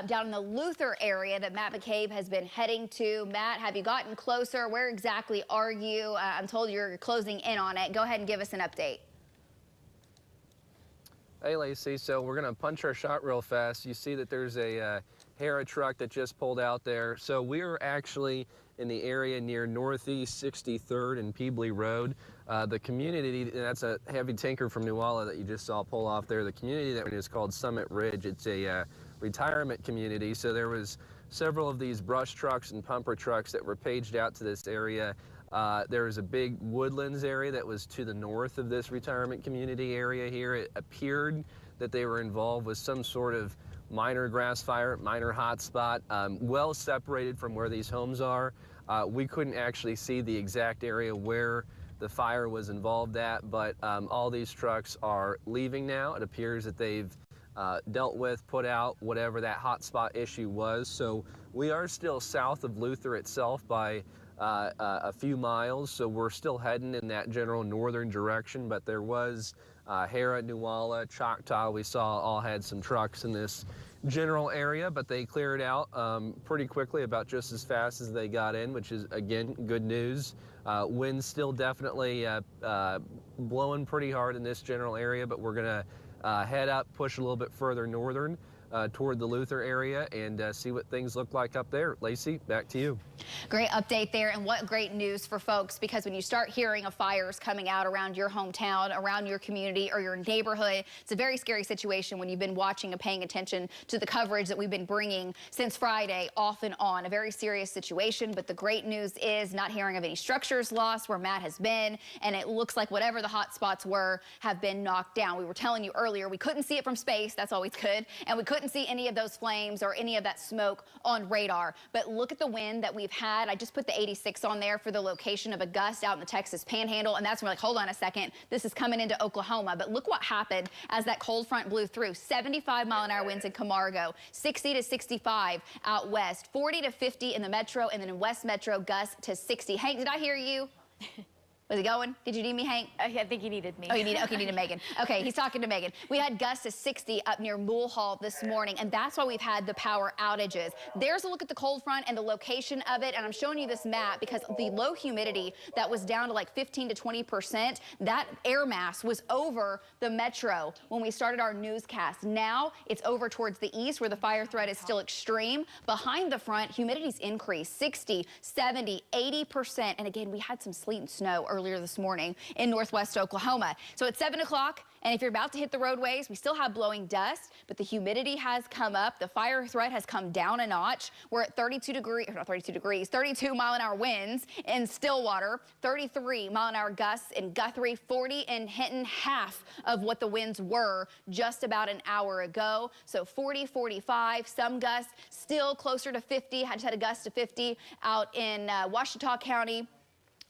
Speaker 5: down in the Luther area that Matt McCabe has been heading to. Matt, have you gotten closer? Where exactly are you? I'm told you're closing in on it. Go ahead and give us an update.
Speaker 12: Hey, Lacey, so we're going to punch our shot real fast. You see that there's a Hera truck that just pulled out there. So we're actually in the area near Northeast 63rd and Peebly Road. The community, and that's a heavy tanker from Newalla that you just saw pull off there. The community that is called Summit Ridge. It's a retirement community. So there was several of these brush trucks and pumper trucks that were paged out to this area. There was a big woodlands area that was to the north of this retirement community area here. It appeared that they were involved with some sort of minor grass fire, minor hot spot, well separated from where these homes are. We couldn't actually see the exact area where the fire was involved at, but all these trucks are leaving now. It appears that they've dealt with, put out whatever that hot spot issue was. So we are still south of Luther itself by a few miles, so we're still heading in that general northern direction, but there was Hera, Newalla, Choctaw, we saw all had some trucks in this general area, but they cleared out pretty quickly, about just as fast as they got in, which is, again, good news. Wind's still definitely blowing pretty hard in this general area, but we're going to head up, push a little bit further northern toward the Luther area and see what things look like up there. Lacey, back to you.
Speaker 5: Great update there, and what great news for folks, because when you start hearing of fires coming out around your hometown, around your community or your neighborhood, it's a very scary situation when you've been watching and paying attention to the coverage that we've been bringing since Friday off and on. A very serious situation, but the great news is not hearing of any structures lost where Matt has been, and it looks like whatever the hot spots were have been knocked down. We were telling you earlier, we couldn't see it from space, that's always good, and we couldn't see any of those flames or any of that smoke on radar. But look at the wind that we've had. I just put the 86 on there for the location of a gust out in the Texas Panhandle, and that's when we're like, hold on a second, this is coming into Oklahoma. But look what happened as that cold front blew through. 75-mile-an-hour winds in Camargo, 60 to 65 out west, 40 to 50 in the metro, and then in West Metro, gusts to 60. Hank, did I hear you? Was he going? Did you need me, Hank?
Speaker 14: I think he needed me.
Speaker 5: Oh, you needed Megan. Okay, he's talking to Megan. We had gusts to 60 up near Mulhall this morning, and that's why we've had the power outages. There's a look at the cold front and the location of it, and I'm showing you this map because the low humidity that was down to like 15 to 20%, that air mass was over the metro when we started our newscast. Now it's over towards the east where the fire threat is still extreme. Behind the front, humidity's increased 60, 70, 80%, and again, we had some sleet and snow earlier this morning in northwest Oklahoma. So at 7 o'clock, And if you're about to hit the roadways, we still have blowing dust, but the humidity has come up. The fire threat has come down a notch. We're at 32 mile-an-hour winds in Stillwater, 33 mile-an-hour gusts in Guthrie, 40 in Hinton, half of what the winds were just about an hour ago. So 40, 45, some gusts still closer to 50. I just had a gust of 50 out in Washita County.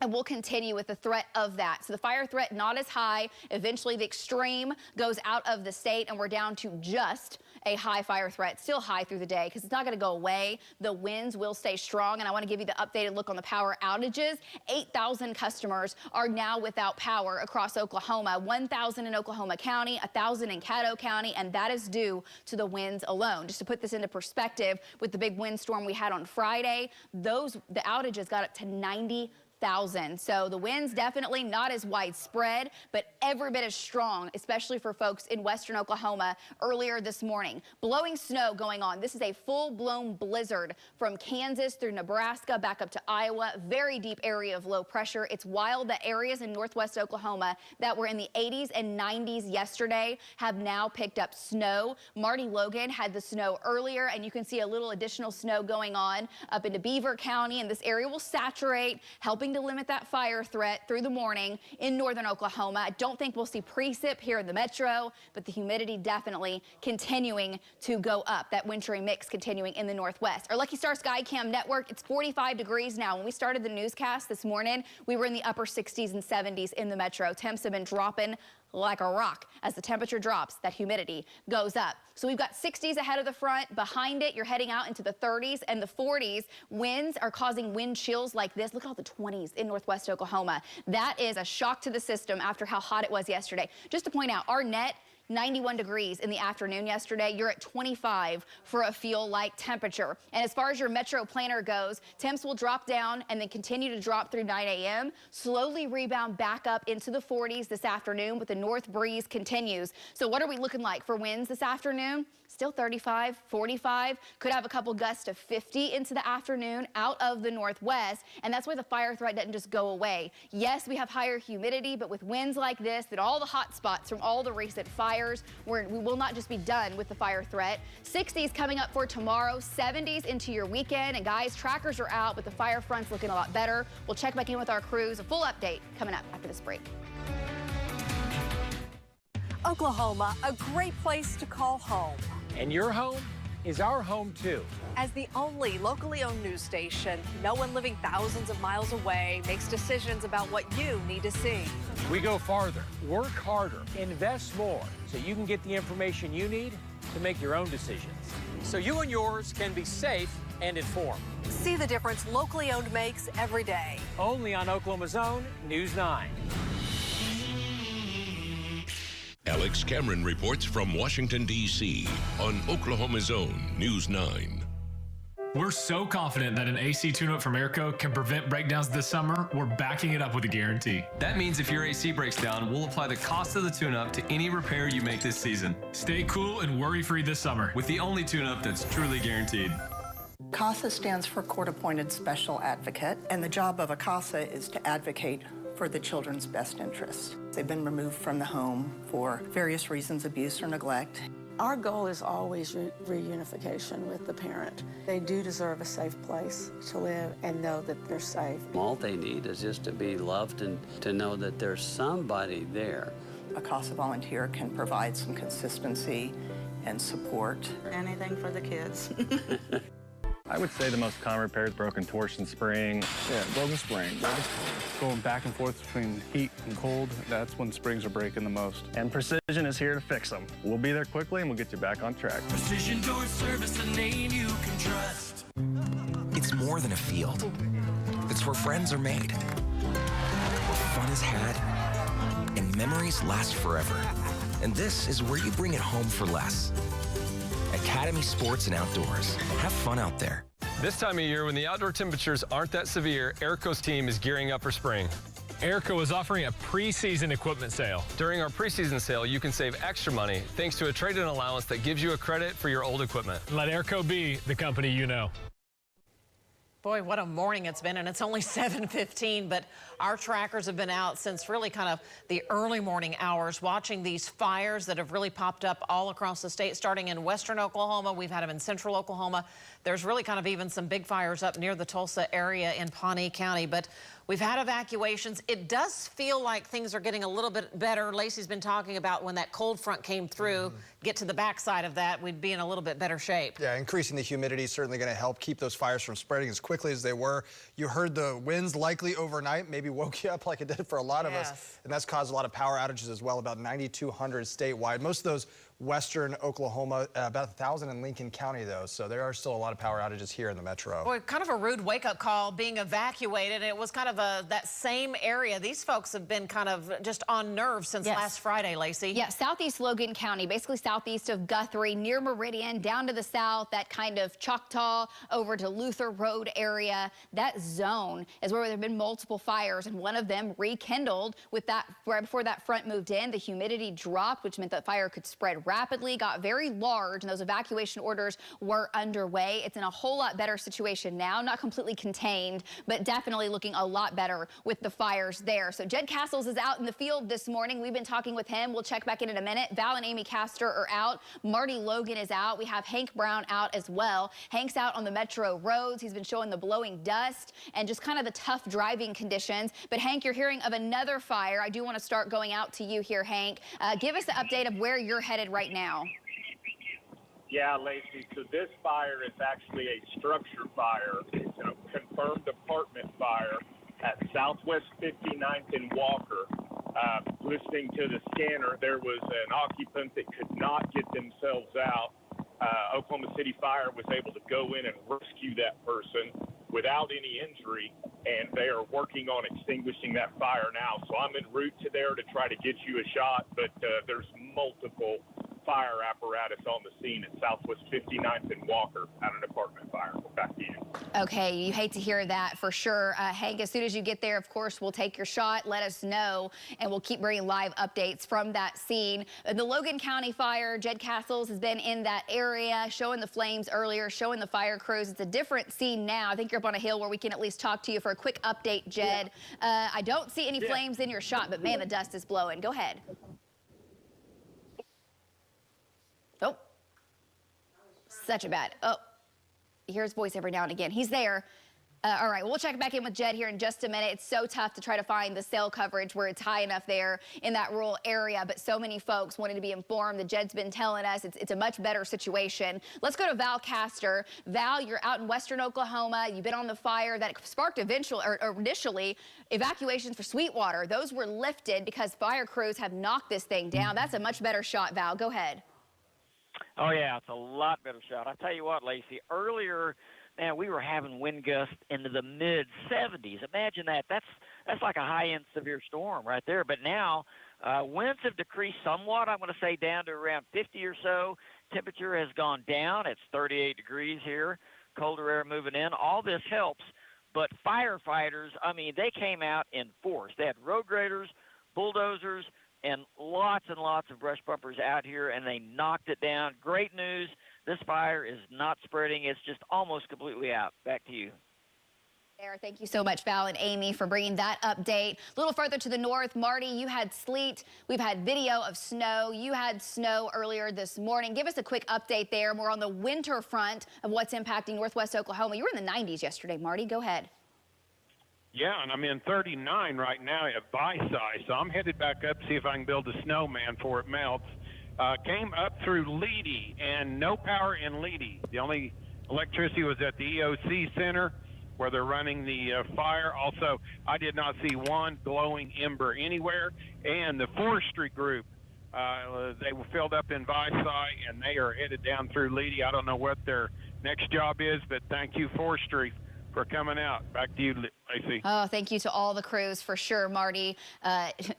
Speaker 5: And we'll continue with the threat of that. So the fire threat not as high. Eventually the extreme goes out of the state and we're down to just a high fire threat. Still high through the day because it's not going to go away. The winds will stay strong. And I want to give you the updated look on the power outages. 8,000 customers are now without power across Oklahoma. 1,000 in Oklahoma County, 1,000 in Caddo County, and that is due to the winds alone. Just to put this into perspective, with the big windstorm we had on Friday, the outages got up to 90,000. So the winds definitely not as widespread, but every bit as strong, especially for folks in western Oklahoma earlier this morning. Blowing snow going on. This is a full-blown blizzard from Kansas through Nebraska back up to Iowa. Very deep area of low pressure. It's wild that areas in northwest Oklahoma that were in the 80s and 90s yesterday have now picked up snow. Marty, Logan had the snow earlier, and you can see a little additional snow going on up into Beaver County, and this area will saturate, helping to limit that fire threat through the morning in northern Oklahoma. I don't think we'll see precip here in the metro, but the humidity definitely continuing to go up. That wintry mix continuing in the northwest. Our Lucky Star Skycam network, it's 45 degrees now. When we started the newscast this morning, we were in the upper 60s and 70s in the metro. Temps have been dropping like a rock. As the temperature drops, that humidity goes up. So we've got 60s ahead of the front. Behind it, you're heading out into the 30s and the 40s. Winds are causing wind chills like this. Look at all the 20s in northwest Oklahoma. That is a shock to the system after how hot it was yesterday. Just to point out, our net 91 degrees in the afternoon yesterday. You're at 25 for a feel-like temperature. And as far as your metro planner goes, temps will drop down and then continue to drop through 9 a.m., slowly rebound back up into the 40s this afternoon, but the north breeze continues. So what are we looking like for winds this afternoon? Still 35, 45, could have a couple gusts of 50 into the afternoon out of the northwest, and that's why the fire threat doesn't just go away. Yes, we have higher humidity, but with winds like this, that all the hot spots from all the recent fires, we will not just be done with the fire threat. 60s coming up for tomorrow, 70s into your weekend, and guys, trackers are out, but the fire front's looking a lot better. We'll check back in with our crews. A full update coming up after this break.
Speaker 14: Oklahoma, a great place to call home.
Speaker 18: And your home is our home, too.
Speaker 14: As the only locally owned news station, no one living thousands of miles away makes decisions about what you need to see.
Speaker 18: We go farther, work harder, invest more, so you can get the information you need to make your own decisions. So you and yours can be safe and informed.
Speaker 14: See the difference locally owned makes every day.
Speaker 18: Only on Oklahoma's own News 9.
Speaker 19: Alex Cameron reports from Washington, D.C. on Oklahoma's own News 9.
Speaker 20: We're so confident that an AC tune-up from Airco can prevent breakdowns this summer, we're backing it up with a guarantee.
Speaker 21: That means if your AC breaks down, we'll apply the cost of the tune-up to any repair you make this season.
Speaker 20: Stay cool and worry-free this summer
Speaker 21: with the only tune-up that's truly guaranteed.
Speaker 22: CASA stands for Court-Appointed Special Advocate, and the job of a CASA is to advocate for the children's best interest. They've been removed from the home for various reasons, abuse or neglect.
Speaker 27: Our goal is always reunification with the parent. They do deserve a safe place to live and know that they're safe.
Speaker 28: All they need is just to be loved and to know that there's somebody there.
Speaker 22: A CASA volunteer can provide some consistency and support.
Speaker 27: Anything for the kids.
Speaker 29: I would say the most common repair is broken torsion spring.
Speaker 30: Yeah, broken spring. Going back and forth between heat and cold, that's when springs are breaking the most.
Speaker 29: And Precision is here to fix them. We'll be there quickly and we'll get you back on track.
Speaker 2: Precision Door Service, a name you can trust.
Speaker 31: It's more than a field. It's where friends are made, where fun is had, and memories last forever. And this is where you bring it home for less. Academy Sports and Outdoors. Have fun out there.
Speaker 21: This time of year, when the outdoor temperatures aren't that severe, Airco's team is gearing up for spring.
Speaker 20: Airco is offering a preseason equipment sale.
Speaker 21: During our preseason sale, you can save extra money thanks to a trade-in allowance that gives you a credit for your old equipment.
Speaker 20: Let Airco be the company you know.
Speaker 3: Boy, what a morning it's been, and it's only 7:15, but our trackers have been out since really kind of the early morning hours watching these fires that have really popped up all across the state, starting in western Oklahoma. We've had them in central Oklahoma. There's really kind of even some big fires up near the Tulsa area in Pawnee County, but we've had evacuations. It does feel like things are getting a little bit better. Lacey's been talking about when that cold front came through, get to the backside of that, we'd be in a little bit better shape.
Speaker 4: Yeah, increasing the humidity is certainly going to help keep those fires from spreading as quickly as they were. You heard the winds likely overnight, maybe woke you up like it did for a lot of us. And that's caused a lot of power outages as well, about 9,200 statewide. Most of those western Oklahoma, about 1,000 in Lincoln County, though. So there are still a lot of power outages here in the metro.
Speaker 3: Boy, kind of a rude wake-up call being evacuated. It was kind of that same area. These folks have been kind of just on nerves since last Friday, Lacey.
Speaker 5: Yeah, southeast Logan County, basically southeast of Guthrie, near Meridian, down to the south, that kind of Choctaw over to Luther Road area. That zone is where there have been multiple fires, and one of them rekindled with that right before that front moved in. The humidity dropped, which meant that fire could spread rapidly, got very large, and those evacuation orders were underway. It's in a whole lot better situation now, not completely contained, but definitely looking a lot better with the fires there. So Jed Castles is out in the field this morning. We've been talking with him. We'll check back in a minute. Val and Amy Castor are out. Marty Logan is out. We have Hank Brown out as well. Hank's out on the metro roads. He's been showing the blowing dust and just kind of the tough driving conditions. But Hank, you're hearing of another fire. I do want to start going out to you here, Hank. Give us the update of where you're headed right now.
Speaker 6: Yeah, Lacey, so this fire is actually a structure fire. It's a confirmed apartment fire at Southwest 59th and Walker. Listening to the scanner, there was an occupant that could not get themselves out. Oklahoma City Fire was able to go in and rescue that person without any injury, and they are working on extinguishing that fire now. So I'm en route to there to try to get you a shot, but there's multiple fire apparatus on the scene at Southwest 59th and Walker at an apartment fire. Back to you.
Speaker 5: Okay, you hate to hear that for sure. Hank, as soon as you get there, of course, we'll take your shot. Let us know, and we'll keep bringing live updates from that scene. The Logan County fire, Jed Castles has been in that area, showing the flames earlier, showing the fire crews. It's a different scene now. I think you're up on a hill where we can at least talk to you for a quick update, Jed. I don't see any flames in your shot, but man, the dust is blowing. Go ahead. Oh, such a bad. Oh, you hear his voice every now and again. He's there. All right, we'll check back in with Jed here in just a minute. It's so tough to try to find the cell coverage where it's high enough there in that rural area, but so many folks wanted to be informed. The Jed's been telling us it's a much better situation. Let's go to Val Castor. Val, you're out in western Oklahoma. You've been on the fire that sparked initially evacuations for Sweetwater. Those were lifted because fire crews have knocked this thing down. That's a much better shot, Val. Go ahead.
Speaker 10: Oh, yeah, it's a lot better shot. I tell you what, Lacey, earlier, man, we were having wind gusts into the mid-70s. Imagine that. That's like a high-end severe storm right there. But now winds have decreased somewhat. I'm going to say down to around 50 or so. Temperature has gone down. It's 38 degrees here. Colder air moving in. All this helps. But firefighters, I mean, they came out in force. They had road graders, bulldozers, and lots of brush bumpers out here, and they knocked it down. Great news. This fire is not spreading. It's just almost completely out. Back to you.
Speaker 5: Thank you so much, Val and Amy, for bringing that update. A little further to the north, Marty, you had sleet. We've had video of snow. You had snow earlier this morning. Give us a quick update there. More on the winter front of what's impacting northwest Oklahoma. You were in the 90s yesterday, Marty. Go ahead.
Speaker 7: Yeah, and I'm in 39 right now at Vicey, so I'm headed back up to see if I can build a snowman before it melts. Came up through Leedy, and no power in Leedy. The only electricity was at the EOC Center, where they're running the fire. Also, I did not see one glowing ember anywhere. And the forestry group, they were filled up in Vicey, and they are headed down through Leedy. I don't know what their next job is, but thank you, forestry, for coming out. Back to you, Lacey.
Speaker 5: Oh, thank you to all the crews for sure, Marty.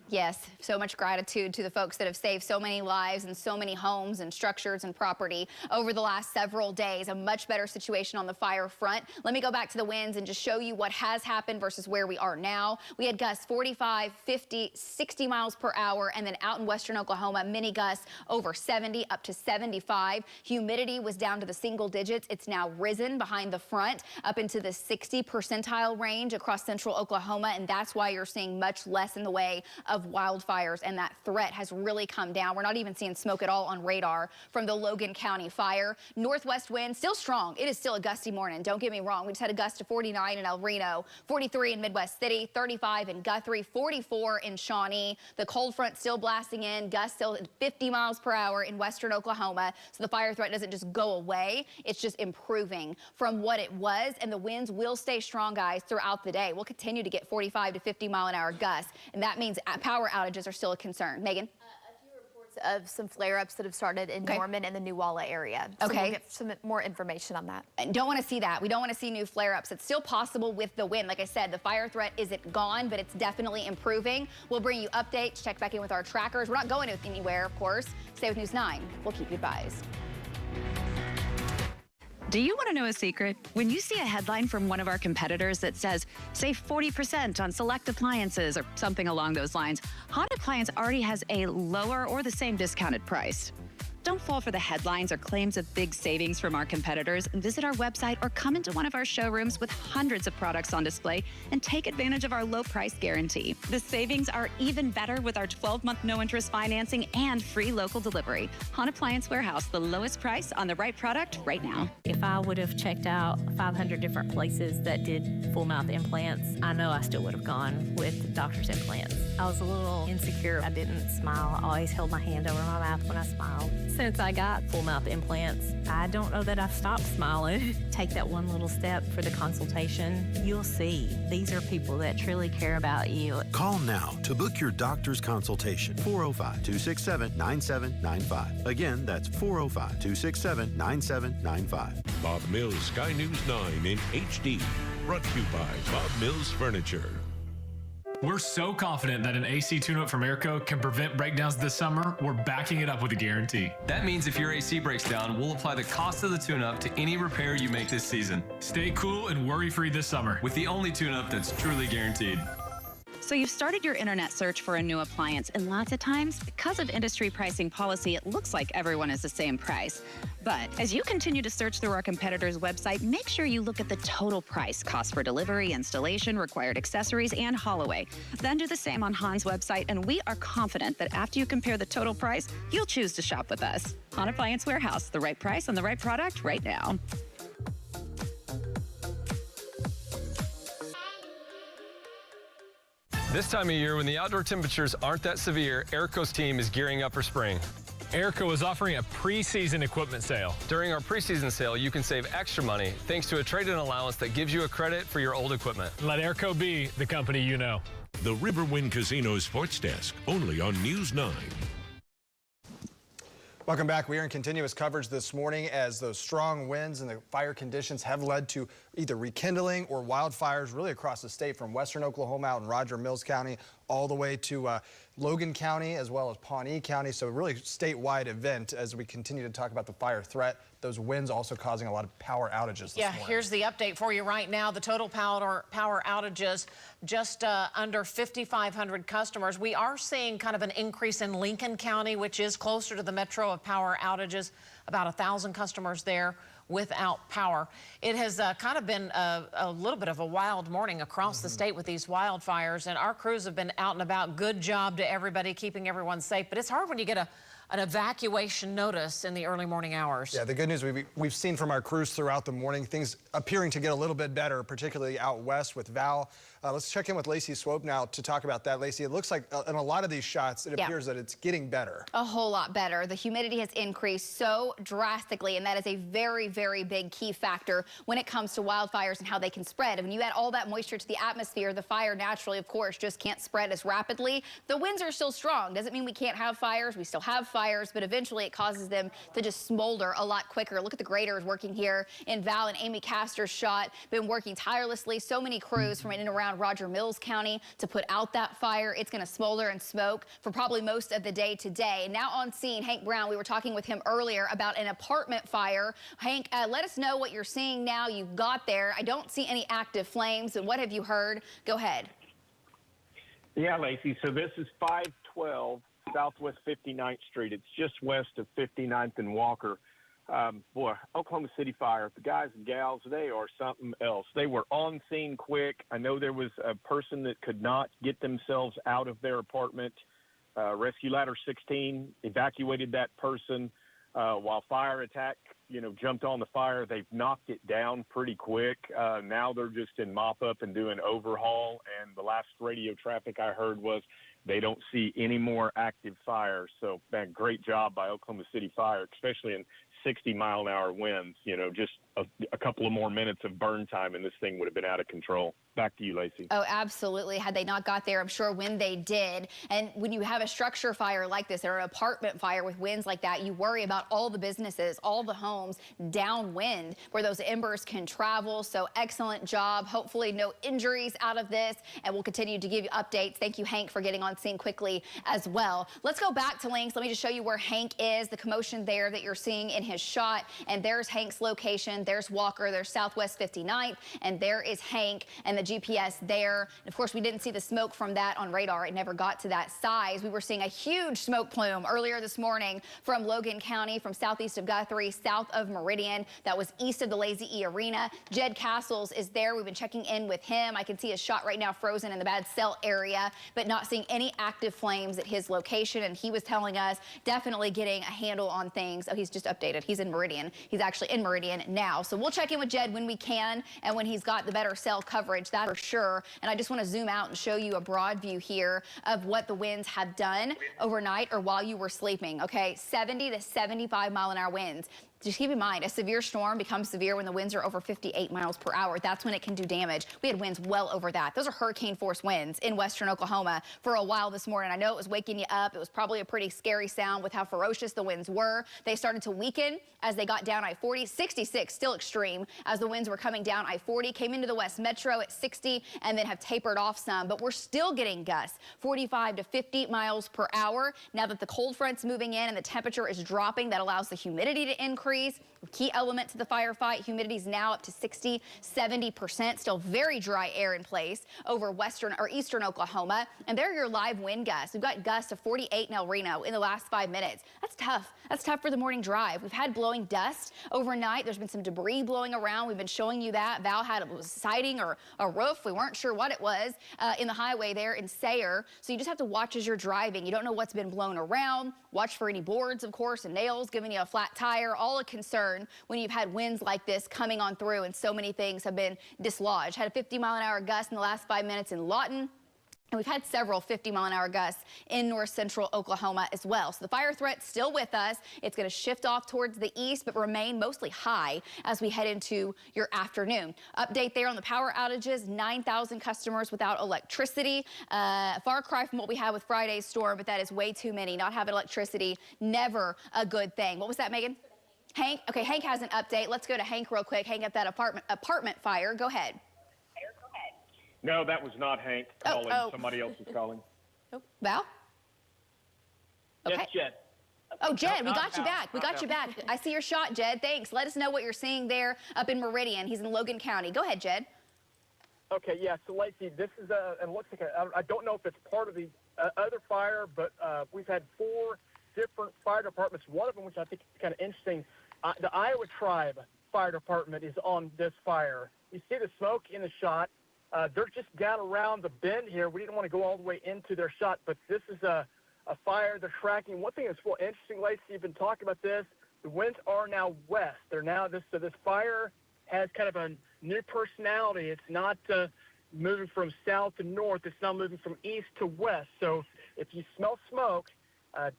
Speaker 5: Yes, so much gratitude to the folks that have saved so many lives and so many homes and structures and property over the last several days. A much better situation on the fire front. Let me go back to the winds and just show you what has happened versus where we are now. We had gusts 45, 50, 60 miles per hour, and then out in western Oklahoma, mini gusts over 70 up to 75. Humidity was down to the single digits. It's now risen behind the front up into the 60 percentile range across central Oklahoma, and that's why you're seeing much less in the way of wildfires, and that threat has really come down. We're not even seeing smoke at all on radar from the Logan County fire. Northwest wind still strong. It is still a gusty morning. Don't get me wrong. We just had a gust of 49 in El Reno, 43 in Midwest City, 35 in Guthrie, 44 in Shawnee. The cold front still blasting in, gusts still at 50 miles per hour in western Oklahoma. So the fire threat doesn't just go away. It's just improving from what it was, and the winds will stay strong, guys, throughout the day. We'll continue to get 45 to 50 mile an hour gusts, and that means power outages are still a concern. Megan?
Speaker 8: Of some flare-ups that have started in Norman and the New Walla area. So we'll get some more information on that.
Speaker 5: Don't want to see that. We don't want to see new flare-ups. It's still possible with the wind. Like I said, the fire threat isn't gone, but it's definitely improving. We'll bring you updates, check back in with our trackers. We're not going anywhere, of course. Stay with News 9. We'll keep you advised.
Speaker 9: Do you want to know a secret? When you see a headline from one of our competitors that says, save 40% on select appliances or something along those lines, Hot Appliance already has a lower or the same discounted price. Don't fall for the headlines or claims of big savings from our competitors. Visit our website or come into one of our showrooms with hundreds of products on display and take advantage of our low price guarantee. The savings are even better with our 12-month no-interest financing and free local delivery. Hot Appliance Warehouse, the lowest price on the right product right now.
Speaker 11: If I would have checked out 500 different places that did full mouth implants, I know I still would have gone with doctor's implants. I was a little insecure. I didn't smile. I always held my hand over my mouth when I smiled. Since I got full mouth implants, I don't know that I've stopped smiling. Take that one little step for the consultation. You'll see. These are people that truly care about you.
Speaker 13: Call now to book your doctor's consultation. 405-267-9795. Again, that's 405-267-9795.
Speaker 19: Bob Mills Sky News 9 in HD. Brought to you by Bob Mills Furniture.
Speaker 20: We're so confident that an AC tune-up from Airco can prevent breakdowns this summer, we're backing it up with a guarantee.
Speaker 21: That means if your AC breaks down, we'll apply the cost of the tune-up to any repair you make this season.
Speaker 20: Stay cool and worry-free this summer
Speaker 21: with the only tune-up that's truly guaranteed.
Speaker 9: So you've started your internet search for a new appliance, and lots of times, because of industry pricing policy, it looks like everyone is the same price. But as you continue to search through our competitor's website, make sure you look at the total price, cost for delivery, installation, required accessories, and haul away. Then do the same on Han's website, and we are confident that after you compare the total price, you'll choose to shop with us. Han Appliance Warehouse, the right price on the right product right now.
Speaker 21: This time of year, when the outdoor temperatures aren't that severe, Airco's team is gearing up for spring.
Speaker 20: Airco is offering a preseason equipment sale.
Speaker 21: During our preseason sale, you can save extra money thanks to a trade-in allowance that gives you a credit for your old equipment.
Speaker 20: Let Airco be the company you know.
Speaker 19: The Riverwind Casino Sports Desk, only on News 9.
Speaker 4: Welcome back. We are in continuous coverage this morning as those strong winds and the fire conditions have led to either rekindling or wildfires really across the state, from western Oklahoma out in Roger Mills County all the way to Logan County as well as Pawnee County. So really statewide event as we continue to talk about the fire threat. Those winds also causing a lot of power outages this morning.
Speaker 3: Here's the update for you right now. The total power outages, just under 5,500 customers. We are seeing kind of an increase in Lincoln County, which is closer to the metro of power outages. About 1,000 customers there without power. It has kind of been a little bit of a wild morning across the state with these wildfires, and our crews have been out and about. Good job to everybody keeping everyone safe, but it's hard when you get an evacuation notice in the early morning hours.
Speaker 4: Yeah, the good news we've seen from our crews throughout the morning, things appearing to get a little bit better, particularly out west with Val. Let's check in with Lacey Swope now to talk about that. Lacey, it looks like in a lot of these shots, it appears that it's getting better.
Speaker 5: A whole lot better. The humidity has increased so drastically, and that is a very, very big key factor when it comes to wildfires and how they can spread. And when you add all that moisture to the atmosphere, the fire naturally, of course, just can't spread as rapidly. The winds are still strong. Doesn't mean we can't have fires. We still have fires, but eventually it causes them to just smolder a lot quicker. Look at the graders working here in Val and Amy Castor's shot. Been working tirelessly. So many crews from in and around Roger Mills County to put out that fire. It's going to smolder and smoke for probably most of the day today. Now on scene, Hank Brown, we were talking with him earlier about an apartment fire. Hank, let us know what you're seeing now. You got there. I don't see any active flames. And what have you heard? Go ahead.
Speaker 6: Yeah, Lacey. So this is 512 Southwest 59th Street. It's just west of 59th and Walker. Boy, Oklahoma City Fire, the guys and gals, they are something else. They were on scene quick. I know there was a person that could not get themselves out of their apartment. Rescue Ladder 16 evacuated that person while fire attack, jumped on the fire. They've knocked it down pretty quick. Now they're just in mop-up and doing overhaul, and the last radio traffic I heard was they don't see any more active fires. So, man, great job by Oklahoma City Fire, especially in 60-mile-an-hour winds. Just a couple of more minutes of burn time, and this thing would have been out of control. Back to you, Lacey.
Speaker 5: Oh, absolutely. Had they not got there, I'm sure when they did. And when you have a structure fire like this or an apartment fire with winds like that, you worry about all the businesses, all the homes downwind where those embers can travel. So excellent job. Hopefully no injuries out of this, and we'll continue to give you updates. Thank you, Hank, for getting on scene quickly as well. Let's go back to links. Let me just show you where Hank is, the commotion there that you're seeing in his shot. And there's Hank's location. There's Walker. There's Southwest 59th. And there is Hank and the GPS there. And of course, we didn't see the smoke from that on radar. It never got to that size. We were seeing a huge smoke plume earlier this morning from Logan County, from southeast of Guthrie, south of Meridian. That was east of the Lazy E Arena. Jed Castles is there. We've been checking in with him. I can see his shot right now frozen in the bad cell area, but not seeing any active flames at his location. And he was telling us definitely getting a handle on things. Oh, he's just updated. He's in Meridian. He's actually in Meridian now. So we'll check in with Jed when we can and when he's got the better cell coverage, that's for sure. And I just want to zoom out and show you a broad view here of what the winds have done overnight or while you were sleeping. Okay, 70 to 75 mile-an-hour winds. Just keep in mind, a severe storm becomes severe when the winds are over 58 miles per hour. That's when it can do damage. We had winds well over that. Those are hurricane force winds in western Oklahoma for a while this morning. I know it was waking you up. It was probably a pretty scary sound with how ferocious the winds were. They started to weaken as they got down I-40. 66, still extreme, as the winds were coming down I-40, came into the West Metro at 60, and then have tapered off some. But we're still getting gusts, 45 to 50 miles per hour. Now that the cold front's moving in and the temperature is dropping, that allows the humidity to increase. Key element to the firefight, humidity is now up to 60, 70%. Still very dry air in place over western or eastern Oklahoma. And there are your live wind gusts. We've got gusts of 48 in El Reno in the last 5 minutes. That's tough. That's tough for the morning drive. We've had blowing dust overnight. There's been some debris blowing around. We've been showing you that. Val had a siding or a roof. We weren't sure what it was in the highway there in Sayre. So you just have to watch as you're driving. You don't know what's been blown around. Watch for any boards, of course, and nails giving you a flat tire. All a concern when you've had winds like this coming on through and so many things have been dislodged. Had a 50-mile-an-hour gust in the last 5 minutes in Lawton. And we've had several 50-mile-an-hour gusts in north central Oklahoma as well. So the fire threat's still with us. It's going to shift off towards the east, but remain mostly high as we head into your afternoon. Update there on the power outages, 9,000 customers without electricity. Far cry from what we had with Friday's storm, but that is way too many. Not having electricity, never a good thing. What was that, Megan? Hank? Okay, Hank has an update. Let's go to Hank real quick. Hank, at that apartment fire. Go ahead.
Speaker 6: No, that was not Hank calling. Somebody else was calling.
Speaker 5: Oh, Val? Okay.
Speaker 6: Yes, Jed.
Speaker 5: Oh, Jed, we got you back. We got you back. I see your shot, Jed. Thanks. Let us know what you're seeing there up in Meridian. He's in Logan County. Go ahead, Jed.
Speaker 1: Okay, yeah, so Lacey, this is and it looks like I don't know if it's part of the other fire, but we've had 4 different fire departments. One of them, which I think is kind of interesting, the Iowa Tribe Fire Department is on this fire. You see the smoke in the shot. They're just down around the bend here. We didn't want to go all the way into their shot, but this is a fire they're tracking. One thing that's real interesting, Lacey, you've been talking about this. The winds are now west. They're now this fire has kind of a new personality. It's not moving from south to north. It's now moving from east to west. So if you smell smoke,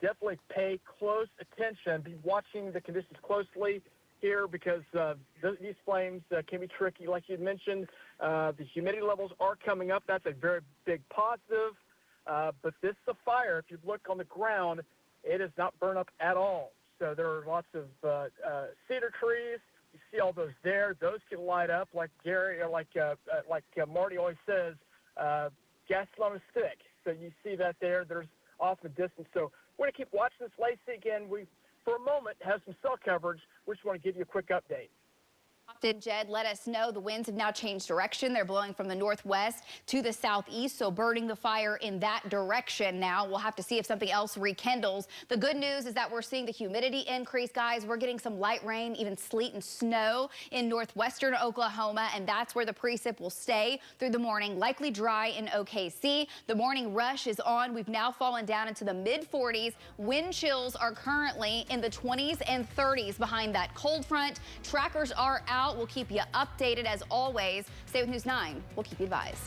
Speaker 1: definitely pay close attention. Be watching the conditions closely here because these flames can be tricky. Like you mentioned, the humidity levels are coming up. That's a very big positive. But this is a fire. If you look on the ground, it does not burn up at all. So there are lots of cedar trees. You see all those there. Those can light up like Gary or like Marty always says, gas on a stick. So you see that there. There's off in the distance. So we're going to keep watching this, Lacey. Again, we, for a moment, have some cell coverage. We just want to give you a quick update.
Speaker 5: Jed let us know the winds have now changed direction. They're blowing from the northwest to the southeast, so burning the fire in that direction now. We'll have to see if something else rekindles. The good news is that we're seeing the humidity increase, guys. We're getting some light rain, even sleet and snow in northwestern Oklahoma, and that's where the precip will stay through the morning. Likely dry in OKC. The morning rush is on. We've now fallen down into the mid-40s. Wind chills are currently in the 20s and 30s behind that cold front. Trackers are out. We'll keep you updated as always. Stay with News 9. We'll keep you advised.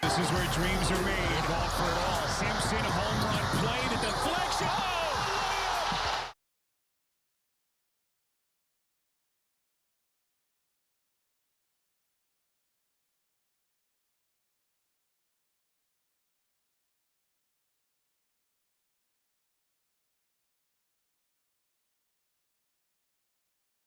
Speaker 12: This is where dreams are made. Golf for it all. Simpson home run.